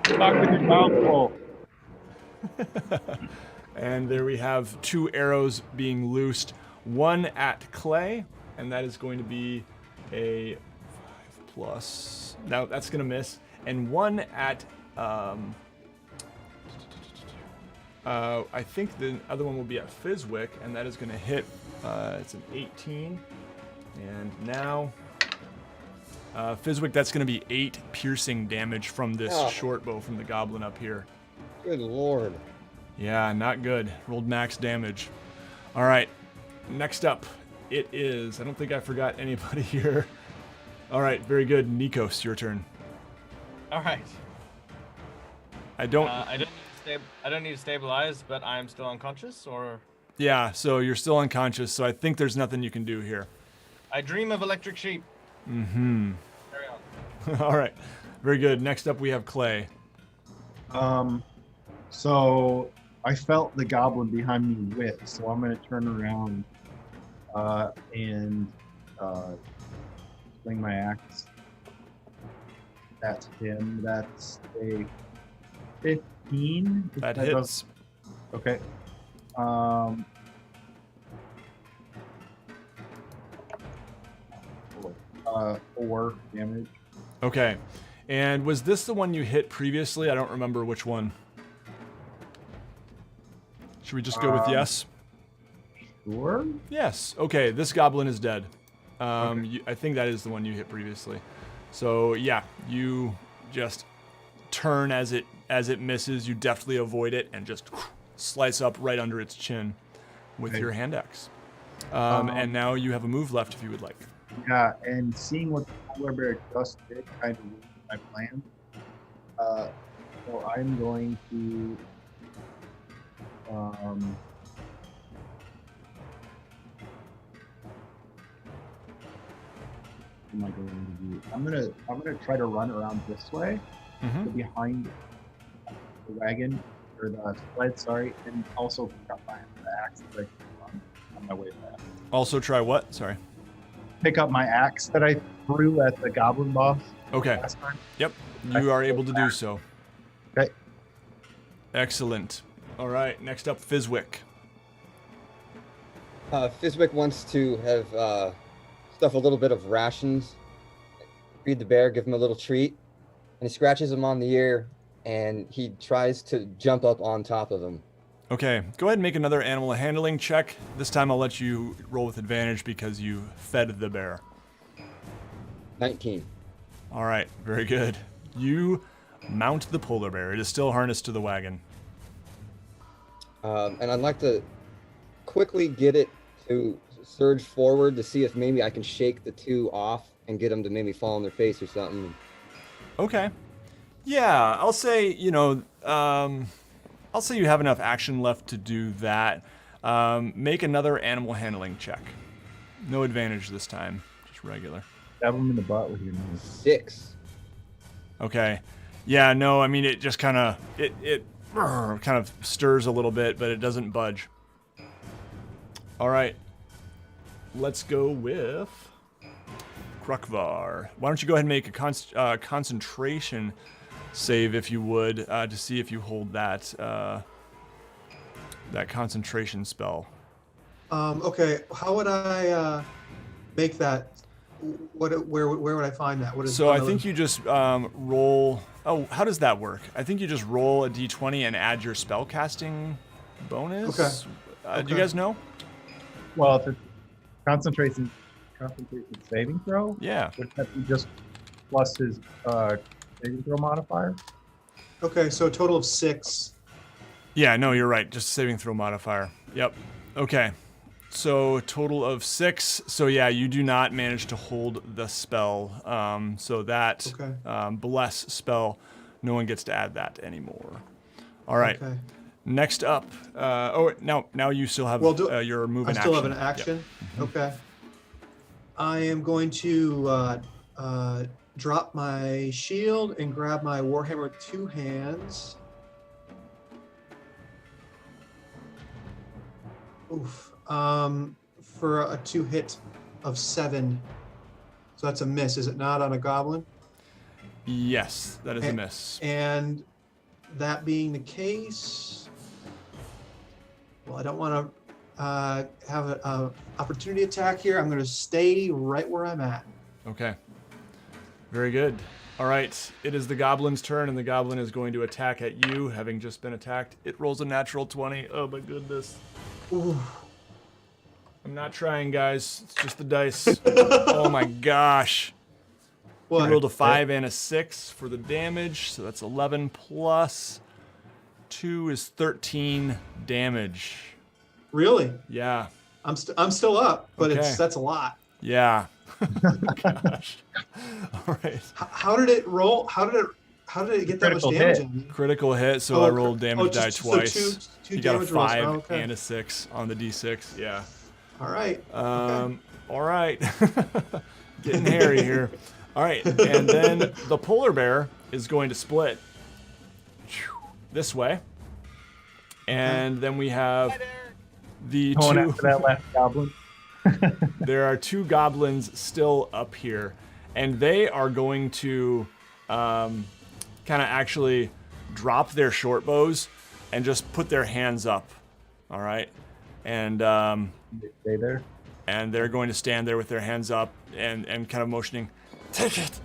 Talk with your mouth full. And there we have 2 arrows being loosed. 1 at Clay, and that is going to be a 5+. Now that's going to miss. And 1 at I think the other one will be at Fizwick, and that is going to hit. It's an 18. And now, Fizwick, that's going to be 8 piercing damage from this short bow from the goblin up here. Good lord. Yeah, not good. Rolled max damage. All right, next up, it is. I don't think I forgot anybody here. All right, very good. Nikos, your turn. all right. I don't. I don't need to stabilize, but I'm still unconscious, or Yeah, so you're still unconscious, so I think there's nothing you can do here. I dream of electric sheep. Mm-hmm. Carry on. All right, very good. Next up, we have Clay. So I felt the goblin behind me whip, so I'm going to turn around and swing my axe at him. That's a 15. That instead of- hits. Okay. 4 damage. Okay, and was this the one you hit previously? I don't remember which one. Should we just go with yes? Sure. Yes. Okay, this goblin is dead. Okay. I think that is the one you hit previously. So yeah, you just turn as it misses. You deftly avoid it and just slice up right under its chin with your hand axe. And now you have a move left if you would like. Yeah, and seeing what the polar bear just did kind of ruined my plan. So I'm going to what am I going to do? I'm gonna try to run around this way, Mm-hmm. to behind the wagon or the sled, sorry, and also pick up the axe that I threw on my way back. Also try what? Sorry. Pick up my axe that I threw at the goblin boss Okay. last time. Yep. You are able to do so. Okay. Excellent. All right. Next up, Fizwick. Fizwick wants to have stuff a little bit of rations. Feed the bear, give him a little treat, and he scratches him on the ear, and he tries to jump up on top of him. Okay. Go ahead and make another animal handling check. This time I'll let you roll with advantage because you fed the bear. 19. All right. Very good. You mount the polar bear. It is still harnessed to the wagon. And I'd like to quickly get it to surge forward to see if maybe I can shake the two off and get them to maybe fall on their face or something. Okay. Yeah, I'll say, I'll say you have enough action left to do that. Make another animal handling check. No advantage this time, just regular. Stab him in the butt with your nose. 6. Okay. Yeah, no, I mean, it just kind of, it kind of stirs a little bit, but it doesn't budge. All right. Let's go with Krukvar. Why don't you go ahead and make a concentration save, if you would, to see if you hold that that concentration spell. Okay, how would I make that? Where would I find that? What is So I think you just roll. Oh, how does that work? I think you just roll a d20 and add your spell casting bonus. Okay. Do you guys know? Well, if it's concentration saving throw, Yeah. would that be just plus his saving throw modifier? Okay, so a total of 6. Yeah, no, you're right. Just saving throw modifier. Yep. Okay. So total of 6. So yeah, you do not manage to hold the spell. So that Okay. bless spell, no one gets to add that anymore. All right. Okay. Next up. Now you still have Well, your move I and still action. have an action. Yep. Okay. I am going to drop my shield and grab my warhammer with 2 hands. Oof. For a 2 hit of 7. So that's a miss, is it not, on a goblin? Yes, that is a miss. And that being the case, well, I don't want to have an opportunity attack here. I'm going to stay right where I'm at. Okay. Very good. All right. It is the goblin's turn, and the goblin is going to attack at you, having just been attacked. It rolls a natural 20. Oh, my goodness. Ooh. I'm not trying, guys. It's just the dice. Oh, my gosh. What? He rolled a 5 and a 6 for the damage, so that's 11 plus 2 is 13 damage. Really? Yeah. I'm still up, but Okay. that's a lot. Yeah. Gosh. All right. How did it roll? How did it get that much Critical damage hit. on me? Critical hit, so I rolled damage die just- so twice. two You got a damage rolls. 5 Oh, okay. and a 6 on the d6. Yeah. All right. All right. Getting hairy here. All right. And then the polar bear is going to split this way. And then we have the Going two. after that last goblin. There are 2 goblins still up here, and they are going to kind of actually drop their short bows and just put their hands up. All right. And They stay there. and they're going to stand there with their hands up and kind of motioning, take it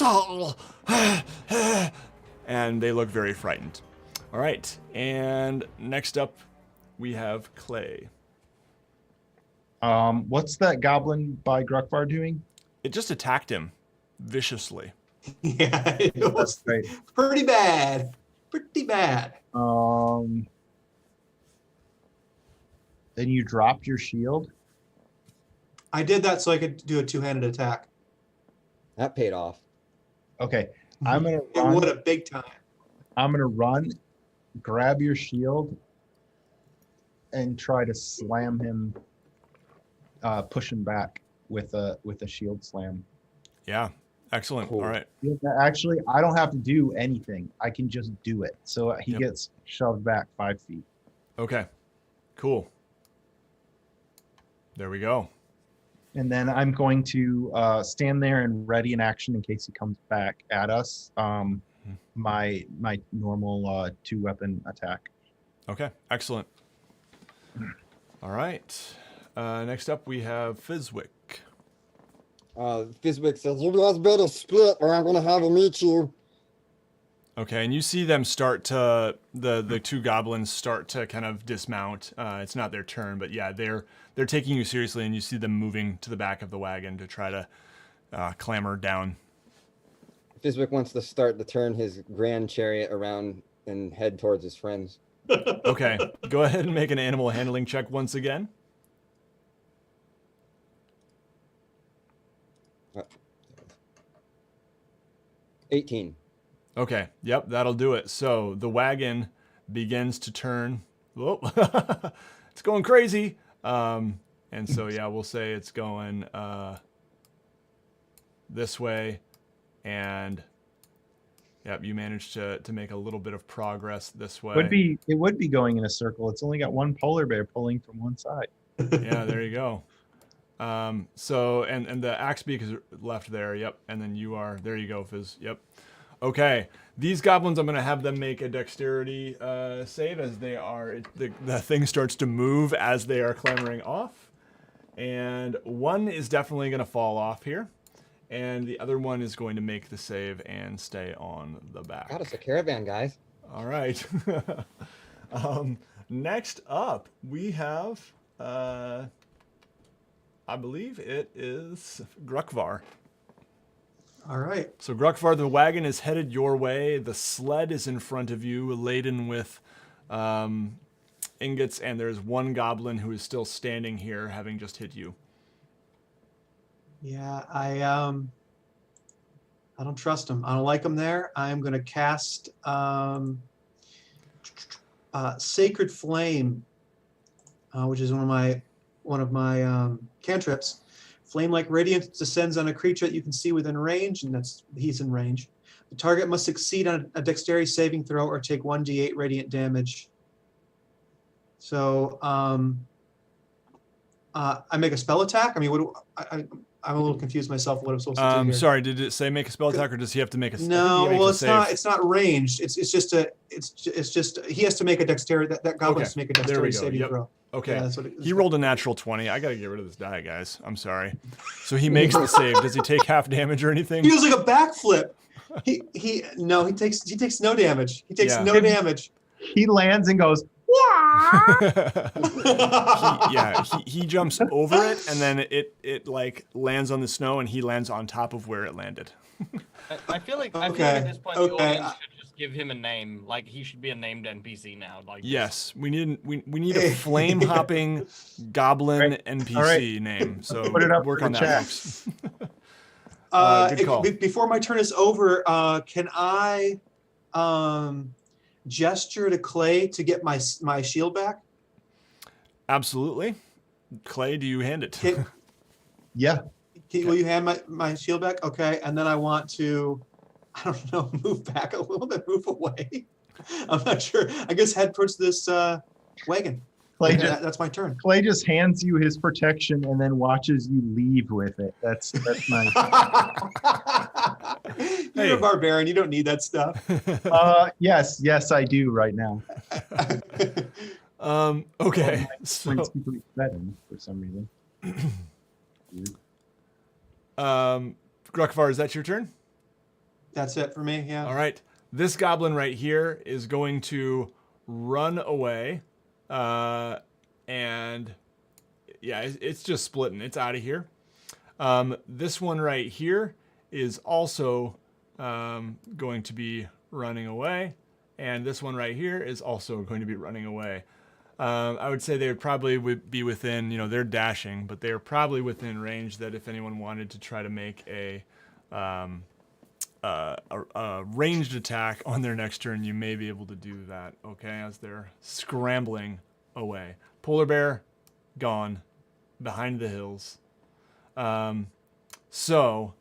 all. And they look very frightened. All right, and next up we have Clay. What's that goblin by Grukvar doing? It just attacked him viciously. Yeah, it was That's right. pretty bad. Pretty bad. Then you dropped your shield. I did that so I could do a two-handed attack. That paid off. Okay, I'm gonna It would run. have big time. I'm gonna run, grab your shield, and try to slam him, push him back with a shield slam. Yeah. Excellent. Cool. All right. Actually, I don't have to do anything. I can just do it. So he Yep. gets shoved back 5 feet. Okay. Cool. There we go. And then I'm going to stand there and ready in action in case he comes back at us. My normal 2-weapon attack. Okay. Excellent. All right. Next up, we have Fizwick. Fizwick says, you guys better split or I'm gonna have to meet you. Okay, and you see them start to the two goblins start to kind of dismount. It's not their turn, but yeah, they're taking you seriously, and you see them moving to the back of the wagon to try to clamber down. Fizwick wants to start to turn his grand chariot around and head towards his friends. Okay, go ahead and make an animal handling check once again. Uh, 18. Okay, yep, that'll do it. So the wagon begins to turn. Whoa, it's going crazy. And so yeah, we'll say it's going this way, and yep, you managed to make a little bit of progress this way. It would be going in a circle. It's only got one polar bear pulling from one side. Yeah, there you go. So and the axe beak is left there. Yep, and then you are there. You go, Fizz. Yep. Okay, these goblins, I'm gonna have them make a dexterity save as they are. The thing starts to move as they are clambering off, and one is definitely gonna fall off here, and the other one is going to make the save and stay on the back. God, it's a caravan, guys. All right. Next up, we have, I believe it is Grukvar. All right. So Grukvar, the wagon is headed your way. The sled is in front of you, laden with ingots, and there's one goblin who is still standing here, having just hit you. Yeah, I don't trust him. I don't like him there. I'm going to cast Sacred Flame, which is one of my cantrips. Flame-like radiance descends on a creature that you can see within range, and he's in range. The target must succeed on a dexterity saving throw or take 1d8 radiant damage. So I make a spell attack. I mean, I'm a little confused myself what I'm supposed to do here. Sorry, did it say make a spell attack, or does he have to make a? No, well, it's not. It's not ranged. It's just he has to make a dexterity. That goblin Okay, has to make a there we dexterity go. saving Yep. throw. Okay, Yeah, that's what he rolled a natural 20. I gotta get rid of this die, guys. I'm sorry. So he makes the save. Does he take half damage or anything? He does like a backflip. He takes no damage. He takes Yeah. no damage. He lands and goes, he jumps over it, and then it like lands on the snow, and he lands on top of where it landed. I feel like Okay, at this point the okay. audience should just give him a name. Like he should be a named NPC now. Like Yes, we need a flame hopping goblin Right. NPC All right. name. So Put it up work for on the that, chat. folks. Good call. Before my turn is over, can I gesture to Clay to get my shield back? Absolutely. Clay, do you hand it? Can, yeah. will you hand my shield back? Okay, and then I want to, I don't know, move back a little bit, move away. I'm not sure. I guess head towards this wagon. Clay Okay, just, that's my turn. Clay just hands you his protection and then watches you leave with it. That's nice. You're Hey. a barbarian. You don't need that stuff. Yes, I do right now. Okay. Brings So, people exciting for some reason. Grukvar, is that your turn? That's it for me. Yeah. All right. This goblin right here is going to run away. And yeah, it's just splitting. It's out of here. This one right here is also going to be running away. And this one right here is also going to be running away. I would say they would probably be within, they're dashing, but they're probably within range that if anyone wanted to try to make a ranged attack on their next turn, you may be able to do that, okay, as they're scrambling away. Polar bear, gone, behind the hills. So,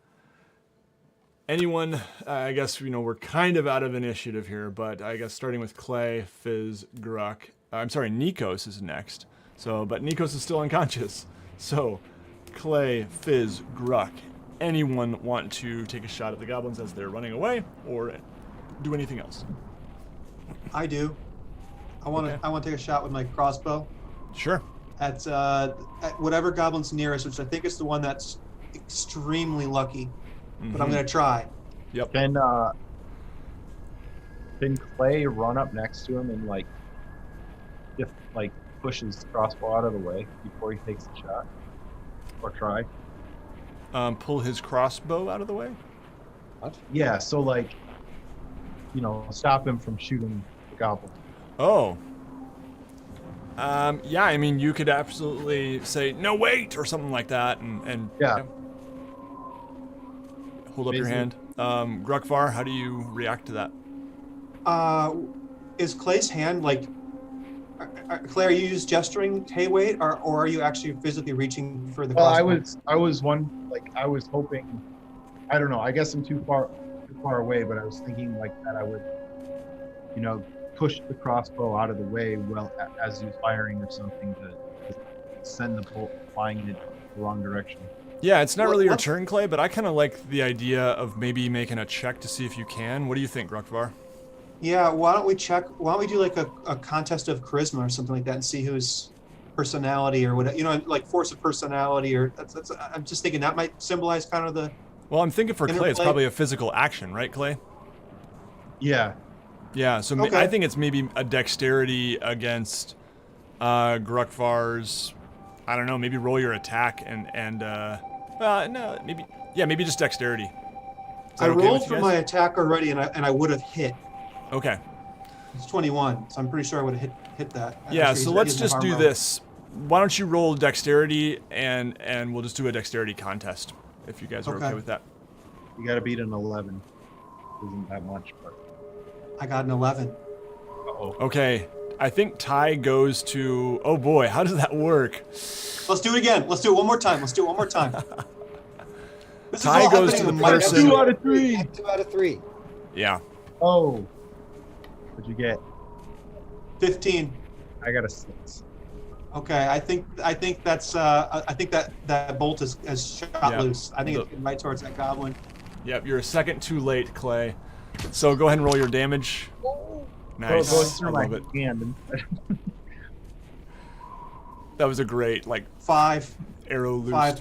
anyone, I guess, we're kind of out of initiative here, but I guess starting with Clay, Fizz, Gruck. I'm sorry, Nikos is next. So, but Nikos is still unconscious. So, Clay, Fizz, Gruck. Anyone want to take a shot at the goblins as they're running away, or do anything else? I do. I want to take a shot with my crossbow Sure. at whatever goblin's nearest, which I think is the one that's extremely lucky. But I'm gonna try. Yep. Can Clay run up next to him and just push his crossbow out of the way before he takes the shot, or try? Pull his crossbow out of the way? What? Yeah. So stop him from shooting the goblin. Oh. Yeah, I mean, you could absolutely say, no, wait, or something like that, and Yeah. hold up your hand. Gruckvar, how do you react to that? Is Clay's hand Clay? Are you just gesturing, hey, wait, or are you actually physically reaching for the? Well, crossbow? I was I was hoping. I don't know. I guess I'm too far away, but I was thinking that I would, push the crossbow out of the way as he's firing or something to send the bolt flying in the wrong direction. Yeah, it's not really your turn, Clay, but I kind of like the idea of maybe making a check to see if you can. What do you think, Gruckvar? Yeah, why don't we check? Why don't we do a contest of charisma or something like that and see whose personality or whatever, force of personality or that's I'm just thinking that might symbolize kind of the. Well, I'm thinking for Clay, it's interplay. probably a physical action, right, Clay? Yeah. Yeah, so Okay. I think it's maybe a dexterity against Gruckvar's. I don't know, maybe roll your attack and no, maybe just dexterity. Is that I okay rolled with you for guys? my attack already and I would have hit. Okay. It's 21, so I'm pretty sure I would have hit that. Yeah, Actually, so he's let's using just arm do roll. this. Why don't you roll dexterity and we'll just do a dexterity contest if you guys are okay Okay. with that. You got to beat an 11. Isn't that much, but I got an 11. uh-oh. Okay. I think tie goes to. Oh boy, how does that work? Let's do it again. Let's do it one more time. This is Tie all goes happening to in the one person- episode. 2 out of 3. 2 out of 3. Yeah. Oh. What'd you get? 15. I got a 6. Okay, I think that's I think that bolt is shot Yeah. loose. I think it's getting right towards that goblin. Yep, you're a second too late, Clay. So go ahead and roll your damage. Nice. Going I through my love it. hand. That was a great, 5 arrow loose.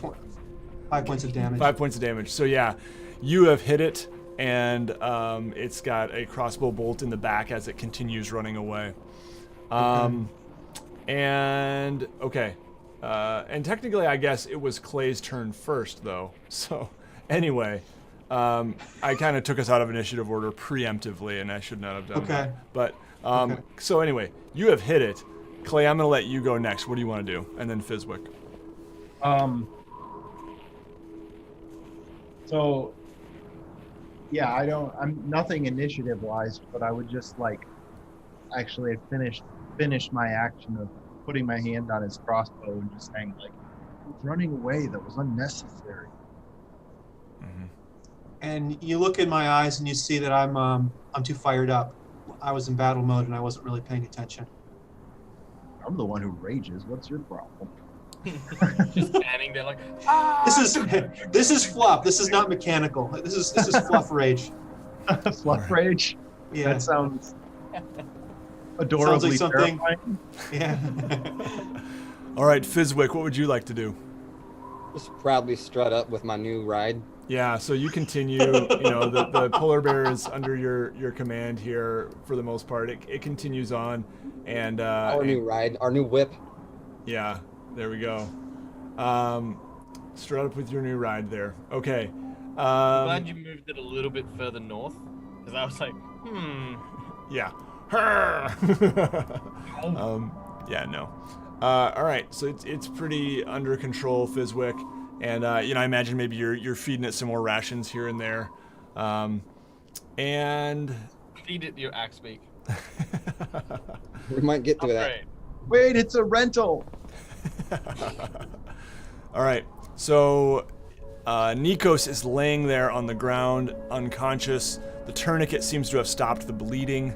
5 points of damage. 5 points of damage. So yeah, you have hit it, and it's got a crossbow bolt in the back as it continues running away. And technically, I guess it was Clay's turn first, though. So anyway, I kind of took us out of initiative order preemptively, and I should not have done Okay. that. But Okay. so anyway, you have hit it. Clay, I'm gonna let you go next. What do you want to do? And then Fizwick. So, yeah, I'm nothing initiative wise, but I would just actually finished my action of putting my hand on his crossbow and just saying running away. That was unnecessary. And you look in my eyes and you see that I'm too fired up. I was in battle mode and I wasn't really paying attention. I'm the one who rages. What's your problem? Just standing there like, This is fluff. This is not mechanical. This is fluff rage. Fluff rage? Yeah. That sounds adorably something- terrifying. Yeah. All right, Fizwick, what would you like to do? Just proudly strut up with my new ride. Yeah, so you continue, the polar bear is under your command here for the most part. It continues on, and Our new ride, our new whip. yeah, there we go. Strut up with your new ride there. Okay. I'm glad you moved it a little bit further north, because I was like, Yeah. Yeah, no. All right, so it's pretty under control, Fizwick, and you know, I imagine maybe you're feeding it some more rations here and there, and Feed it your axe beak. We might get to that. Upgrade. Wait, it's a rental. all right. So Nikos is laying there on the ground, unconscious. The tourniquet seems to have stopped the bleeding.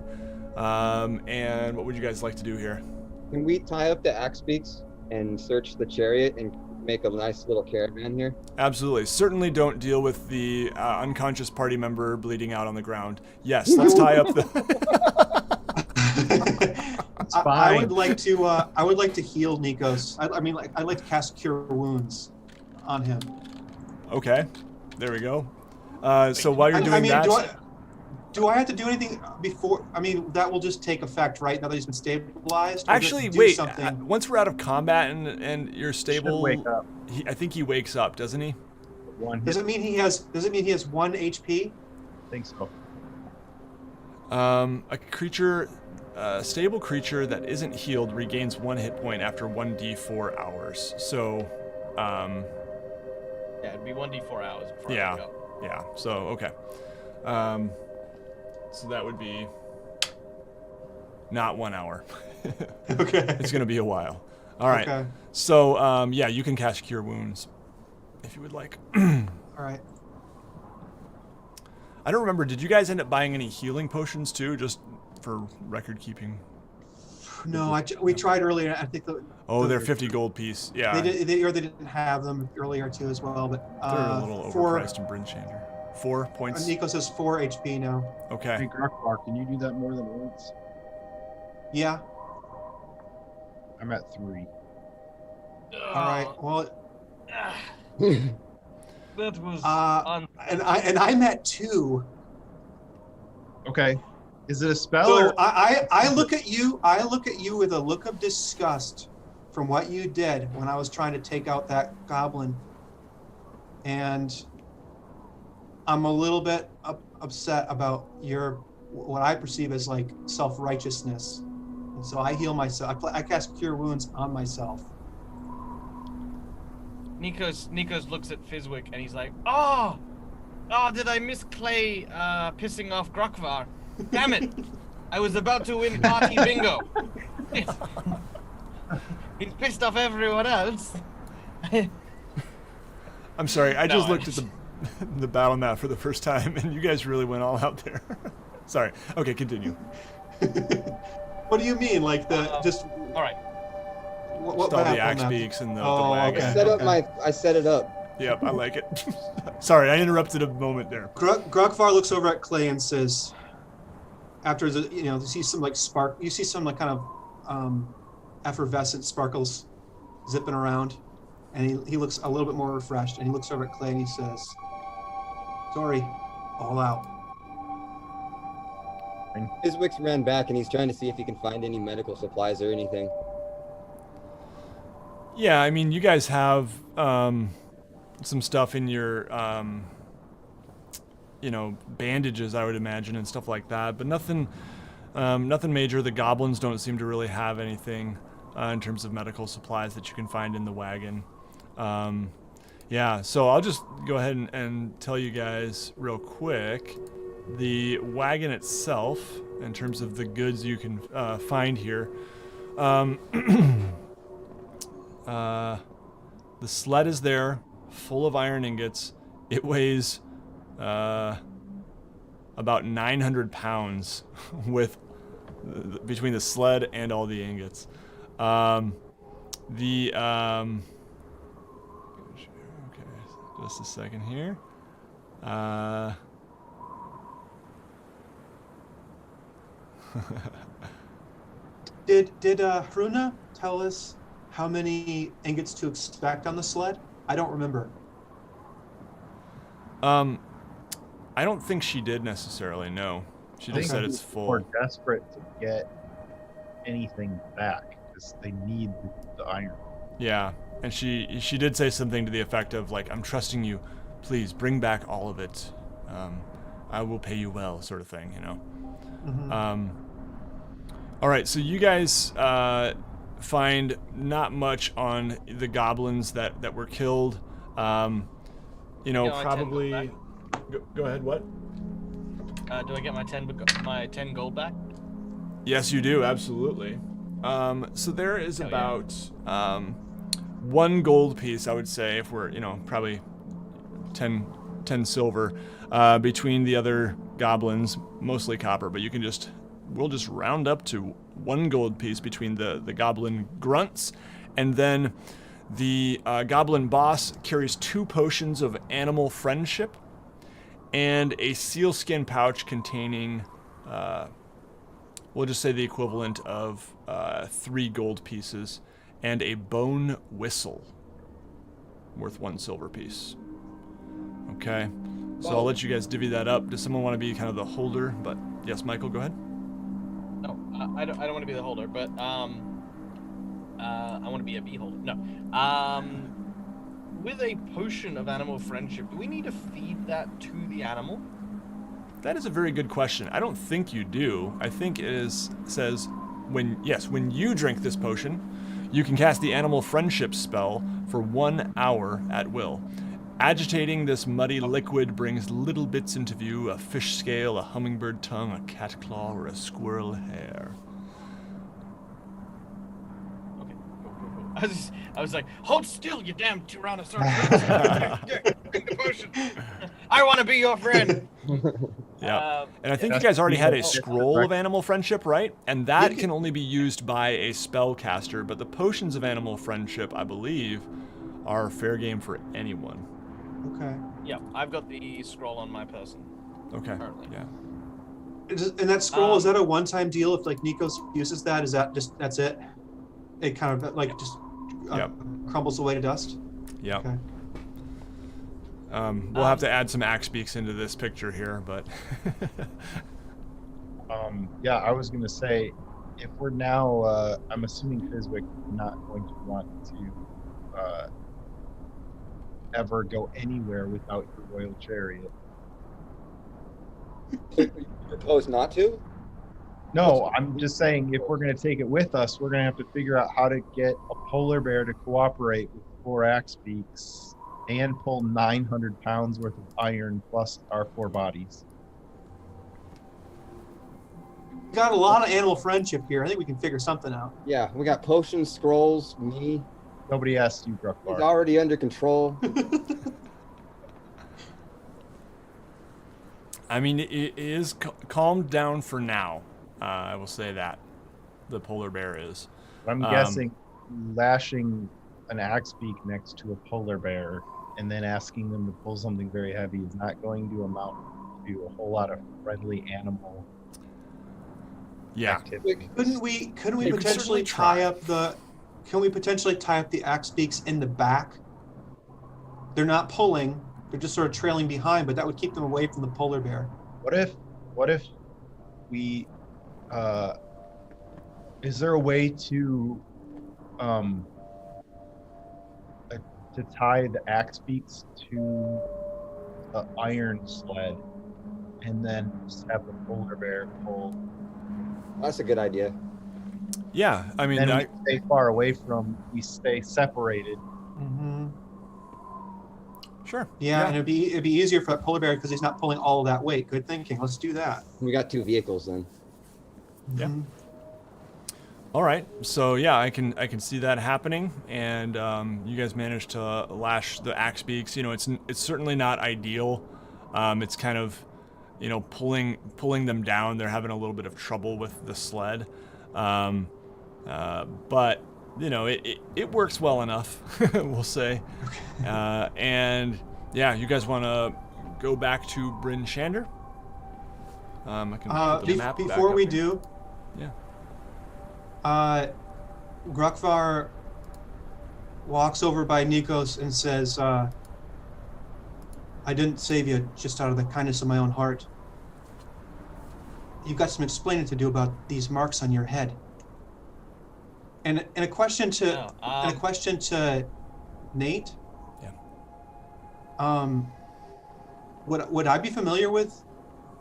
And what would you guys like to do here? Can we tie up the axe beaks and search the chariot and make a nice little caravan here? Absolutely. Certainly don't deal with the unconscious party member bleeding out on the ground. Yes, let's tie up the. It's I fine. would like to. I would like to heal Nikos. I mean, like I'd like to cast Cure Wounds on him. Okay, there we go. So while you're doing I mean, that, do I have to do anything before? I mean, that will just take effect, right? Now that he's been stabilized. Or does it actually, do wait. something? Once we're out of combat and you're stable, wake up. I think he wakes up, doesn't he? One hit. Does it mean he has? Does it mean he has 1 HP? I think so. A creature, stable creature that isn't healed regains 1 hit point after 1d4 hours. So, Yeah, it'd be 1d4 hours before I Yeah. wake up. yeah. So okay. So that would be not 1 hour. Okay. It's gonna be a while. All right. Okay. So yeah, you can cast Cure Wounds if you would like. All right. I don't remember. Did you guys end up buying any healing potions too, just for record keeping? No, we tried earlier. I think Oh, they're 50 gold piece. Yeah, they didn't have them earlier too as well. But they're a little overpriced in Brinchander. 4 points. Nico says 4 HP now. Hey, Okay. Grakvar, can you do that more than once? Yeah. I'm at 3. All right. Well, That was and I'm at 2. Okay. Is it a spell So or? I look at you. I look at you with a look of disgust from what you did when I was trying to take out that goblin, and I'm a little bit upset about what I perceive as like self-righteousness, and so I heal myself. I cast Cure Wounds on myself. Nikos looks at Fizwick and he's like, oh, did I miss Clay pissing off Grakvar? Damn it! I was about to win party bingo. He's pissed off everyone else. I'm sorry. I just No, looked at the battle map for the first time, and you guys really went all out there. Sorry. Okay, continue. What do you mean, like just? All right. What Just all the battle axe map? beaks and the Oh, wagon. okay. I set it up. Yep, I like it. Sorry, I interrupted a moment there. Grakvar looks over at Clay and says, after you see some like spark, you see some like kind of effervescent sparkles zipping around, and he looks a little bit more refreshed, and he looks over at Clay and he says, sorry, all out. Fizwick ran back and he's trying to see if he can find any medical supplies or anything. Yeah, I mean, you guys have some stuff in your, bandages, I would imagine, and stuff like that, but nothing major. The goblins don't seem to really have anything in terms of medical supplies that you can find in the wagon. Yeah, so I'll just go ahead and tell you guys real quick. The wagon itself, in terms of the goods you can find here, the sled is there, full of iron ingots. It weighs about 900 pounds between the sled and all the ingots. Okay, just a second here. Did Hruna tell us how many ingots to expect on the sled? I don't remember. I don't think she did necessarily. No, she just said it's full. We're desperate to get anything back because they need the iron. Yeah, and she did say something to the effect of like, "I'm trusting you. Please bring back all of it. I will pay you well," sort of thing, you know. Mm-hmm. All right, so you guys find not much on the goblins that were killed. You know, Yeah, my 10 gold probably. Go ahead. What? Do I get my 10 gold back? Yes, you do. Absolutely. So there is Oh, yeah. about 1 gold piece, I would say, if we're, probably 10 silver between the other goblins, mostly copper, but we'll just round up to 1 gold piece between the goblin grunts, and then the goblin boss carries 2 potions of animal friendship and a sealskin pouch containing, we'll just say the equivalent of 3 gold pieces, and a bone whistle worth 1 silver piece. Okay, so I'll let you guys divvy that up. Does someone want to be kind of the holder? But yes, Michael, go ahead. No, I don't want to be the holder, but I want to be a beholder. No. With a potion of animal friendship, do we need to feed that to the animal? That is a very good question. I don't think you do. I think it says when you drink this potion, you can cast the animal friendship spell for 1 hour at will. Agitating this muddy liquid brings little bits into view: a fish scale, a hummingbird tongue, a cat claw, or a squirrel hair. Okay, cool. I was like, hold still, you damn Tyrannosaurus. Drink the potion. I want to be your friend. Yeah. And I think you that's guys already had a pretty cool. scroll of animal friendship, right? And that can only be used by a spellcaster, but the potions of animal friendship, I believe, are fair game for anyone. Okay. Yeah, I've got the scroll on my person. Okay. Currently. Yeah. And that scroll, is that a one-time deal? If like Nikos uses that, is that just that's it? It kind of like just Yep. crumbles away to dust. Yeah. Okay. We'll have to add some axe beaks into this picture here, but Yeah, I was gonna say, if we're now, I'm assuming Fizwick is not going to want to ever go anywhere without your royal chariot. You propose not to? No, I'm just saying, if we're gonna take it with us, we're gonna have to figure out how to get a polar bear to cooperate with 4 axe beaks and pull 900 pounds worth of iron plus our 4 bodies. We got a lot of animal friendship here. I think we can figure something out. Yeah, we got potions, scrolls, me. Nobody asked you, He's Gruckbar. already under control. I mean, it is calmed down for now. I will say that. The polar bear is. I'm guessing lashing an axe beak next to a polar bear and then asking them to pull something very heavy is not going to amount to a whole lot of friendly animal Yeah. activity. Couldn't we You could potentially certainly try. Can we potentially tie up the axe beaks in the back? They're not pulling, they're just sort of trailing behind, but that would keep them away from the polar bear. What if we is there a way to tie the axe beaks to the iron sled and then just have the polar bear pull? That's a good idea. Yeah. I mean, And we stay far away from, we stay separated. Mm-hmm. sure. Yeah, and it'd be easier for that polar bear because he's not pulling all of that weight. Good thinking. Let's do that. We got 2 vehicles then. Yeah. Mhm. All right, so yeah, I can see that happening, and you guys managed to lash the axe beaks. You know, it's certainly not ideal. It's kind of, pulling them down. They're having a little bit of trouble with the sled, but it works well enough, we'll say. And yeah, you guys want to go back to Bryn Shander? I can put the map back Before up we here. do, Yeah. Grukvar walks over by Nikos and says, I didn't save you just out of the kindness of my own heart. You've got some explaining to do about these marks on your head. And a question to Nate. Yeah. Would I be familiar with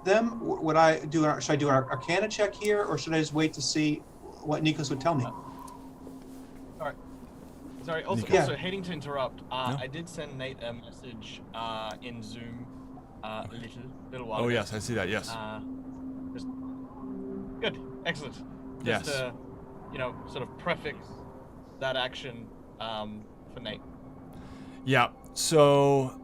them? Should I do an Arcana check here, or should I just wait to see what Nikos would tell me? Sorry. Also, Nico. also hating to interrupt. No? I did send Nate a message in Zoom a little while Oh ago. yes, I see that. Yes. Just, good. Excellent. Yes. Just to, sort of prefix that action for Nate. Yeah. So,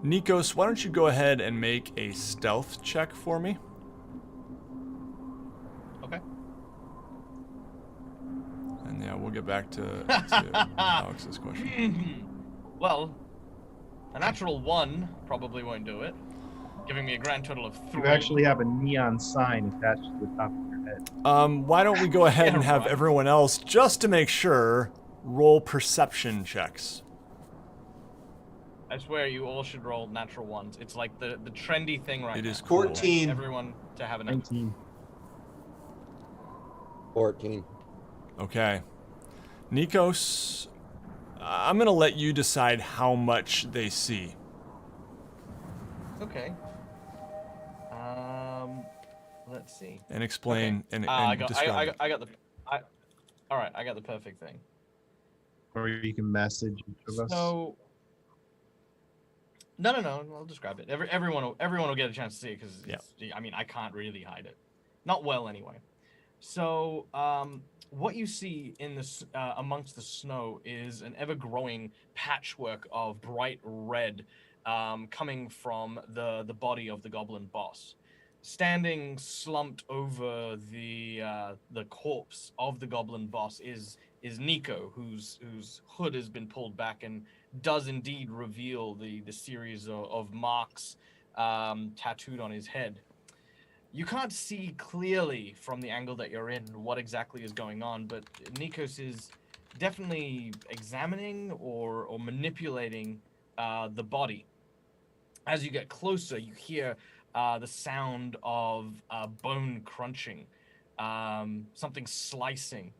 Nikos, why don't you go ahead and make a stealth check for me? Okay. And yeah, we'll get back to Alex's question. Well, a natural 1 probably won't do it, giving me a grand total of 3. You actually have a neon sign attached to the top of your head. Why don't we go ahead Yeah, and have right. everyone else, just to make sure, roll perception checks. I swear you all should roll natural 1s. It's like the trendy thing right It now. is cool. 14. Everyone to have a 19. 14. Okay. Nikos, I'm going to let you decide how much they see. Okay. Let's see. And explain and I describe. got the. All right, I got the perfect thing. Or you can message each of us. So. No. I'll describe it. Everyone will get a chance to see it because I mean I can't really hide it, not well anyway. So what you see in this amongst the snow is an ever-growing patchwork of bright red coming from the body of the goblin boss. Standing slumped over the corpse of the goblin boss is Nico, whose hood has been pulled back and does indeed reveal the series of marks tattooed on his head. You can't see clearly from the angle that you're in what exactly is going on, but Nikos is definitely examining or manipulating the body. As you get closer, you hear the sound of bone crunching, something slicing,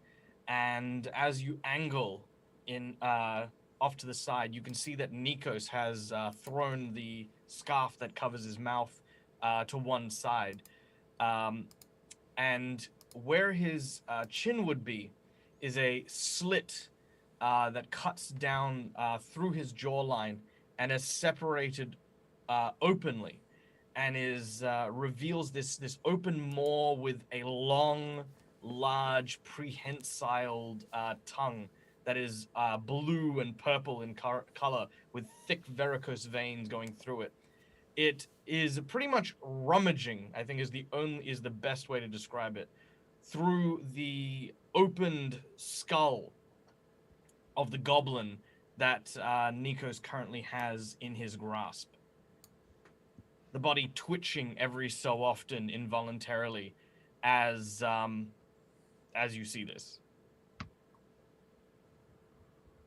and as you angle in off to the side, you can see that Nikos has thrown the scarf that covers his mouth to one side. And where his chin would be is a slit that cuts down through his jawline and is separated openly, and reveals this open maw with a long, large, prehensiled tongue that is blue and purple in color, with thick varicose veins going through it. It is pretty much rummaging, I think is the best way to describe it, through the opened skull of the goblin that Nikos currently has in his grasp. The body twitching every so often involuntarily as you see this.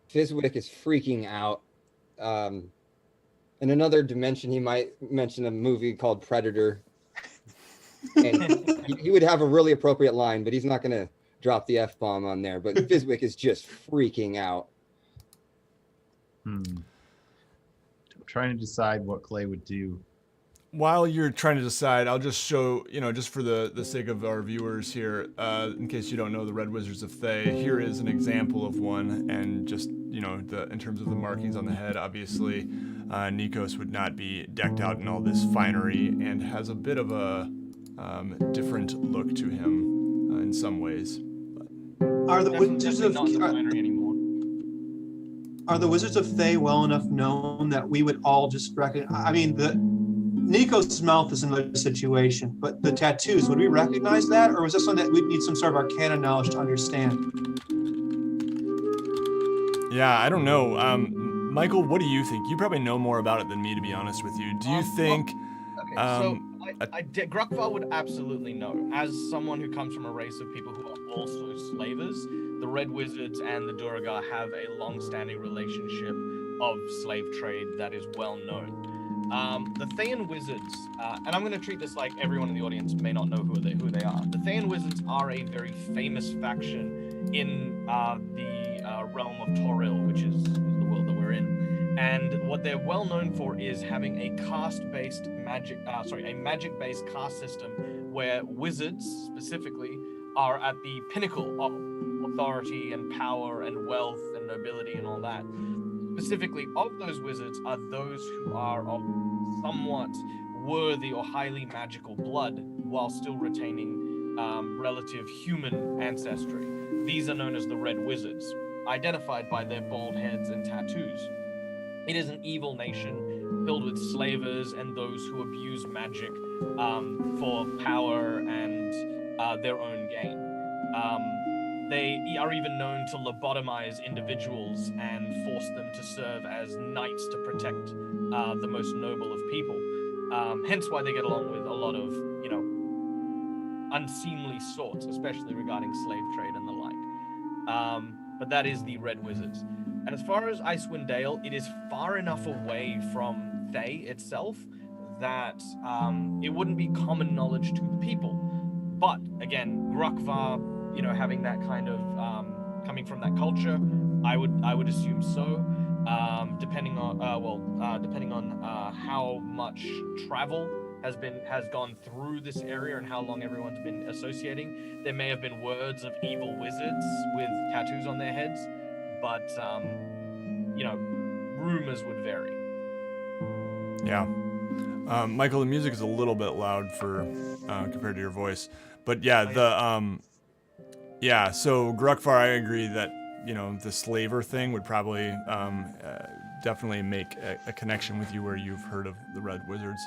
Fizwick is freaking out. In another dimension, he might mention a movie called Predator. And he would have a really appropriate line, but he's not going to drop the F-bomb on there. But Fizwick is just freaking out. I'm trying to decide what Clay would do. While you're trying to decide, I'll just show, just for the sake of our viewers here, in case you don't know the Red Wizards of Thay, here is an example of one, and just, in terms of the markings on the head, obviously, Nikos would not be decked out in all this finery and has a bit of a different look to him in some ways. Are the Wizards of Not in the finery anymore. Are the Wizards of Thay well enough known that we would all just recognize? I mean, Nico's mouth is another situation, but the tattoos, would we recognize that, or was this something that we'd need some sort of arcana knowledge to understand? Yeah, I don't know. Michael, what do you think? You probably know more about it than me, to be honest with you. Do you think... Okay, so Gruckval would absolutely know. As someone who comes from a race of people who are also slavers, the Red Wizards and the Duragar have a long-standing relationship of slave trade that is well known. The Thayan Wizards, and I'm going to treat this like everyone in the audience may not know who they are. The Thayan Wizards are a very famous faction in the realm of Toril, which is the world that we're in. And what they're well known for is having a caste-based a magic-based caste system where wizards specifically are at the pinnacle of authority and power and wealth and nobility and all that. Specifically, of those wizards are those who are of somewhat worthy or highly magical blood while still retaining relative human ancestry. These are known as the Red Wizards, identified by their bald heads and tattoos. It is an evil nation filled with slavers and those who abuse magic for power and their own gain. They are even known to lobotomize individuals and force them to serve as knights to protect the most noble of people. Hence why they get along with a lot of, unseemly sorts, especially regarding slave trade and the like. But that is the Red Wizards. And as far as Icewind Dale, it is far enough away from Thay itself that it wouldn't be common knowledge to the people. But again, Grukvar, having that kind of coming from that culture, I would assume so. Depending on how much travel has gone through this area and how long everyone's been associating, there may have been words of evil wizards with tattoos on their heads, but rumors would vary. Yeah. Michael, the music is a little bit loud for compared to your voice, but yeah, so Grukvar, I agree that the slaver thing would probably definitely make a connection with you where you've heard of the Red Wizards.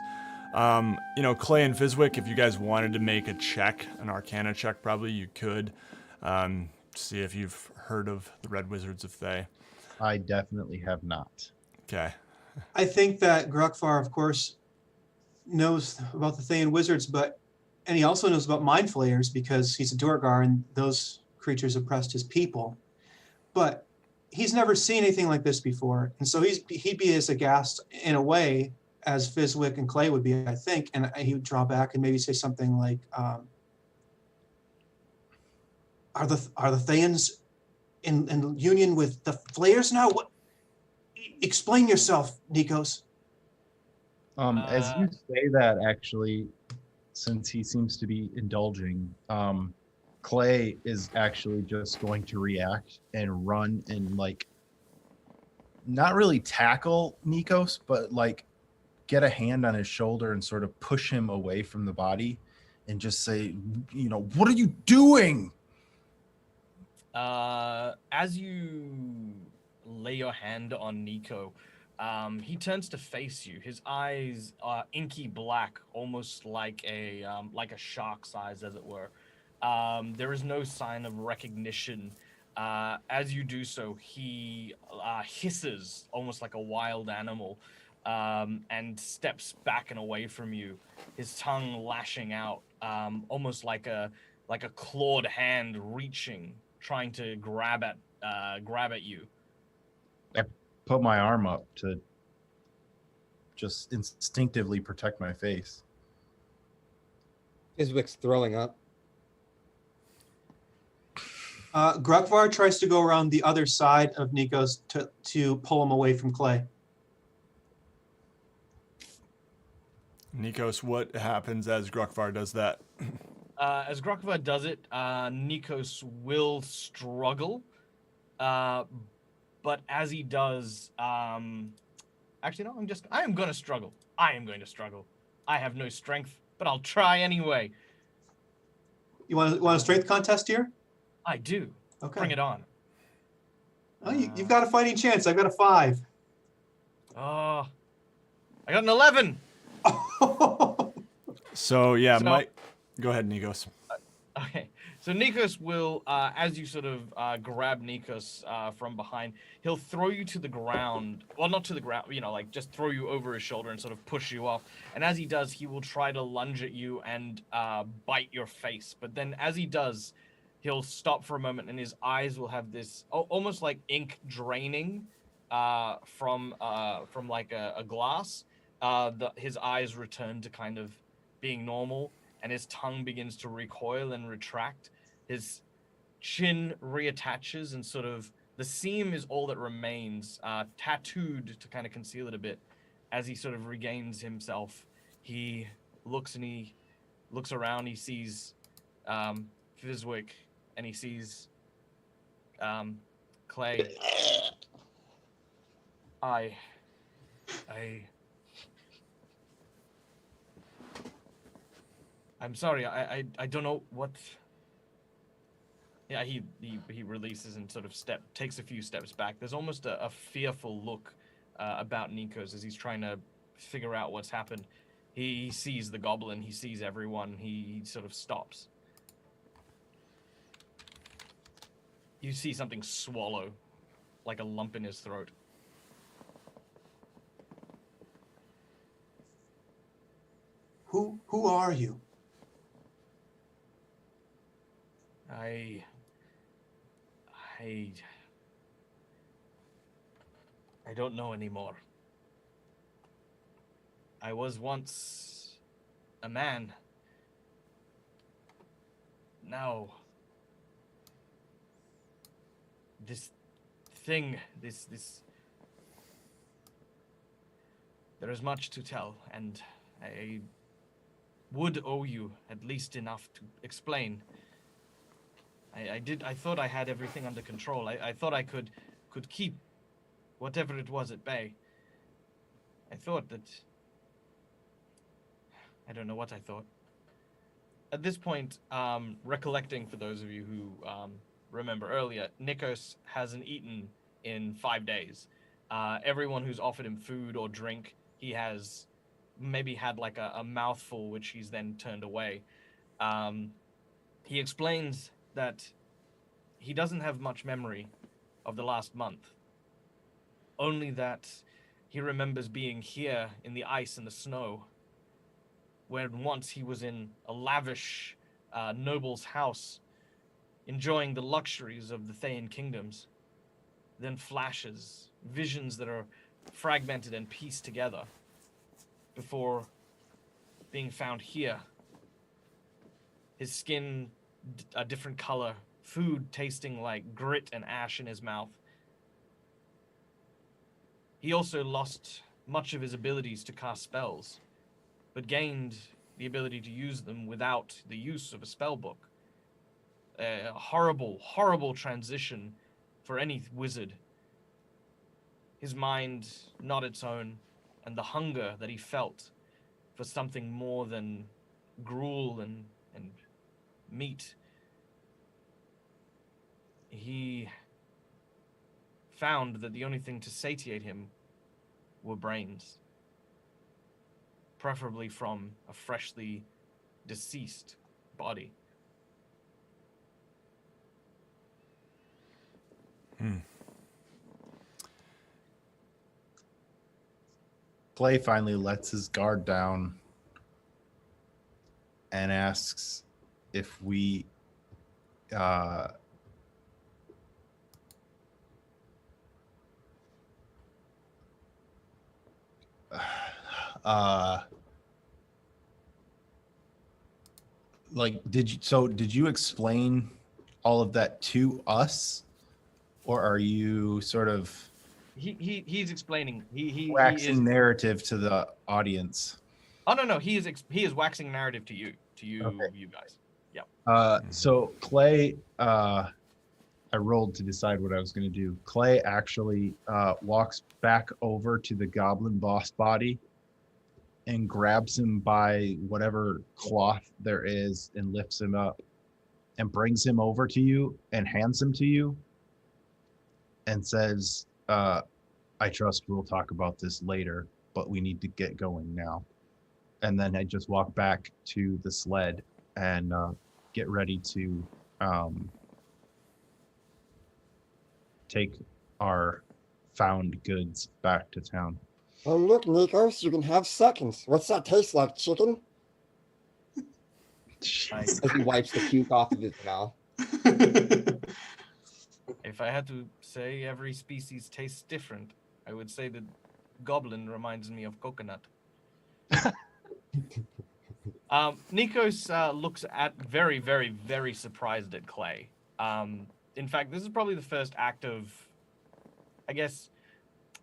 Clay and Fizwick, if you guys wanted to make a check, an Arcana check, probably you could see if you've heard of the Red Wizards of Thay. I definitely have not. Okay. I think that Grukvar, of course, knows about the Thayan wizards, and he also knows about mind flayers because he's a Duergar and those creatures oppressed his people. But he's never seen anything like this before, and so he'd be as aghast in a way as Fizwick and Clay would be, I think, and he would draw back and maybe say something like, "Are the Thayans in union with the Flayers now? What? Explain yourself, Nikos." As you say that, actually, since he seems to be indulging, Clay is actually just going to react and run and not really tackle Nikos, but get a hand on his shoulder and sort of push him away from the body and just say, what are you doing? As you lay your hand on Nico, he turns to face you. His eyes are inky black, almost like a shark's eyes, as it were. There is no sign of recognition. As you do so, he hisses almost like a wild animal, and steps back and away from you, his tongue lashing out, almost like a clawed hand reaching, trying to grab at you. I put my arm up to just instinctively protect my face. Fizwick's throwing up. Grukvar tries to go around the other side of Nikos to pull him away from Clay. Nikos, what happens as Grukvar does that? As Grukvar does it, Nikos will struggle, but as he does, actually no, I am going to struggle. I am going to struggle. I have no strength, but I'll try anyway. You want a strength contest here? I do. Okay. Bring it on. Oh, you've got a fighting chance. I've got a 5. Oh, I got an 11. So yeah, Mike, go ahead, Nikos. Okay, so Nikos will, as you sort of grab Nikos from behind, he'll throw you to the ground. Well, not to the ground, just throw you over his shoulder and sort of push you off. And as he does, he will try to lunge at you and bite your face. But then as he does, he'll stop for a moment and his eyes will have this almost like ink draining from like a glass. His eyes return to kind of being normal, and his tongue begins to recoil and retract. His chin reattaches, and sort of the seam is all that remains, tattooed to kind of conceal it a bit. As he sort of regains himself, he looks around. He sees Fizwick, and he sees Clay, I I'm sorry. I don't know what. Yeah, he releases and sort of takes a few steps back. There's almost a fearful look about Nikos as he's trying to figure out what's happened. He sees the goblin. He sees everyone. He sort of stops. You see something swallow, like a lump in his throat. Who are you? I don't know anymore. I was once a man. Now, this thing, this. There is much to tell, and I would owe you at least enough to explain. I thought I had everything under control. I thought I could keep whatever it was at bay. I thought that... I don't know what I thought. At this point, recollecting for those of you who remember earlier, Nikos hasn't eaten in 5 days. Everyone who's offered him food or drink, he has maybe had like a mouthful, which he's then turned away. He explains that he doesn't have much memory of the last month. Only that he remembers being here in the ice and the snow, when once he was in a lavish noble's house, enjoying the luxuries of the Thayan kingdoms. Then flashes, visions that are fragmented and pieced together, before being found here. His skin a different color, food tasting like grit and ash in his mouth. He also lost much of his abilities to cast spells, but gained the ability to use them without the use of a spell book. A horrible, horrible transition for any wizard. His mind not its own, and the hunger that he felt for something more than gruel and meat. He found that the only thing to satiate him were brains, preferably from a freshly deceased body. Clay finally lets his guard down and asks if we like did you explain all of that to us, or are you sort of He's explaining. He waxing is. narrative to the audience? Oh no, he is waxing narrative to you Okay. you guys. So Clay, I rolled to decide what I was going to do. Clay actually walks back over to the goblin boss body and grabs him by whatever cloth there is and lifts him up and brings him over to you and hands him to you and says, I trust we'll talk about this later, but we need to get going now. And then I just walk back to the sled and get ready to take our found goods back to town. Oh, look, Nikos, you can have seconds. What's that taste like, chicken? As he wipes the puke off of his mouth. If I had to say every species tastes different, I would say that goblin reminds me of coconut. Nikos looks at very, very, very surprised at Clay. In fact, this is probably the first act of, I guess,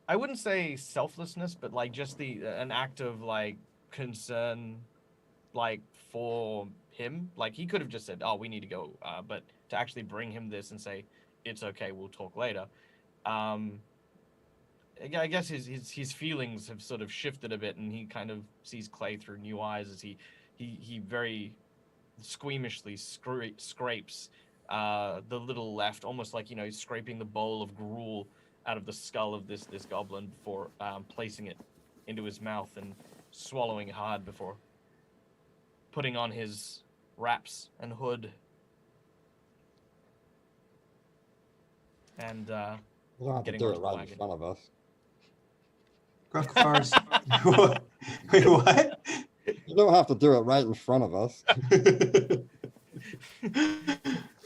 I wouldn't say selflessness, but like just an act of like concern, like for him. Like he could have just said, "Oh, we need to go," but to actually bring him this and say, it's okay, we'll talk later. I guess his feelings have sort of shifted a bit, and he kind of sees Clay through new eyes as he very squeamishly scrapes the little left, almost like, he's scraping the bowl of gruel out of the skull of this goblin before placing it into his mouth and swallowing hard before putting on his wraps and hood. And You don't have to getting do onto it the right in wagon. front of us. Gruckfar's. Wait, what? You don't have to do it right in front of us.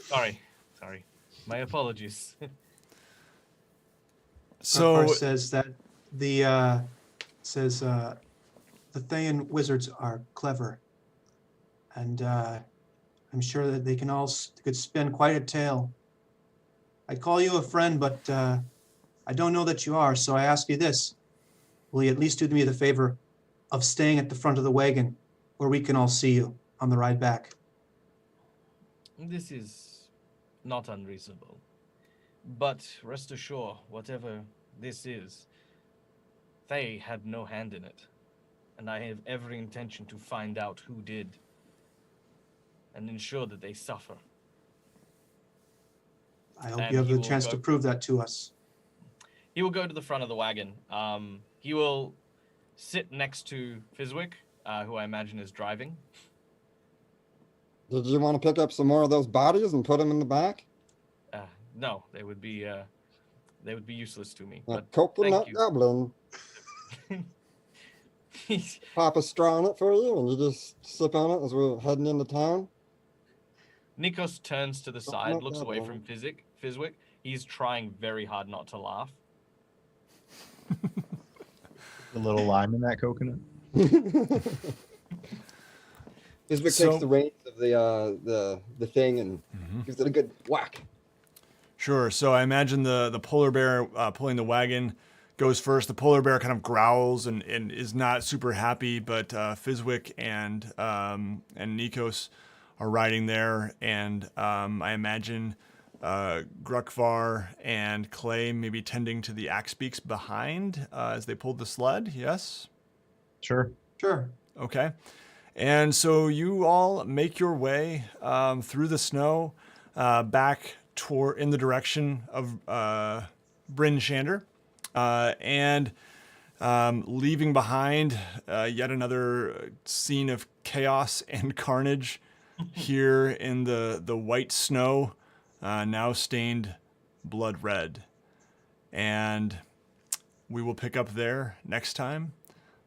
Sorry. My apologies. So Gruckfar says that the Thayan wizards are clever, and I'm sure that they could spin quite a tale. I call you a friend, but I don't know that you are, so I ask you this. Will you at least do me the favor of staying at the front of the wagon where we can all see you on the ride back? This is not unreasonable. But rest assured, whatever this is, they had no hand in it. And I have every intention to find out who did and ensure that they suffer. I hope And you have he the will chance go- to prove that to us. He will go to the front of the wagon. He will sit next to Fizwick, who I imagine is driving. Did you want to pick up some more of those bodies and put them in the back? No, they would be useless to me. A But coconut you. goblin. Pop a straw in it for you, and you just sip on it as we're heading into town. Nikos turns to the side, not looks that away one. from Fizwick. He's trying very hard not to laugh. A little lime in that coconut. Fizwick So- takes the reins of the thing and gives it a good whack. Sure. So I imagine the polar bear pulling the wagon goes first. The polar bear kind of growls and is not super happy, but Fizwick and Nikos are riding there, and I imagine Gruckvar and Clay maybe tending to the axe beaks behind as they pulled the sled. Yes. Sure. Sure. Okay. And so you all make your way through the snow back in the direction of Bryn Shander, and leaving behind yet another scene of chaos and carnage here in the white snow, now stained blood red. And we will pick up there next time.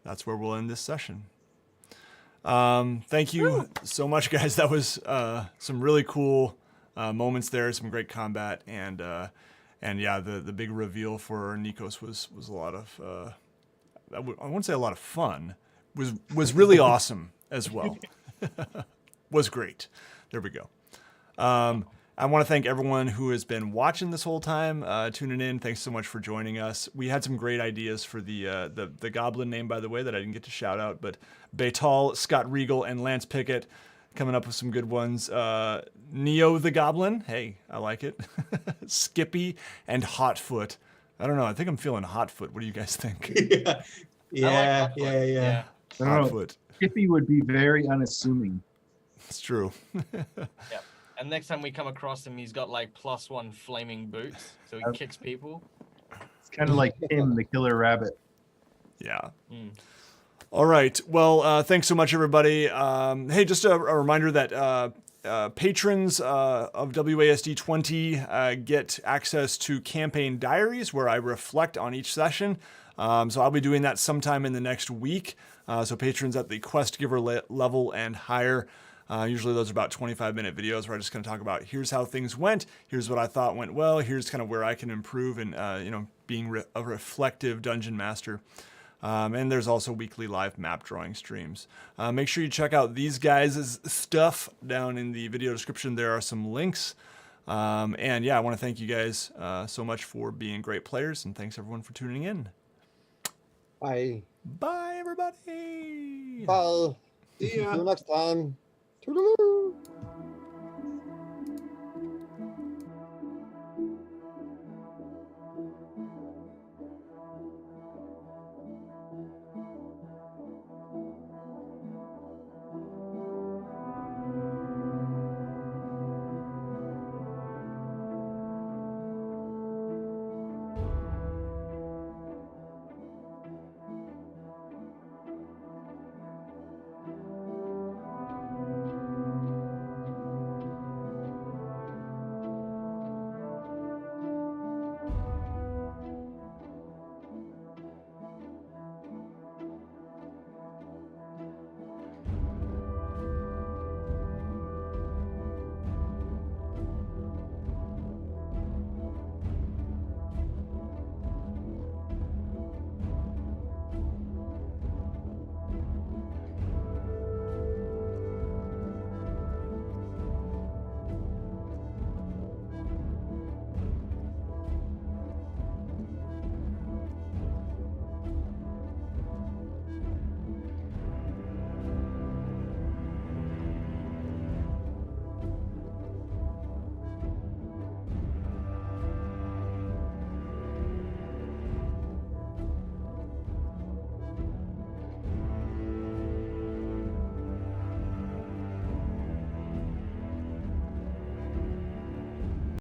That's where we'll end this session. Thank you so much, guys. That was some really cool moments there, some great combat, and yeah, the big reveal for Nikos was a lot of I won't say a lot of fun. Was really awesome as well. Was great. There we go. I want to thank everyone who has been watching this whole time, tuning in. Thanks so much for joining us. We had some great ideas for the goblin name, by the way, that I didn't get to shout out, but Baytal, Scott Regal, and Lance Pickett coming up with some good ones. Neo the Goblin. Hey, I like it. Skippy and Hotfoot. I don't know. I think I'm feeling Hotfoot. What do you guys think? Yeah. Hotfoot. Yeah. I don't know. Hotfoot. Skippy would be very unassuming. It's true. And next time we come across him, he's got like +1 flaming boots, so he kicks people. It's kind of like Tim, the killer rabbit. Yeah. Mm. All right. Well, thanks so much, everybody. Hey, just a reminder that patrons of WASD 20 get access to campaign diaries where I reflect on each session. So I'll be doing that sometime in the next week. So patrons at the quest giver level and higher. Usually those are about 25-minute videos where I just kind of talk about here's how things went, here's what I thought went well, here's kind of where I can improve and being a reflective dungeon master. And there's also weekly live map drawing streams. Make sure you check out these guys' stuff down in the video description. There are some links. And yeah, I want to thank you guys so much for being great players, and thanks everyone for tuning in. Bye. Bye, everybody. Bye. See ya. See you next time. Toodaloo.